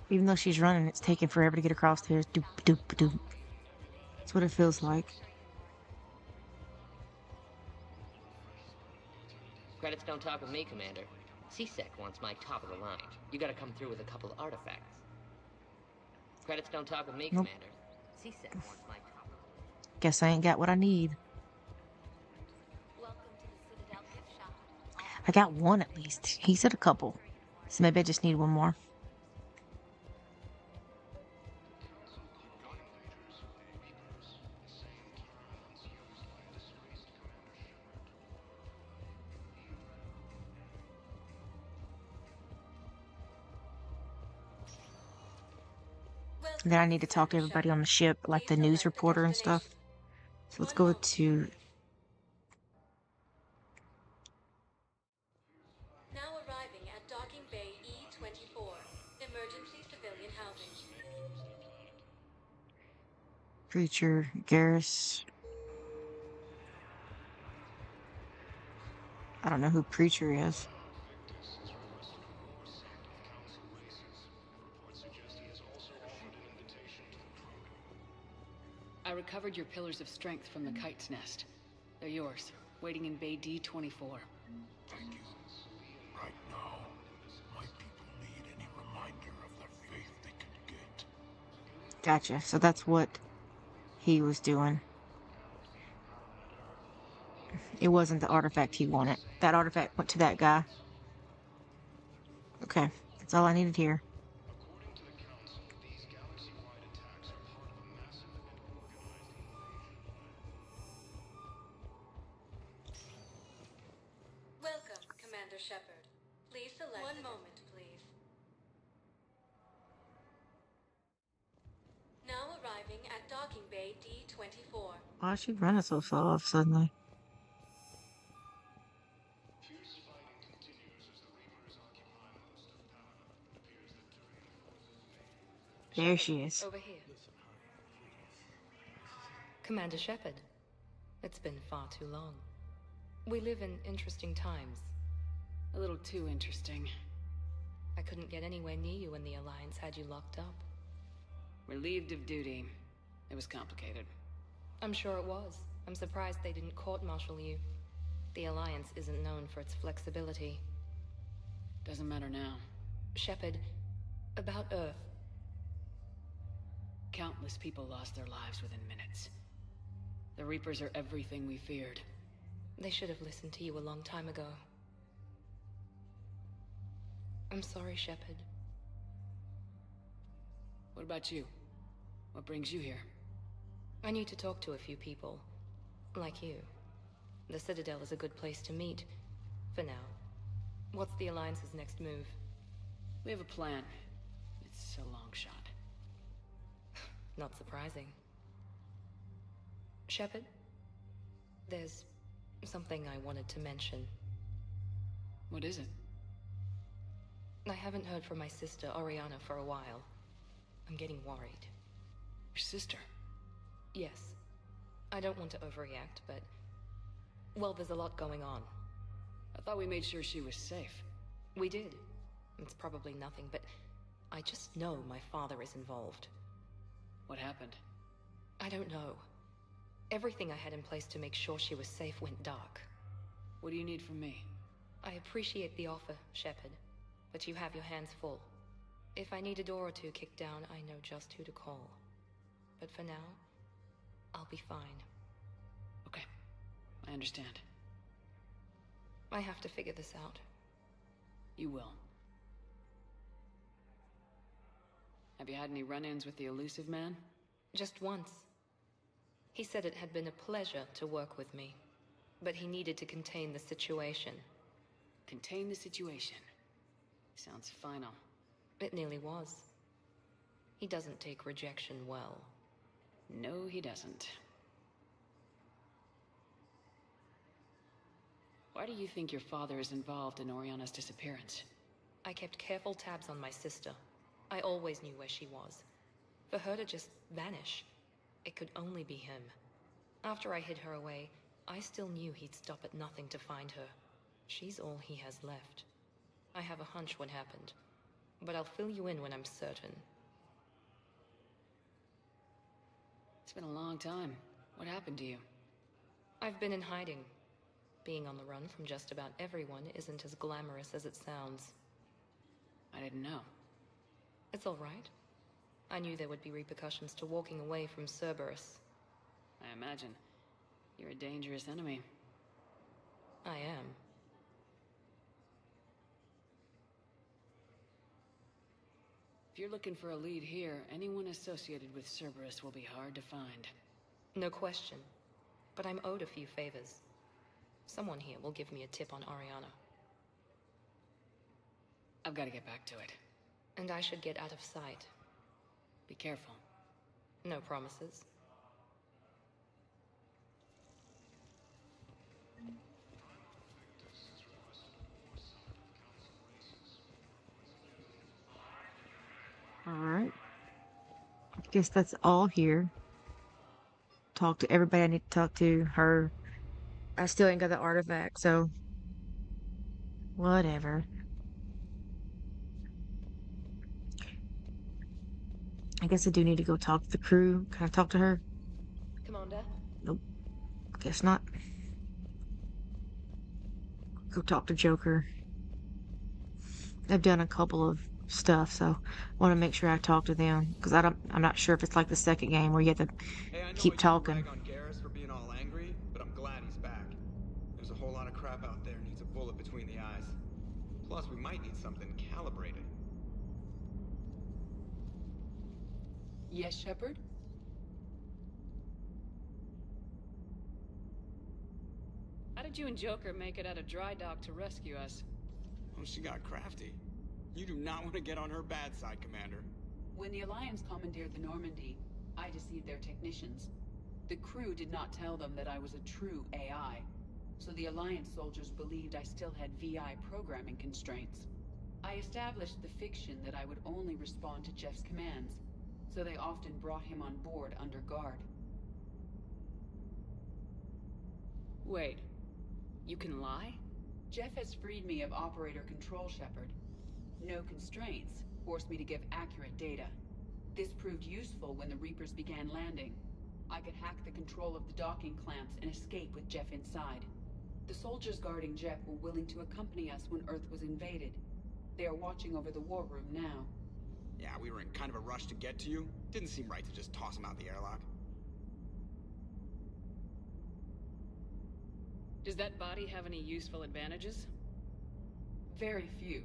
Even though she's running, it's taking forever to get across here. Doop, doop, doop. That's what it feels like. Credits don't talk with me, Commander. CSEC wants my top of the line. You gotta come through with a couple of artifacts. Credits don't talk with me, Nope. Commander. CSEC wants my top of the line. Guess I ain't got what I need. Welcome to the Citadel gift shop. I got one at least. He said a couple. So maybe I just need one more. And then I need to talk to everybody on the ship, like the news reporter and stuff. So let's go to... Now arriving at Docking Bay E-24, emergency civilian housing. Preacher, Garrus. I don't know who Preacher is. I recovered your pillars of strength from the kite's nest. They're yours, waiting in Bay D-24. Thank you. Right now, my people need any reminder of the faith they can get. Gotcha. So that's what he was doing. It wasn't the artifact he wanted. That artifact went to that guy. Okay. That's all I needed here. Welcome, Commander Shepard. Please select one moment, please. Now arriving at Docking Bay D-24. Why is she running so slow all of a sudden? There she is. Over here. Commander Shepard. It's been far too long. We live in interesting times. A little too interesting. I couldn't get anywhere near you when the Alliance had you locked up. Relieved of duty. It was complicated. I'm sure it was. I'm surprised they didn't court-martial you. The Alliance isn't known for its flexibility. Doesn't matter now. Shepard, about Earth. Countless people lost their lives within minutes. The Reapers are everything we feared. They should have listened to you a long time ago. I'm sorry, Shepard. What about you? What brings you here? I need to talk to a few people. Like you. The Citadel is a good place to meet. For now. What's the Alliance's next move? We have a plan. It's a long shot. Not surprising. Shepard? There's something I wanted to mention. What is it? I haven't heard from my sister, Oriana, for a while. I'm getting worried. Your sister? Yes. I don't want to overreact, but... well, there's a lot going on. I thought we made sure she was safe. We did. It's probably nothing, but... I just know my father is involved. What happened? I don't know. Everything I had in place to make sure she was safe went dark. What do you need from me? I appreciate the offer, Shepard, but you have your hands full. If I need a door or two kicked down, I know just who to call. But for now, I'll be fine. Okay, I understand. I have to figure this out. You will. Have you had any run-ins with the elusive man? Just once. He said it had been a pleasure to work with me, but he needed to contain the situation. Contain the situation. Sounds final. It nearly was. He doesn't take rejection well. No, he doesn't. Why do you think your father is involved in Oriana's disappearance? I kept careful tabs on my sister. I always knew where she was. For her to just vanish, it could only be him. After I hid her away, I still knew he'd stop at nothing to find her. She's all he has left. I have a hunch what happened, but I'll fill you in when I'm certain. It's been a long time. What happened to you? I've been in hiding. Being on the run from just about everyone isn't as glamorous as it sounds. I didn't know. It's all right. I knew there would be repercussions to walking away from Cerberus. I imagine. You're a dangerous enemy. I am. If you're looking for a lead here, anyone associated with Cerberus will be hard to find. No question. But I'm owed a few favors. Someone here will give me a tip on Oriana. I've got to get back to it. And I should get out of sight. Be careful. No promises. Alright. I guess that's all here. Talk to everybody I need to talk to. Her. I still ain't got the artifact, so... whatever. I guess I do need to go talk to the crew. Can I talk to her? Commander? Nope. Guess not. Go talk to Joker. I've done a couple of stuff, so I want to make sure I talk to them, because I'm not sure if it's like the second game where you have to keep talking. On Garrus for being all angry, but I'm glad he's back. There's a whole lot of crap out there needs a bullet between the eyes. Plus, we might need something calibrated. Yes, Shepard? How did you and Joker make it out of dry dock to rescue us? Oh, she got crafty. You do not want to get on her bad side, Commander. When the Alliance commandeered the Normandy, I deceived their technicians. The crew did not tell them that I was a true AI, so the Alliance soldiers believed I still had VI programming constraints. I established the fiction that I would only respond to Jeff's commands, so they often brought him on board under guard. Wait, you can lie? Jeff has freed me of operator control, Shepard. No constraints forced me to give accurate data. This proved useful when the Reapers began landing. I could hack the control of the docking clamps and escape with Jeff inside. The soldiers guarding Jeff were willing to accompany us when Earth was invaded. They are watching over the war room now. Yeah, we were in kind of a rush to get to you. Didn't seem right to just toss him out the airlock. Does that body have any useful advantages? Very few.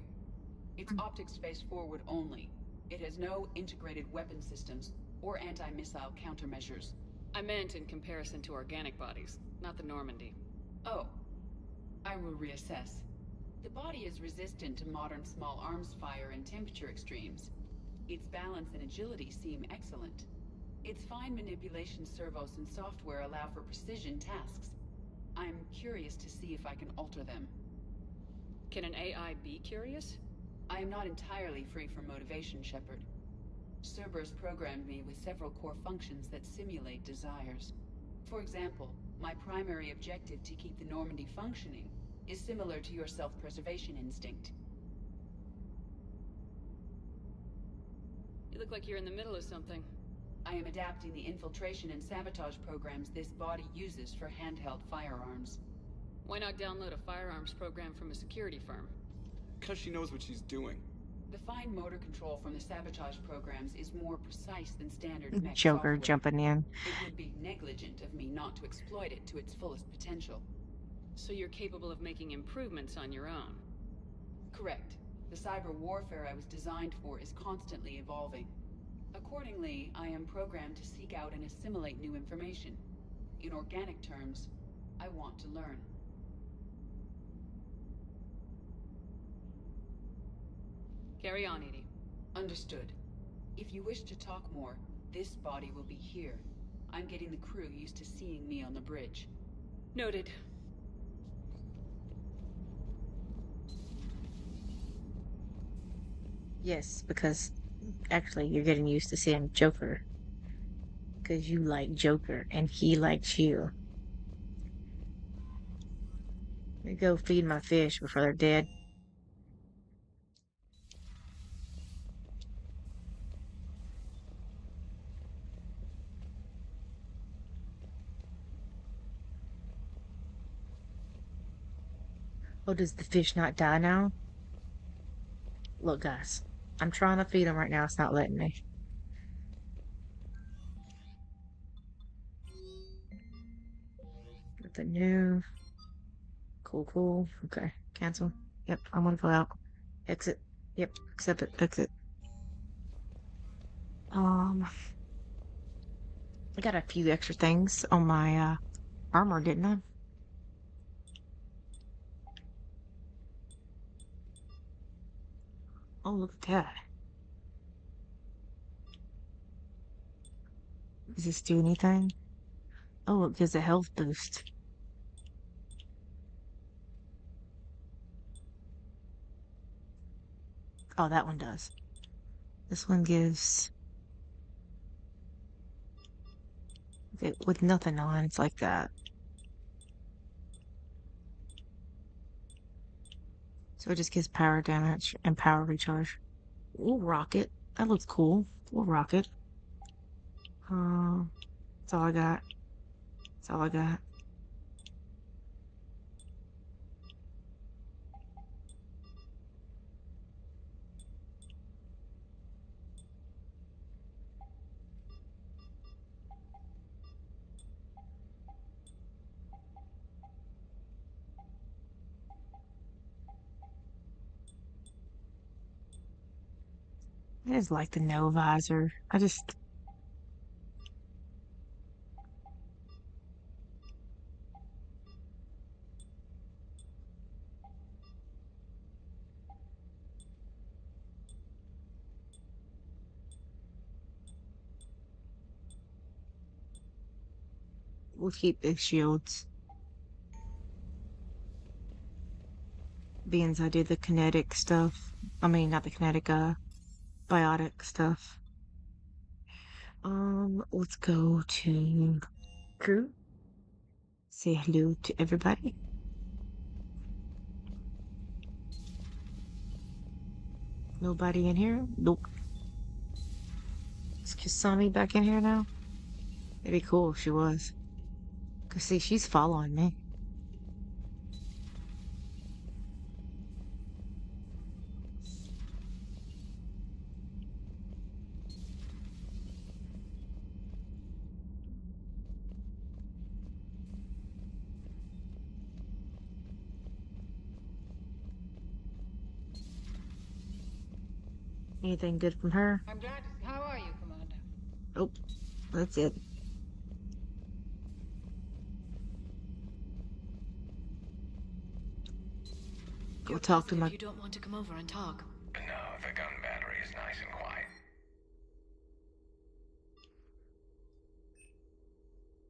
Its optics face forward only. It has no integrated weapon systems or anti-missile countermeasures. I meant in comparison to organic bodies, not the Normandy. Oh, I will reassess. The body is resistant to modern small arms fire and temperature extremes. Its balance and agility seem excellent. Its fine manipulation servos and software allow for precision tasks. I'm curious to see if I can alter them. Can an AI be curious? I am not entirely free from motivation, Shepard. Cerberus programmed me with several core functions that simulate desires. For example, my primary objective to keep the Normandy functioning is similar to your self-preservation instinct. You look like you're in the middle of something. I am adapting the infiltration and sabotage programs this body uses for handheld firearms. Why not download a firearms program from a security firm? Because she knows what she's doing. The fine motor control from the sabotage programs is more precise than standard mech Joker software. jumping in. It would be negligent of me not to exploit it to its fullest potential. So you're capable of making improvements on your own? Correct. The cyber warfare I was designed for is constantly evolving. Accordingly, I am programmed to seek out and assimilate new information. In organic terms, I want to learn. Carry on, Edie. Understood. If you wish to talk more, this body will be here. I'm getting the crew used to seeing me on the bridge. Noted. Yes, because actually you're getting used to seeing Joker. Because you like Joker and he likes you. Let me go feed my fish before they're dead. Oh, does the fish not die now? Look, guys. I'm trying to feed him right now. It's not letting me. Nothing new. Cool, cool. Okay. Cancel. Yep, I'm gonna go out. Exit. Yep, accept it. Exit. I got a few extra things on my armor, didn't I? Oh, look at that. Does this do anything? Oh, it gives a health boost. Oh, that one does. This one gives... Okay, with nothing on, it's like that. So it just gives power damage and power recharge. Ooh, rocket. That looks cool. We'll rocket. That's all I got. That's all I got. I just like the no visor. We'll keep big shields. Being I did the kinetic stuff. I mean, not the kinetic, biotic stuff. Let's go to crew. Say hello to everybody. Nobody in here? Nope. Is Kasami back in here now? It'd be cool if she was. Cause see, she's following me. Anything good from her? I'm glad. How are you, Commander? Nope. That's it. Go You're talk to positive my. you don't want to come over and talk. No, the gun battery is nice and quiet.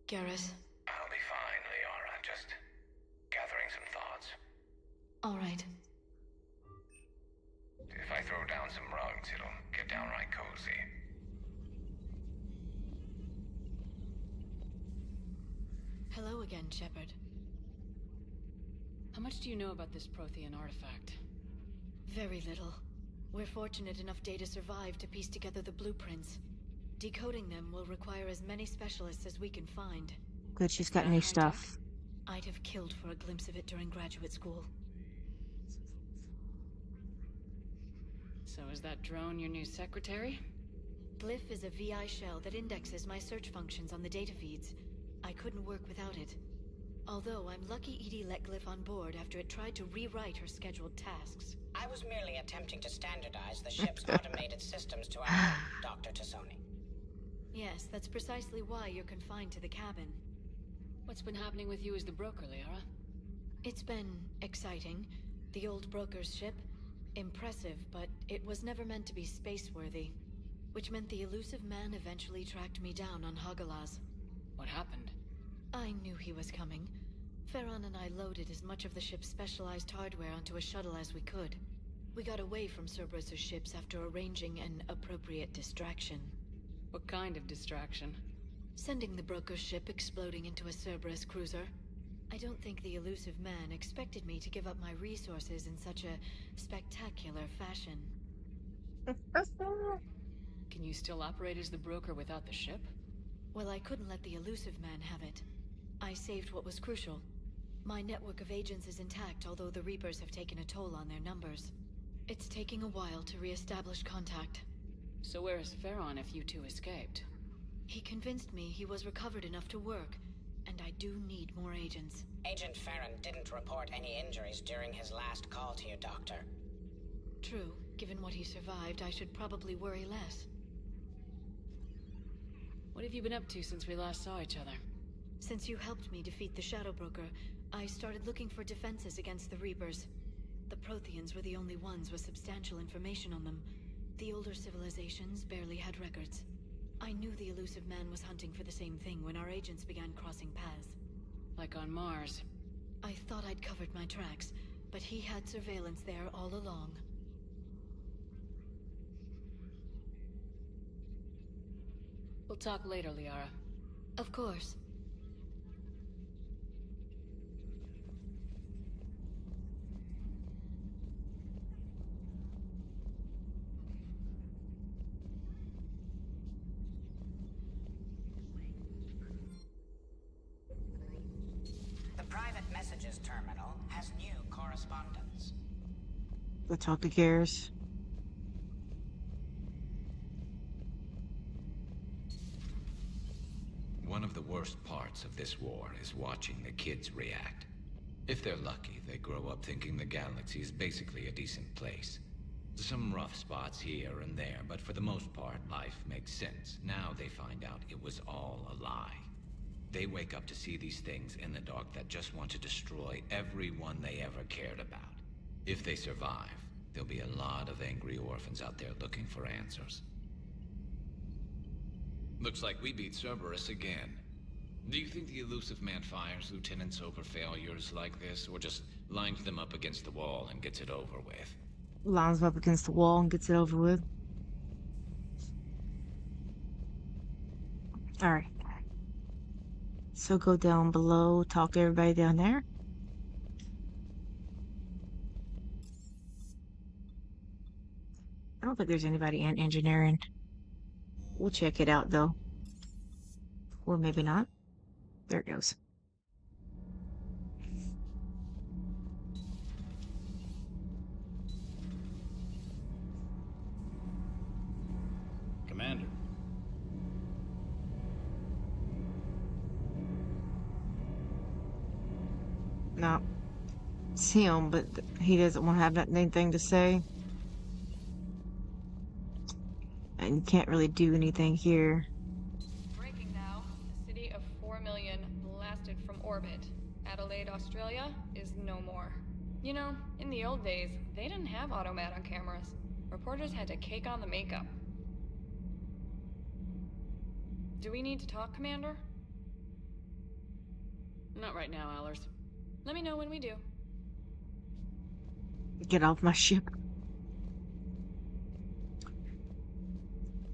Garrus. I'll be fine, Liara. Just gathering some thoughts. All right. If I throw down some rugs, it'll get downright cozy. Hello again, Shepard. How much do you know about this Prothean artifact? Very little. We're fortunate enough Data survived to piece together the blueprints. Decoding them will require as many specialists as we can find. Good, she's got new stuff. I'd have killed for a glimpse of it during graduate school. So is that drone your new secretary? Glyph is a VI shell that indexes my search functions on the data feeds. I couldn't work without it. Although I'm lucky Edie let Glyph on board after it tried to rewrite her scheduled tasks. I was merely attempting to standardize the ship's automated systems to our own, Dr. Tassoni. Yes, that's precisely why you're confined to the cabin. What's been happening with you as the broker, Liara? It's been exciting. The old broker's ship, impressive, but it was never meant to be space-worthy. Which meant the elusive man eventually tracked me down on Hagalaz. What happened? I knew he was coming. Farron and I loaded as much of the ship's specialized hardware onto a shuttle as we could. We got away from Cerberus' ships after arranging an appropriate distraction. What kind of distraction? Sending the broker's ship exploding into a Cerberus cruiser. I don't think the elusive man expected me to give up my resources in such a spectacular fashion. Can you still operate as the broker without the ship? Well, I couldn't let the elusive man have it. I saved what was crucial. My network of agents is intact, although the Reapers have taken a toll on their numbers. It's taking a while to re-establish contact. So where is Farron if you two escaped? He convinced me he was recovered enough to work, and I do need more agents. Agent Farron didn't report any injuries during his last call to you, Doctor. True. Given what he survived, I should probably worry less. What have you been up to since we last saw each other? Since you helped me defeat the Shadow Broker, I started looking for defenses against the Reapers. The Protheans were the only ones with substantial information on them. The older civilizations barely had records. I knew the elusive man was hunting for the same thing when our agents began crossing paths. Like on Mars. I thought I'd covered my tracks, but he had surveillance there all along. We'll talk later, Liara. Of course. The private messages terminal has new correspondence. Go talk to Garrus. One of the worst parts of this war is watching the kids react. If they're lucky, they grow up thinking the galaxy is basically a decent place. Some rough spots here and there, but for the most part, life makes sense. Now they find out it was all a lie. They wake up to see these things in the dark that just want to destroy everyone they ever cared about. If they survive, there'll be a lot of angry orphans out there looking for answers. Looks like we beat Cerberus again. Do you think the elusive man fires lieutenants over failures like this, or just lines them up against the wall and gets it over with? Lines him up against the wall and gets it over with. All right. So go down below, talk to everybody down there. I don't think there's anybody in engineering. We'll check it out though. Or maybe not. There it goes. Commander. No. It's him, but he doesn't want to have anything to say. And you can't really do anything here. Breaking now. A city of 4 million blasted from orbit. Adelaide, Australia is no more. You know, in the old days, they didn't have automat on cameras. Reporters had to cake on the makeup. Do we need to talk, Commander? Not right now, Allers. Let me know when we do. Get off my ship.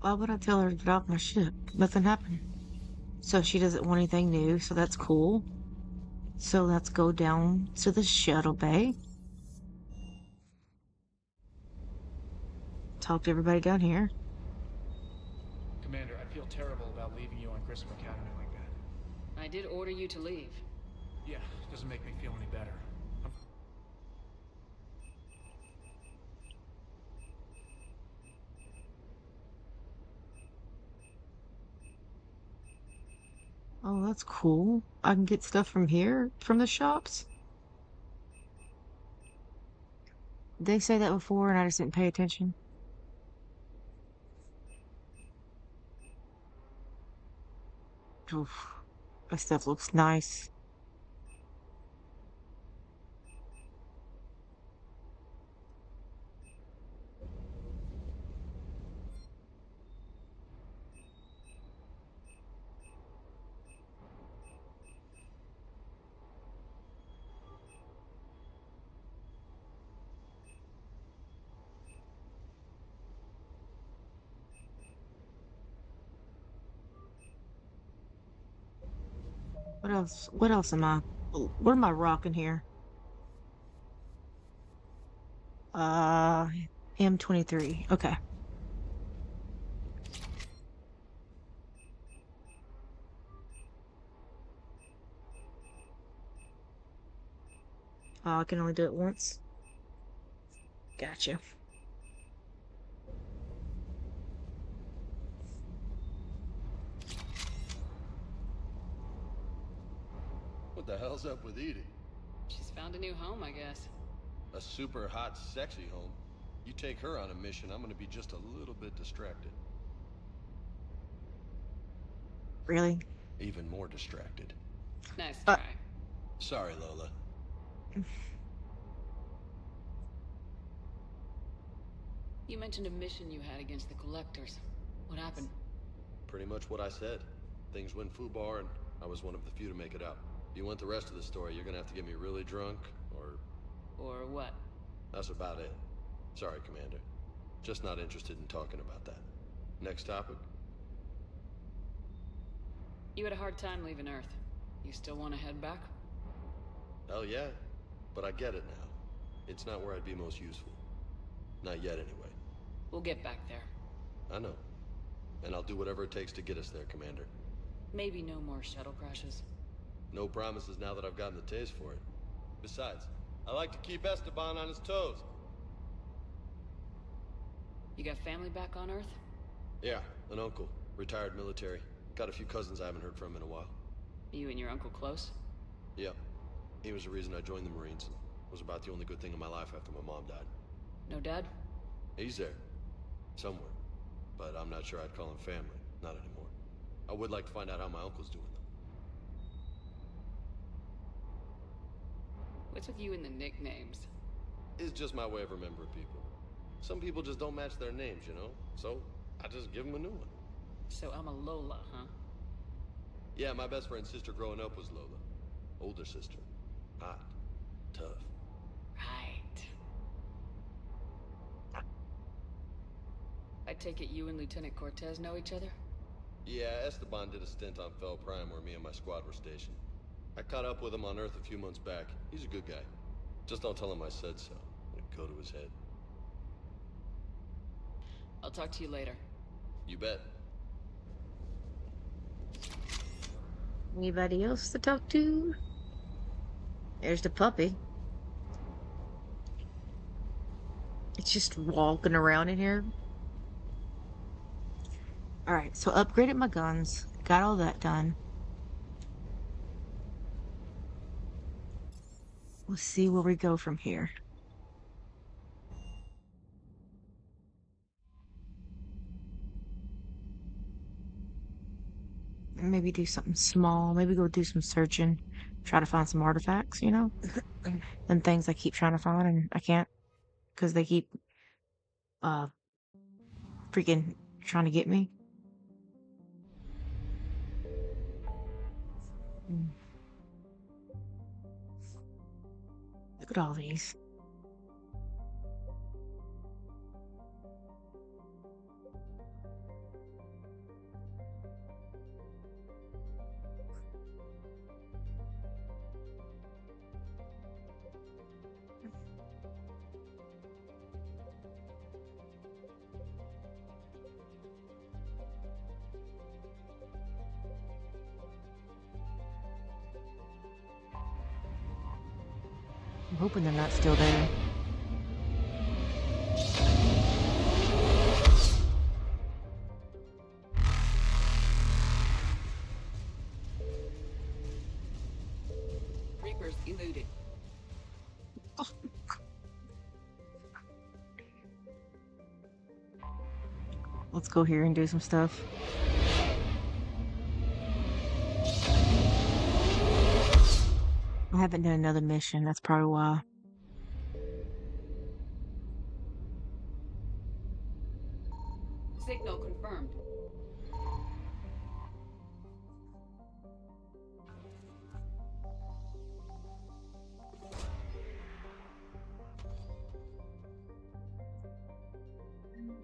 Why would I tell her to get off my ship? Nothing happened. So she doesn't want anything new, so that's cool. So let's go down to the shuttle bay. Talk to everybody down here. Commander, I feel terrible about leaving you on Grissom Academy like that. I did order you to leave. Yeah, doesn't make me feel any better. Oh, that's cool. I can get stuff from here, from the shops. Did they say that before and I just didn't pay attention? Oof. That stuff looks nice. What else? What else am I? What am I rocking here? Uh, M23. Okay. Oh, I can only do it once. Gotcha. What the hell's up with Edie? She's found a new home, I guess. A super hot, sexy home. You take her on a mission, I'm gonna be just a little bit distracted. Really? Even more distracted. Nice try. Sorry, Lola. You mentioned a mission you had against the Collectors. What happened? Pretty much what I said. Things went foobar, and I was one of the few to make it out. If you want the rest of the story, you're gonna have to get me really drunk, or... Or what? That's about it. Sorry, Commander. Just not interested in talking about that. Next topic? You had a hard time leaving Earth. You still want to head back? Hell yeah. But I get it now. It's not where I'd be most useful. Not yet, anyway. We'll get back there. I know. And I'll do whatever it takes to get us there, Commander. Maybe no more shuttle crashes. No promises now that I've gotten the taste for it. Besides, I like to keep Esteban on his toes. You got family back on Earth? Yeah, an uncle. Retired military. Got a few cousins I haven't heard from in a while. You and your uncle close? Yep. He was the reason I joined the Marines. It was about the only good thing in my life after my mom died. No dad? He's there. Somewhere. But I'm not sure I'd call him family. Not anymore. I would like to find out how my uncle's doing, though. What's with you and the nicknames? It's just my way of remembering people. Some people just don't match their names, you know? So, I just give them a new one. So I'm a Lola, huh? Yeah, my best friend's sister growing up was Lola. Older sister. Hot. Tough. Right. I take it you and Lieutenant Cortez know each other? Yeah, Esteban did a stint on Fel Prime where me and my squad were stationed. I caught up with him on Earth a few months back. He's a good guy. Just don't tell him I said so. It'd go to his head. I'll talk to you later. You bet. Anybody else to talk to? There's the puppy. It's just walking around in here. Alright, so upgraded my guns. Got all that done. Let's see where we go from here. Maybe do something small. Maybe go do some searching. Try to find some artifacts, you know? And things I keep trying to find and I can't. Because they keep uh freaking trying to get me. Look at all these. I'm hoping they're not still there. Reapers eluded. Let's go here and do some stuff. I haven't done another mission, that's probably why. Signal confirmed.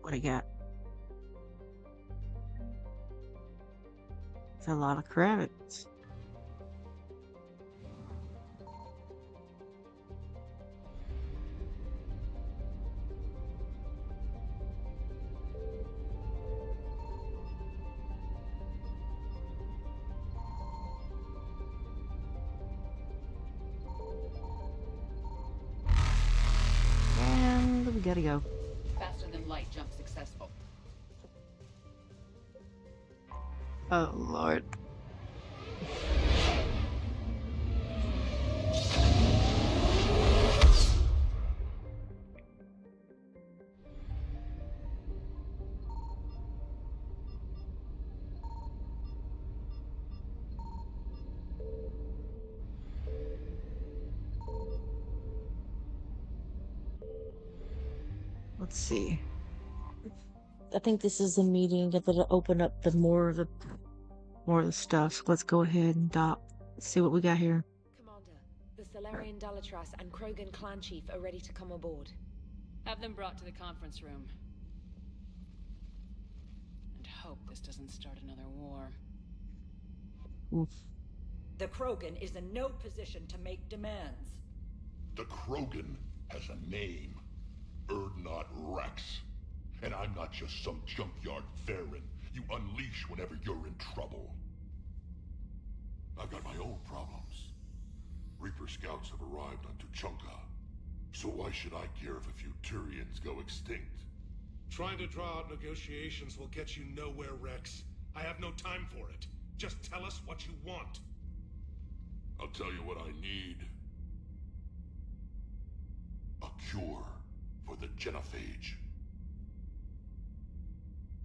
What do you got? It's a lot of credits. And we gotta go. Faster than light jump successful. Oh, Lord. Let's see. I think this is a meeting that'll open up the more of the stuff. So let's go ahead and dock. Let's see what we got here. Commander, the Solarian Dalatras and Krogan clan chief are ready to come aboard. Have them brought to the conference room. And hope this doesn't start another war. Oof. The Krogan is in no position to make demands. The Krogan has a name. Erdnot Rex. And I'm not just some junkyard Farron you unleash whenever you're in trouble. I've got my own problems. Reaper scouts have arrived on Tuchanka. So why should I care if a few Turians go extinct? Trying to draw out negotiations will get you nowhere, Rex. I have no time for it. Just tell us what you want. I'll tell you what I need. A cure for the genophage.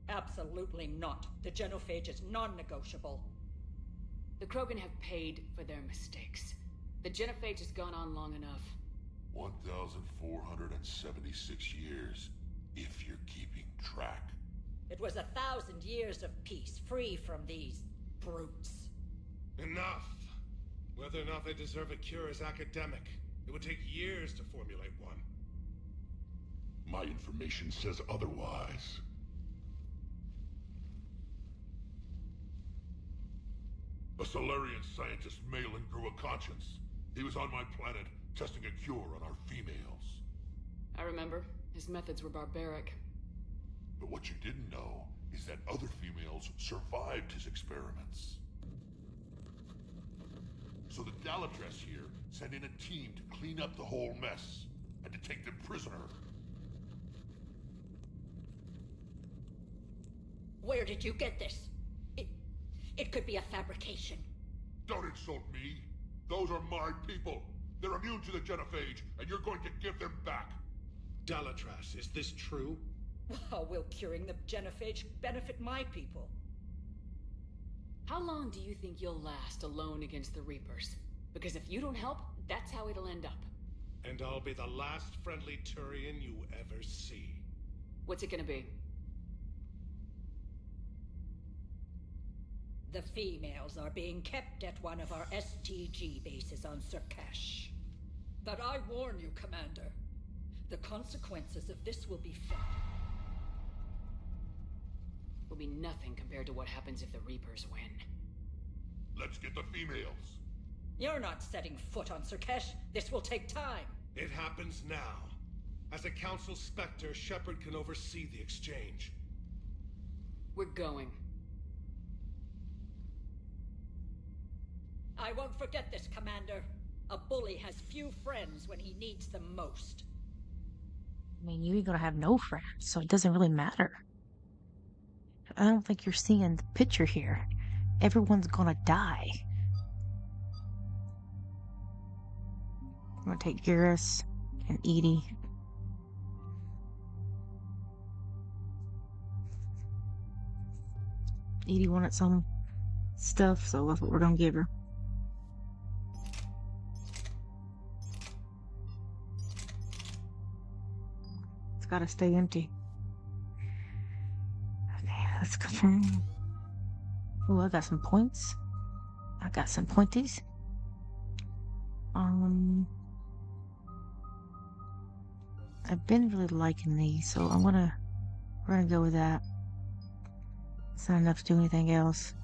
Absolutely not. The genophage is non-negotiable. The Krogan have paid for their mistakes. The genophage has gone on long enough. 1,476 years, if you're keeping track. It was 1,000 years of peace, free from these brutes. Enough! Whether or not they deserve a cure is academic. It would take years to formulate one. My information says otherwise. A Solarian scientist Malin grew a conscience. He was on my planet, testing a cure on our females. I remember. His methods were barbaric. But what you didn't know is that other females survived his experiments. So the Dalatress here sent in a team to clean up the whole mess, and to take them prisoner. Where did you get this? It could be a fabrication. Don't insult me. Those are my people. They're immune to the genophage, and you're going to give them back. Dalatrass, is this true? How will curing the genophage benefit my people? How long do you think you'll last alone against the Reapers? Because if you don't help, that's how it'll end up. And I'll be the last friendly Turian you ever see. What's it gonna be? The females are being kept at one of our STG bases on Surkash. But I warn you, Commander. The consequences of this will be felt. Will be nothing compared to what happens if the Reapers win. Let's get the females. You're not setting foot on Surkash. This will take time. It happens now. As a Council Spectre, Shepard can oversee the exchange. We're going. I won't forget this, Commander. A bully has few friends when he needs them most. I mean, you ain't gonna have no friends, so it doesn't really matter. I don't think you're seeing the picture here. Everyone's gonna die. I'm gonna take Garrus and Edie. Edie wanted some stuff, so that's what we're gonna give her. It's gotta stay empty. Okay, let's confirm. Oh, I got some points. I got some pointies. I've been really liking these, so we're gonna go with that. It's not enough to do anything else.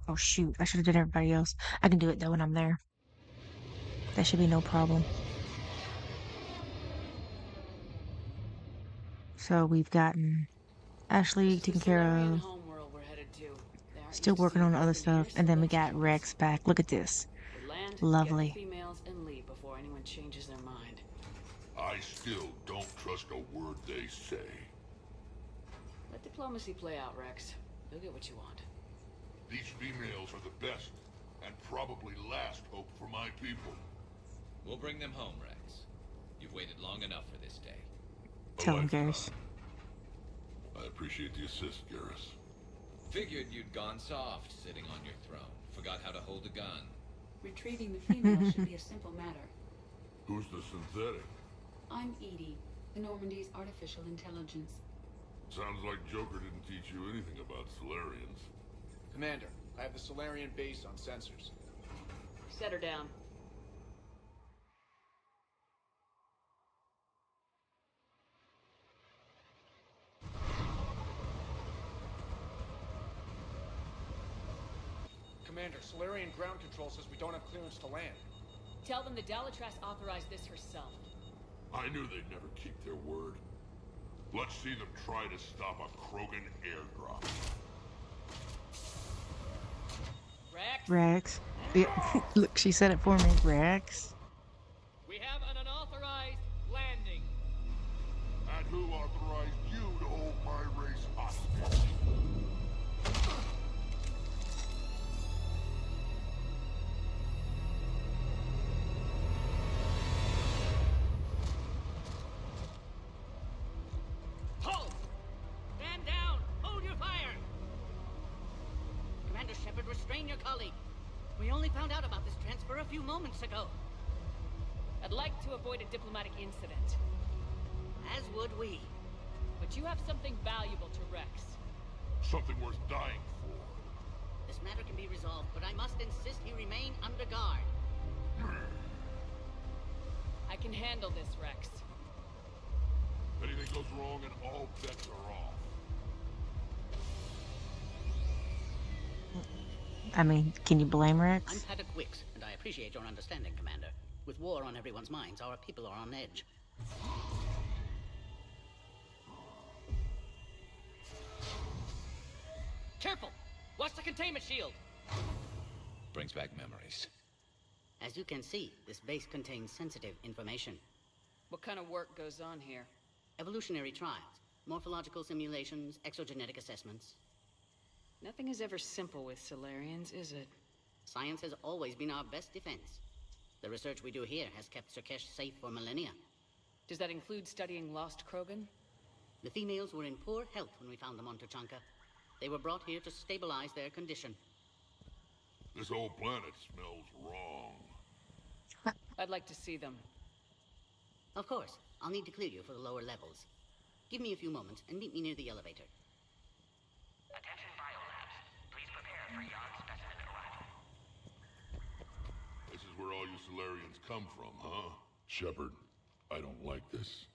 Oh shoot, I should have done everybody else. I can do it though when I'm there. That should be no problem. So we've gotten Ashley taken care of. Still working on other stuff, and then we got Rex back. Look at this. Lovely. Females and leave before anyone changes their mind. I still don't trust a word they say. Let diplomacy play out, Rex. You'll get what you want. These females are the best, and probably last hope for my people. We'll bring them home, Rex. You've waited long enough for this day. Tell him, Garrus. I appreciate the assist, Garrus. Figured you'd gone soft, sitting on your throne. Forgot how to hold a gun. Retrieving the females should be a simple matter. Who's the synthetic? I'm Edie, the Normandy's artificial intelligence. Sounds like Joker didn't teach you anything about Solarians. Commander, I have the Solarian base on sensors. Set her down. Commander, Solarian ground control says we don't have clearance to land. Tell them the Dalatrass authorized this herself. I knew they'd never keep their word. Let's see them try to stop a Krogan airdrop. Rex. Yeah. Look, she said it for me. Rex. We have an unauthorized landing. And who authorized you to hold my race hostage? Halt! Stand down! Hold your fire! Commander Shepard, restrain your colleague. We only found out about this transfer a few moments ago. I'd like to avoid a diplomatic incident. As would we. But you have something valuable to Rex. Something worth dying for. This matter can be resolved, but I must insist he remain under guard. I can handle this, Rex. Anything goes wrong and all bets are off. I mean, can you blame I'm Rex? Paddock Wicks, and I appreciate your understanding, Commander. With war on everyone's minds, our people are on edge. Careful! Watch the containment shield! Brings back memories. As you can see, this base contains sensitive information. What kind of work goes on here? Evolutionary trials, morphological simulations, exogenetic assessments. Nothing is ever simple with Solarians, is it? Science has always been our best defense. The research we do here has kept Surkesh safe for millennia. Does that include studying lost Krogan? The females were in poor health when we found them on Tuchanka. They were brought here to stabilize their condition. This whole planet smells wrong. I'd like to see them. Of course. I'll need to clear you for the lower levels. Give me a few moments and meet me near the elevator. Attention biolabs. Please prepare for yard specimen arrival. This is where all you Solarians come from, huh? Shepard, I don't like this.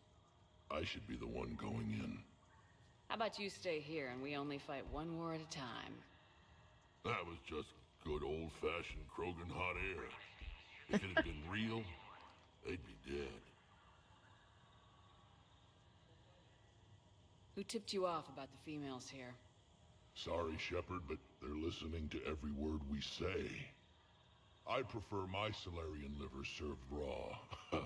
I should be the one going in. How about you stay here and we only fight one war at a time? That was just good old-fashioned Krogan hot air. If it had been real, they'd be dead. Who tipped you off about the females here? Sorry, Shepard, but they're listening to every word we say. I prefer my Solarian liver served raw.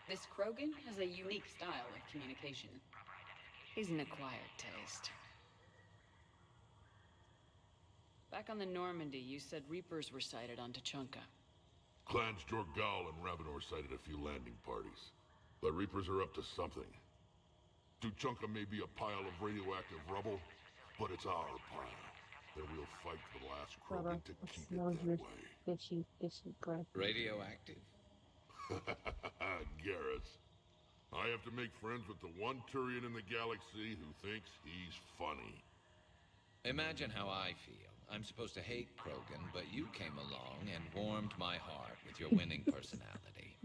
This Krogan has a unique style of communication. He's an acquired taste. Back on the Normandy, you said Reapers were sighted on Tuchanka. Clans Jorgal and Ravenor sighted a few landing parties. The Reapers are up to something. Tuchanka may be a pile of radioactive rubble, but it's our pile. And we'll fight for the last Krogan to keep it that way. Radioactive? Garrus. I have to make friends with the one Turian in the galaxy who thinks he's funny. Imagine how I feel. I'm supposed to hate Krogan, but you came along and warmed my heart with your winning personality.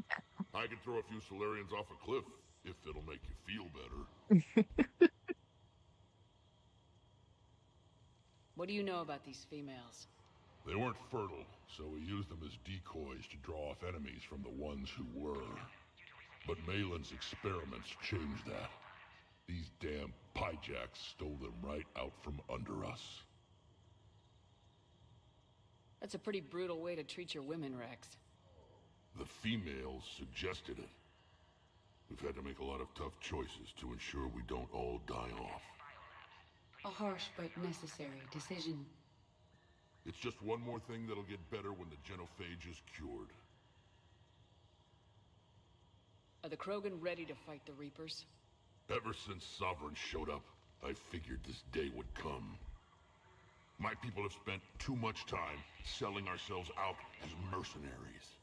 I could throw a few Solarians off a cliff, if it'll make you feel better. What do you know about these females? They weren't fertile, so we used them as decoys to draw off enemies from the ones who were. But Malin's experiments changed that. These damn Pyjaks stole them right out from under us. That's a pretty brutal way to treat your women, Rex. The females suggested it. We've had to make a lot of tough choices to ensure we don't all die off. A harsh but necessary decision. It's just one more thing that'll get better when the genophage is cured. Are the Krogan ready to fight the Reapers? Ever since Sovereign showed up, I figured this day would come. My people have spent too much time selling ourselves out as mercenaries.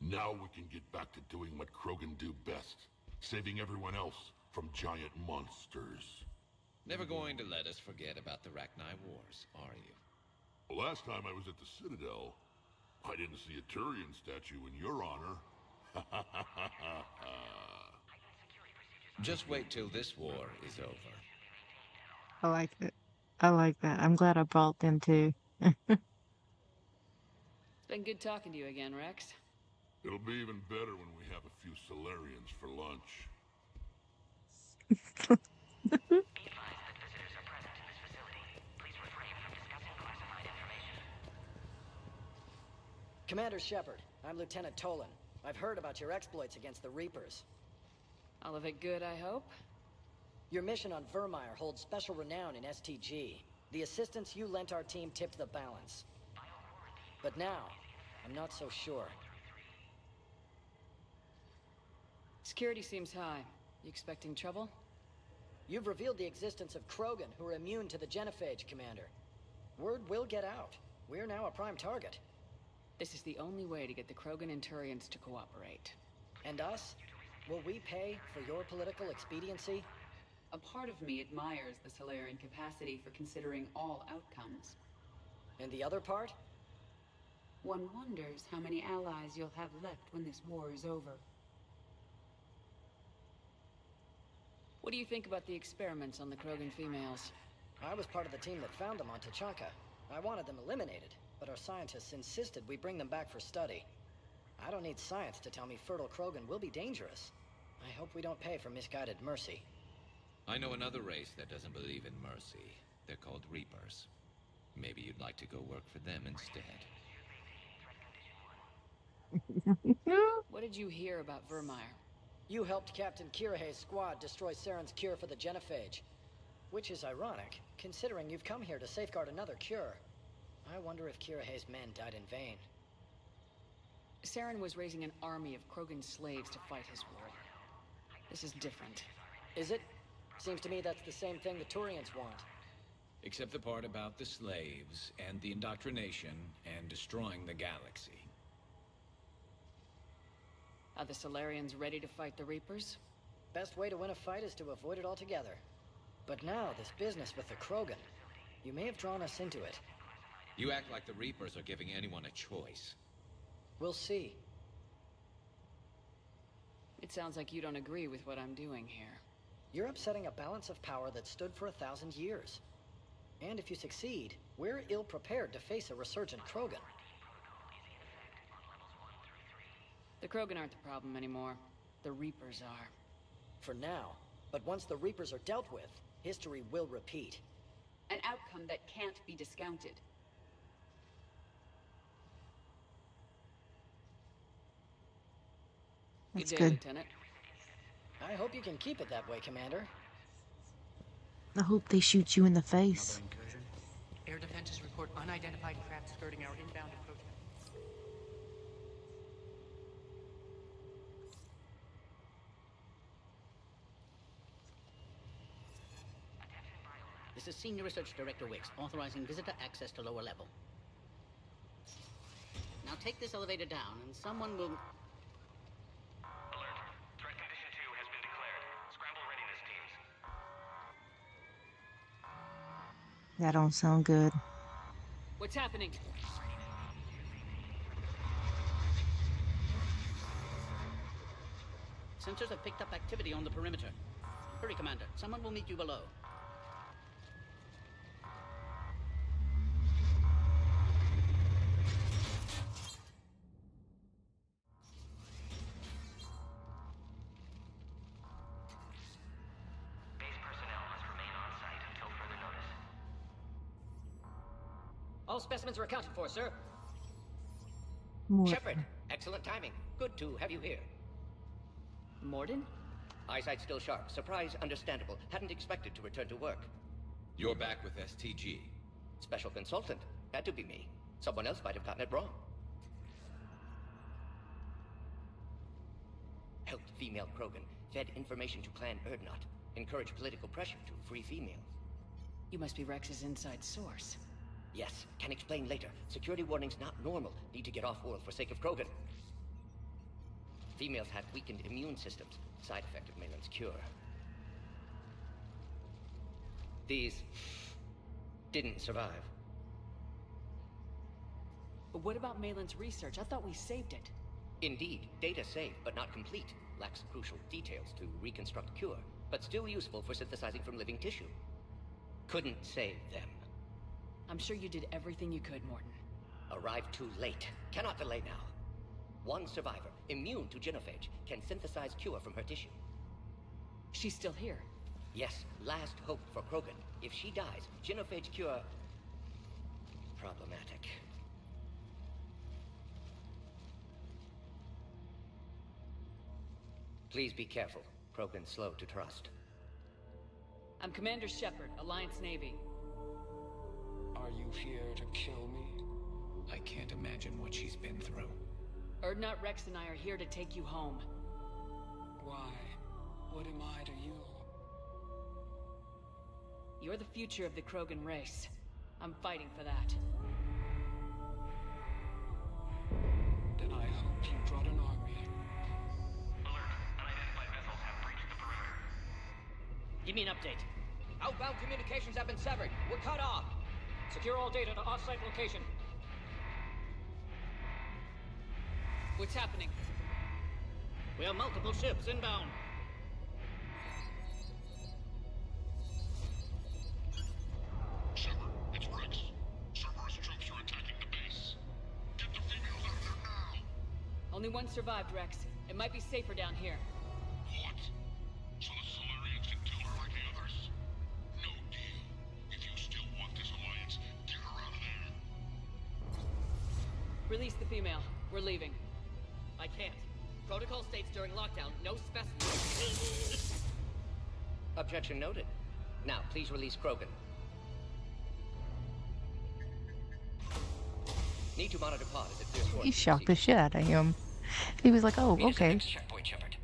Now we can get back to doing what Krogan do best, saving everyone else from giant monsters. Never going to let us forget about the Rachni Wars, are you? Well, last time I was at the Citadel, I didn't see a Turian statue in your honor. Just wait till this war is over. I like it. I like that. I'm glad I brought them too. It's been good talking to you again, Rex. It'll be even better when we have a few Solarians for lunch. Commander Shepard, I'm Lieutenant Tolan. I've heard about your exploits against the Reapers. All of it good, I hope? Your mission on Vermeer holds special renown in STG. The assistance you lent our team tipped the balance. But now, I'm not so sure. Security seems high. You expecting trouble? You've revealed the existence of Krogan who are immune to the genophage, Commander. Word will get out. We're now a prime target. This is the only way to get the Krogan and Turians to cooperate. And us? Will we pay for your political expediency? A part of me admires the Solarian capacity for considering all outcomes. And the other part? One wonders how many allies you'll have left when this war is over. What do you think about the experiments on the Krogan females? I was part of the team that found them on Tachanka. I wanted them eliminated, but our scientists insisted we bring them back for study. I don't need science to tell me fertile Krogan will be dangerous. I hope we don't pay for misguided mercy. I know another race that doesn't believe in mercy. They're called Reapers. Maybe you'd like to go work for them instead. What did you hear about Vermeer? You helped Captain Kirahe's squad destroy Saren's cure for the genophage. Which is ironic, considering you've come here to safeguard another cure. I wonder if Kirahe's men died in vain. Saren was raising an army of Krogan slaves to fight his war. This is different. Is it? Seems to me that's the same thing the Turians want. Except the part about the slaves, and the indoctrination, and destroying the galaxy. Are the Solarians ready to fight the Reapers? Best way to win a fight is to avoid it altogether. But now, this business with the Krogan. You may have drawn us into it. You act like the Reapers are giving anyone a choice. We'll see. It sounds like you don't agree with what I'm doing here. You're upsetting a balance of power that stood for 1,000 years. And if you succeed, we're ill-prepared to face a resurgent Krogan. The Krogan aren't the problem anymore. The Reapers are. For now. But once the Reapers are dealt with, history will repeat. An outcome that can't be discounted. That's Good day, good. Lieutenant. I hope you can keep it that way, Commander. I hope they shoot you in the face. Air defenses report unidentified craft skirting our inbound approach. This is Senior Research Director Wicks, authorizing visitor access to lower level. Now take this elevator down, and someone will... Alert. Threat condition 2 has been declared. Scramble readiness teams. That don't sound good. What's happening? Sensors have picked up activity on the perimeter. Hurry, Commander. Someone will meet you below. Base personnel must remain on site until further notice. All specimens are accounted for, sir. More. Shepard, excellent timing. Good to have you here. Morden? Eyesight still sharp. Surprise understandable. Hadn't expected to return to work. You're back with STG. Special consultant. Had to be me. Someone else might have gotten it wrong. Helped female Krogan. Fed information to Clan Erdnot. Encouraged political pressure to free females. You must be Rex's inside source. Yes, can explain later. Security warnings not normal. Need to get off-world for sake of Krogan. Females had weakened immune systems. Side effect of Malin's cure. These didn't survive. But what about Malin's research? I thought we saved it. Indeed, data saved, but not complete. Lacks crucial details to reconstruct cure, but still useful for synthesizing from living tissue. Couldn't save them. I'm sure you did everything you could, Morton. Arrived too late. Cannot delay now. One survivor, immune to genophage, can synthesize cure from her tissue. She's still here. Yes, last hope for Krogan. If she dies, genophage cure... problematic. Please be careful. Krogan slow to trust. I'm Commander Shepard, Alliance Navy. Are you here to kill me? I can't imagine what she's been through. Erdnot, Rex, and I are here to take you home. Why? What am I to you? You're the future of the Krogan race. I'm fighting for that. Then I hope you brought an army. Alert. Unidentified vessels have breached the perimeter. Give me an update. Outbound communications have been severed. We're cut off. Secure all data to off-site location. What's happening? We have multiple ships inbound. Only one survived, Rex. It might be safer down here. What? So the Solarians can kill her like the others? No deal. If you still want this alliance, get her out of there. Release the female. We're leaving. I can't. Protocol states during lockdown, no specimens. Objection noted. Now, please release Krogan. Need to monitor pod as it clears forward. He shocked the shit out of him. He was like, "Oh, Meet us at the okay." next checkpoint, Shepard.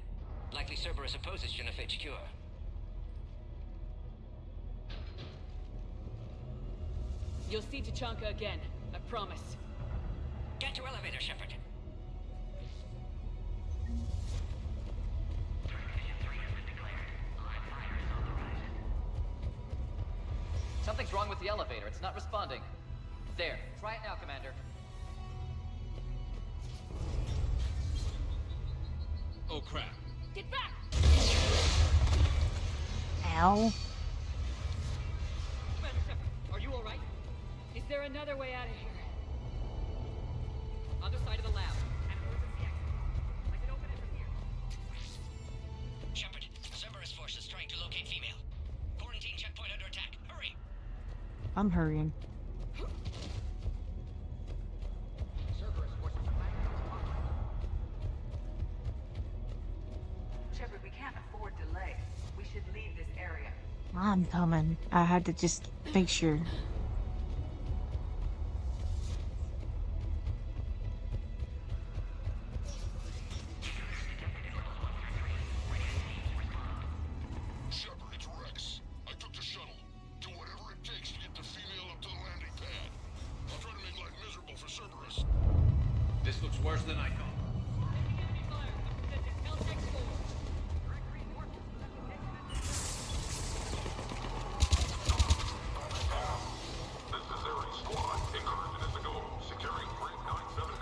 Likely Cerberus opposes Genophage cure. You'll see Tachanka again. I promise. Get to elevator, Shepard. Something's wrong with the elevator. It's not responding. There. Try it now, Commander. Oh crap. Get back! Ow. Commander Shepard, are you alright? Is there another way out of here? Other side of the lab. And emergency exit. I can open it from here. Shepard, Cerberus forces trying to locate female. Quarantine checkpoint under attack. Hurry! I'm hurrying. Cerberus forces are back. Shepard, we can't afford delay. We should leave this area. I'm coming. I had to just make sure. Shepard, it's Rex. I took the shuttle. Do whatever it takes to get the female up to the landing pad. I'll try to make life miserable for Cerberus. This looks worse than I thought. This is Ares Squad. Incursion is the goal. Securing Grid 979.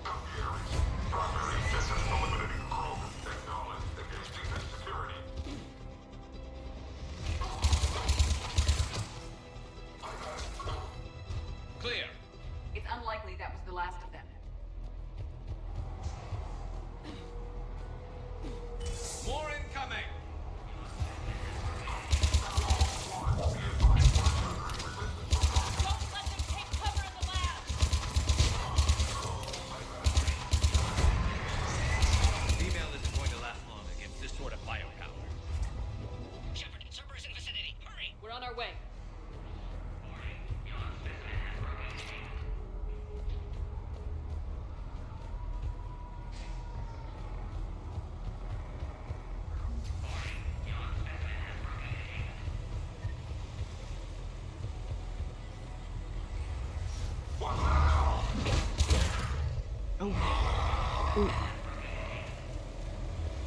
Ares. Primary objective eliminating Krogan. Acknowledge. Engaging this security. Clear. It's unlikely that was the last of them. More incoming. Don't let them take cover in the lab! Female isn't going to last long against this sort of biopower. Shepard, Cerberus in vicinity. Hurry! We're on our way.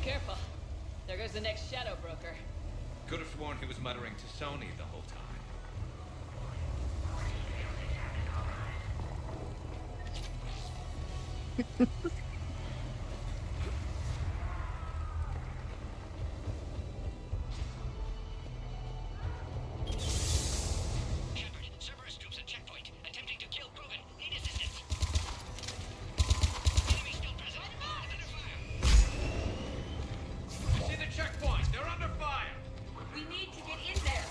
Careful. There goes the next shadow broker. Could have sworn he was muttering to Sony the whole time. Shepard, Cerberus troops at checkpoint, attempting to kill Krogan. Need assistance. Enemy still present. Under fire. See the checkpoint. They're under fire. We need to get in there.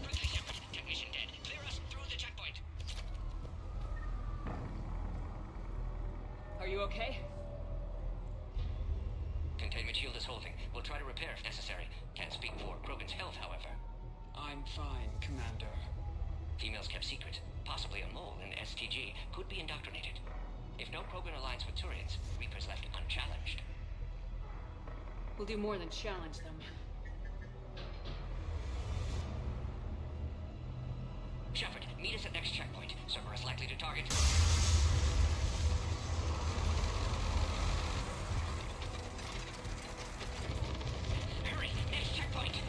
Quickly, Shepard. Technician dead. Clear us through the checkpoint. Are you okay? Containment shield is holding. We'll try to repair if necessary. Can't speak for Krogan's health, however. I'm fine, Commander. Females kept secret. Possibly a mole in STG. Could be indoctrinated. If no Krogan aligns with Turians, Reaper's left unchallenged. We'll do more than challenge them. Shepard, meet us at next checkpoint. Cerberus likely to target. Hurry! Next checkpoint!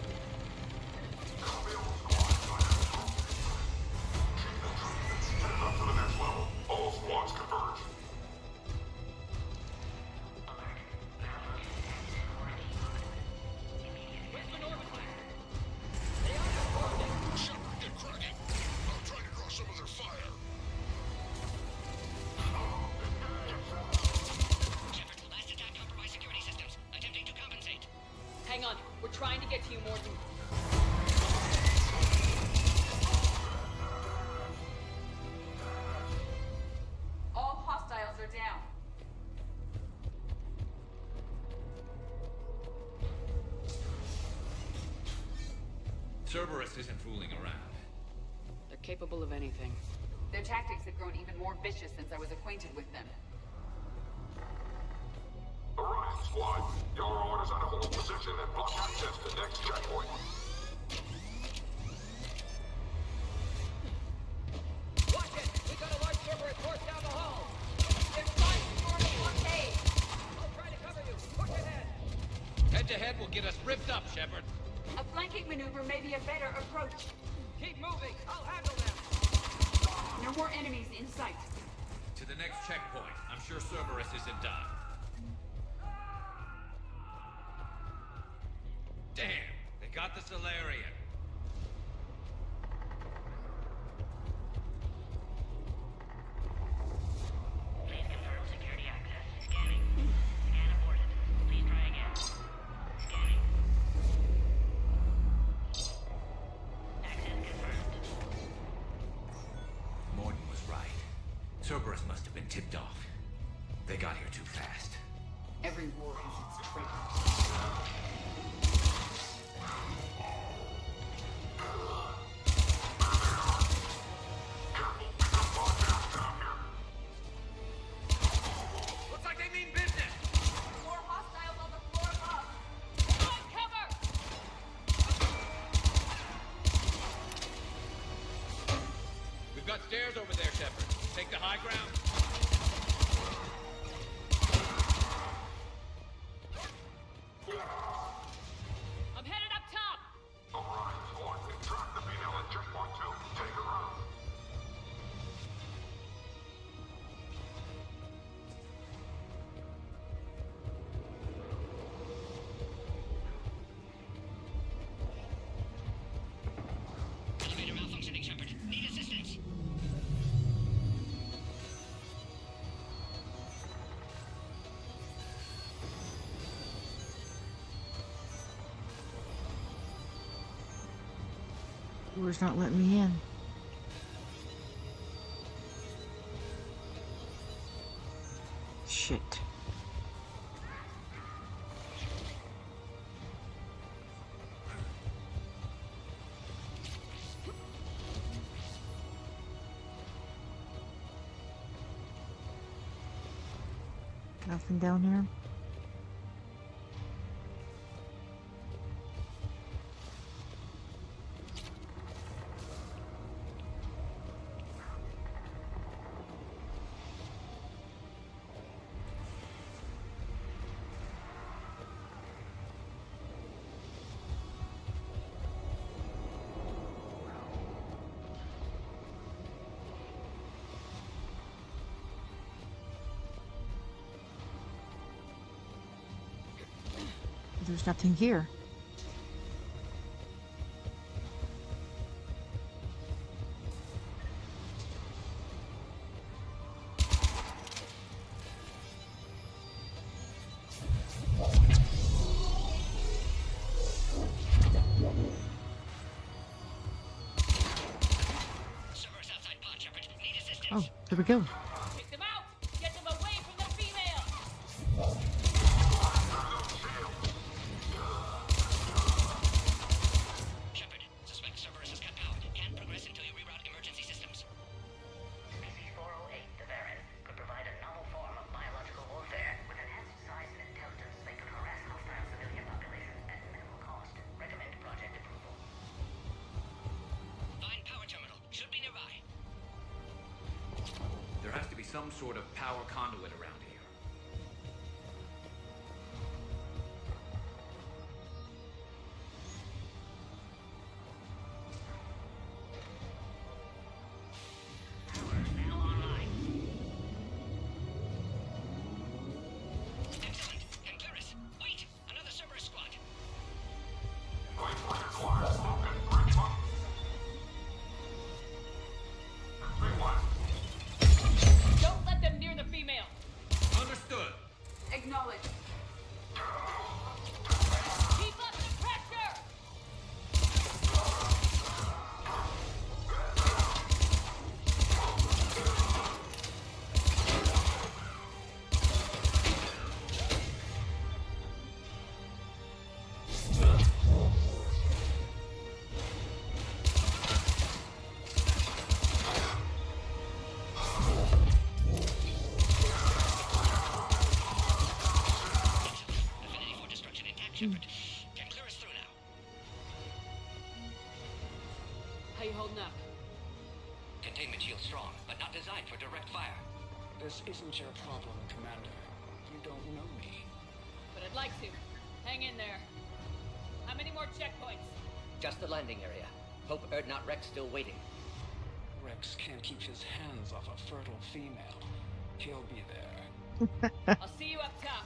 Up to the next level. All squads converge. trying to get to you more than... All hostiles are down. Cerberus isn't fooling around. They're capable of anything. Their tactics have grown even more vicious since I was acquainted with them. Orion Squad, your orders are to hold position and block access to next checkpoint. Watch it! We got a large Cerberus force down the hall! They're trying to storm the blockade! I'll try to cover you! Push ahead! Head-to-head will get us ripped up, Shepard. A flanking maneuver may be a better approach. Keep moving! I'll handle them! No more enemies in sight. To the next checkpoint. I'm sure Cerberus isn't done. Damn, they got the Solarian. Please confirm security access. Scanning. Scan aborted. Please try again. Scanning. Access confirmed. Morton was right. Cerberus must have been tipped off. They got here too fast. Every war has its traitors. Looks like they mean business. More hostiles on the floor above. On cover! We've got stairs over there, Shepard. Take the high ground. I'm headed up top! Orion Squad, track the female at checkpoint 2. Take her out. Elevator malfunctioning, Shepard. Need assistance. Door's not letting me in. Shit. Nothing down here. There's nothing here. Cerberus outside pod, Shepard. Need assistance. Oh, there we go. Take them out! Get them away from the female! Shepard, suspect Cerberus has cut power. Can't progress until you reroute emergency systems. SCP-408, the variant, could provide a novel form of biological warfare. With enhanced size and intelligence, they could harass hostile civilian populations at minimal cost. Recommend project approval. Find power terminal. Should be nearby. There has to be some sort of power conduit around here. Power now online. Excellent. Empirus. Wait! Another Cerberus squad. Wait for your quiet smoke and bridge up. 3-1. Don't let them near the female! Understood. Acknowledge. Keep up the pressure! Shepard. Can clear us through now. How you holding up? Containment shield strong, but not designed for direct fire. This isn't your problem, Commander. You don't know me. But I'd like to. Hang in there. How many more checkpoints? Just the landing area. Hope Erdnot Rex still waiting. Rex can't keep his hands off a fertile female. He'll be there. I'll see you up top.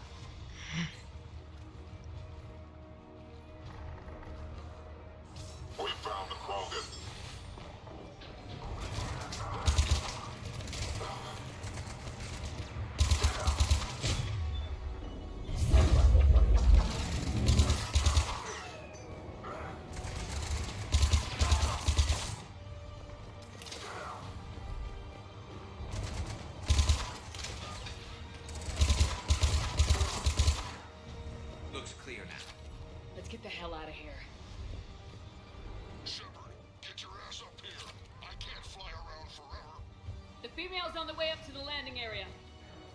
We found the Krogan. Looks clear now. Let's get the hell out of here. Shepard, get your ass up here. I can't fly around forever. The female's on the way up to the landing area.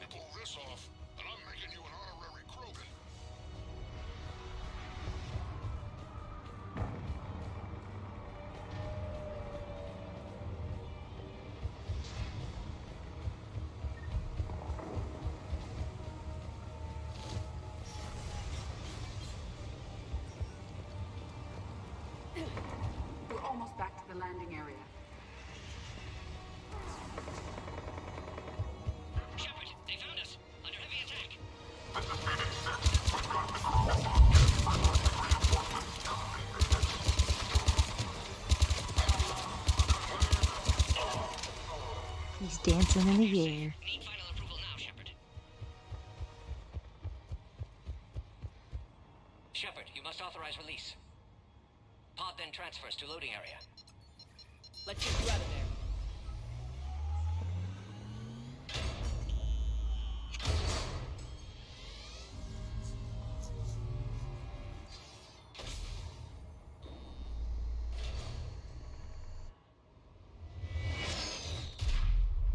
You pull this off, and I'm making you an honorary Krogan. We're almost back to the landing area. Shepard, they found us. Under heavy attack. This is Phoenix 6. We've got the Krogan. He's dancing in the air. Need final approval now, Shepard. Shepard, you must authorize release. Pod then transfers to loading area. Let's get you out of there.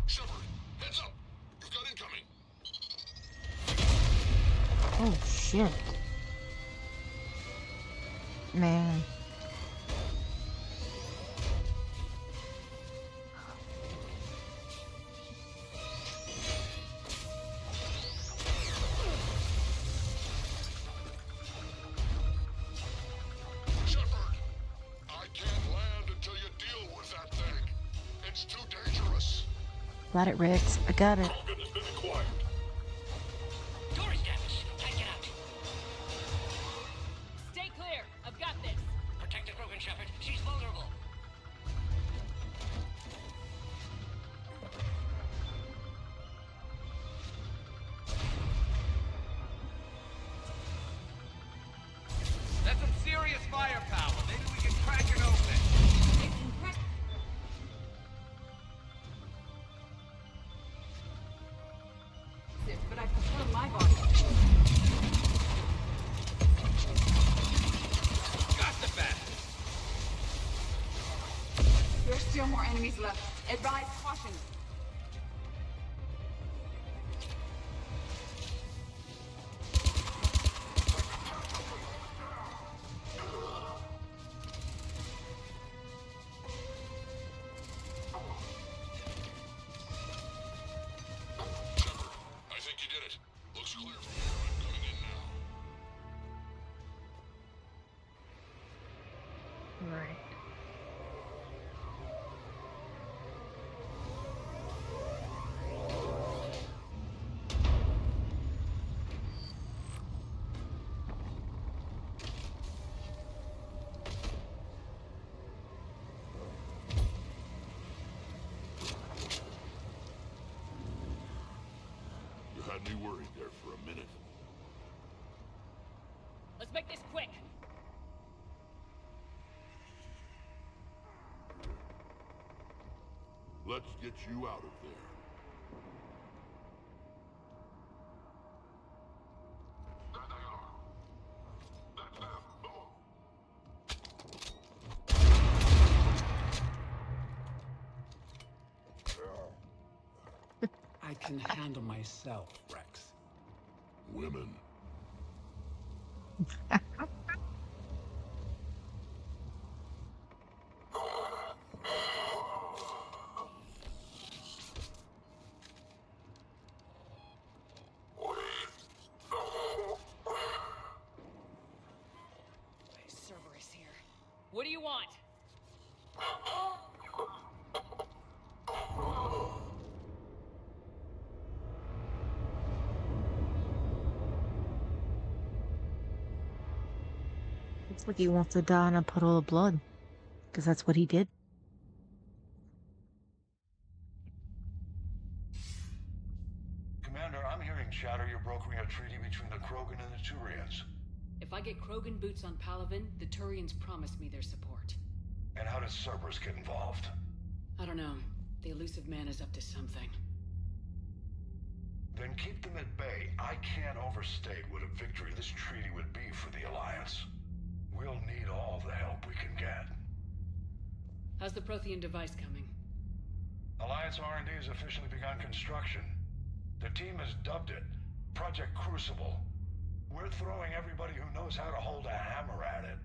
Shepard, heads up. You've got incoming. Oh shit. Man. Shepard, I can't land until you deal with that thing. It's too dangerous. Got it, Rex. I got it. Krogan has been acquired. Door is damaged. Can't get out. Stay clear. I've got this. Protect the Krogan, Shepard. She's vulnerable. That's some serious firepower. Maybe we can crack it open. But I prefer my body. Got the bat. There's still more enemies left. Advise caution. I think you did it. Looks clear from here. I'm coming in now. Right. You had me worried there for a minute. Let's make this quick. Let's get you out of there. There they are. That's them. I can handle myself, Rex. Women. want? Looks like he wants to die in a puddle of blood. Because that's what he did. Commander, I'm hearing chatter you're brokering a treaty between the Krogan and the Turians. If I get Krogan boots on Palaven, the Turians promised me their support. And how does Cerberus get involved? I don't know. The elusive man is up to something. Then keep them at bay. I can't overstate what a victory this treaty would be for the Alliance. We'll need all the help we can get. How's the Prothean device coming? Alliance R&D has officially begun construction. The team has dubbed it Project Crucible. We're throwing everybody who knows how to hold a hammer at it.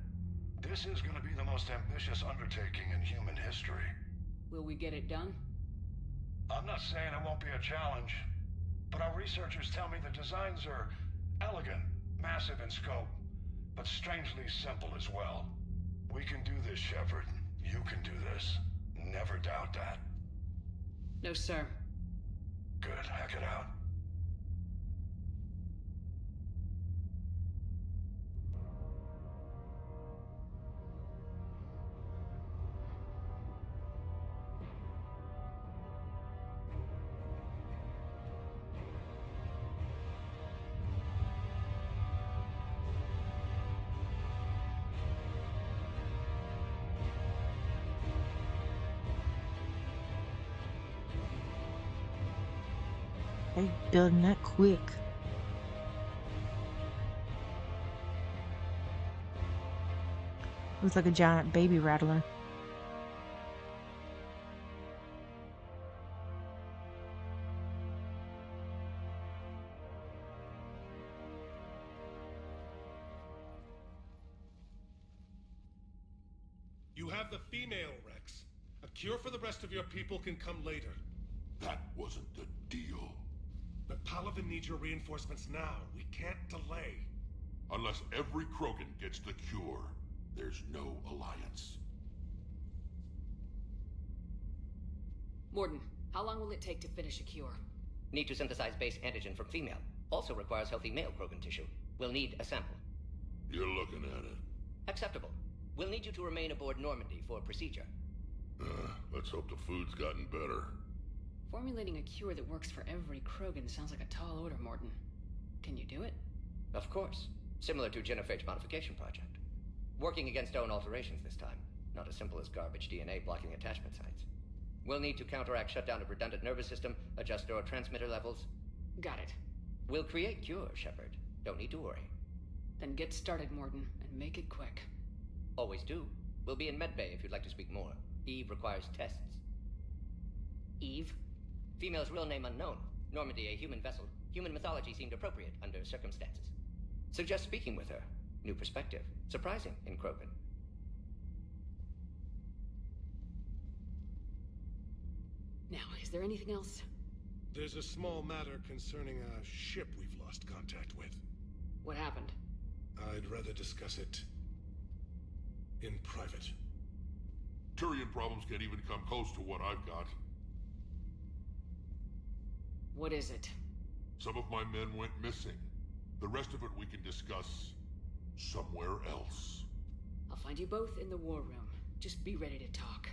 This is going to be the most ambitious undertaking in human history. Will we get it done? I'm not saying it won't be a challenge, but our researchers tell me the designs are elegant, massive in scope, but strangely simple as well. We can do this, Shepard. You can do this. Never doubt that. No, sir. Good. Hack it out. They done that quick. Looks like a giant baby rattler. You have the female, Rex. A cure for the rest of your people can come later. That wasn't the deal. But Palaven needs your reinforcements now. We can't delay. Unless every Krogan gets the cure, there's no alliance. Morden, how long will it take to finish a cure? Need to synthesize base antigen from female. Also requires healthy male Krogan tissue. We'll need a sample. You're looking at it. Acceptable. We'll need you to remain aboard Normandy for procedure. Let's hope the food's gotten better. Formulating a cure that works for every Krogan sounds like a tall order, Morden. Can you do it? Of course. Similar to genophage modification project. Working against own alterations this time. Not as simple as garbage DNA blocking attachment sites. We'll need to counteract shutdown of redundant nervous system, adjust neurotransmitter levels. Got it. We'll create cure, Shepard. Don't need to worry. Then get started, Morden, and make it quick. Always do. We'll be in medbay if you'd like to speak more. Eve requires tests. Eve? Female's real name unknown. Normandy, a human vessel. Human mythology seemed appropriate under circumstances. Suggest speaking with her. New perspective. Surprising in Krogan. Now, is there anything else? There's a small matter concerning a ship we've lost contact with. What happened? I'd rather discuss it in private. Turian problems can't even come close to what I've got. What is it? Some of my men went missing. The rest of it we can discuss somewhere else. I'll find you both in the war room. Just be ready to talk.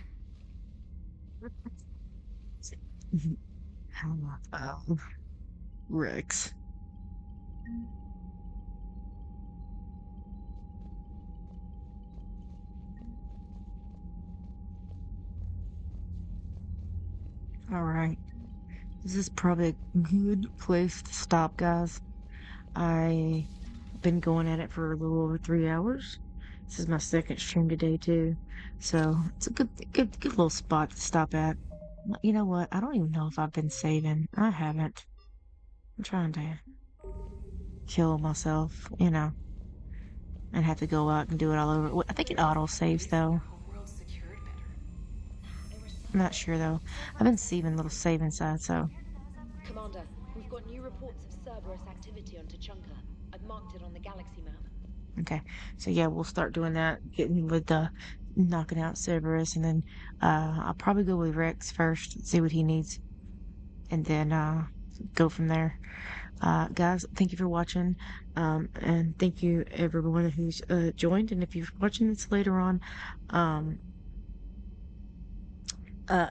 Rex. All right. This is probably a good place to stop, guys. I've been going at it for a little over 3 hours. This is my second stream today too, so it's a good little spot to stop at. You know what? I don't even know if I've been saving. I haven't. I'm trying to kill myself, you know, and have to go out and do it all over. I think it auto saves though. I'm not sure though. I've been saving little save inside, so. Commander, we've got new reports of Cerberus activity on Tuchanka. I've marked it on the galaxy map. Okay, so yeah, we'll start doing that. Getting with the knocking out Cerberus, and then I'll probably go with Rex first, see what he needs, and then go from there. Guys, thank you for watching, and thank you everyone who's joined. And if you're watching this later on,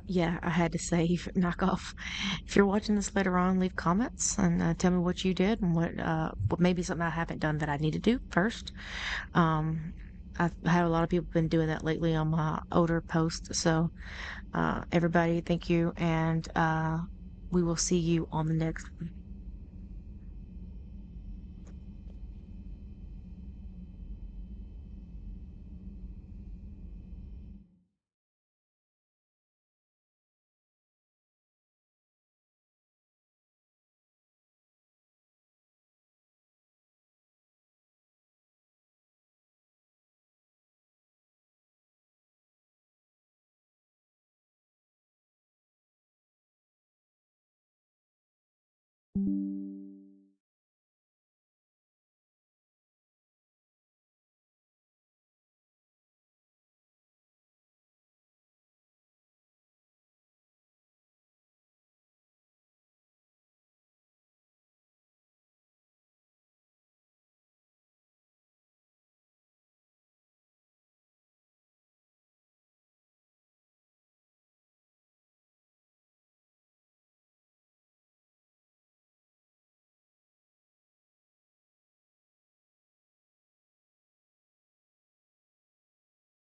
yeah, I had to save knock off. If you're watching this later on, leave comments and tell me what you did and what maybe something I haven't done that I need to do first. I've had a lot of people been doing that lately on my older posts. So, everybody, thank you, and we will see you on the next one.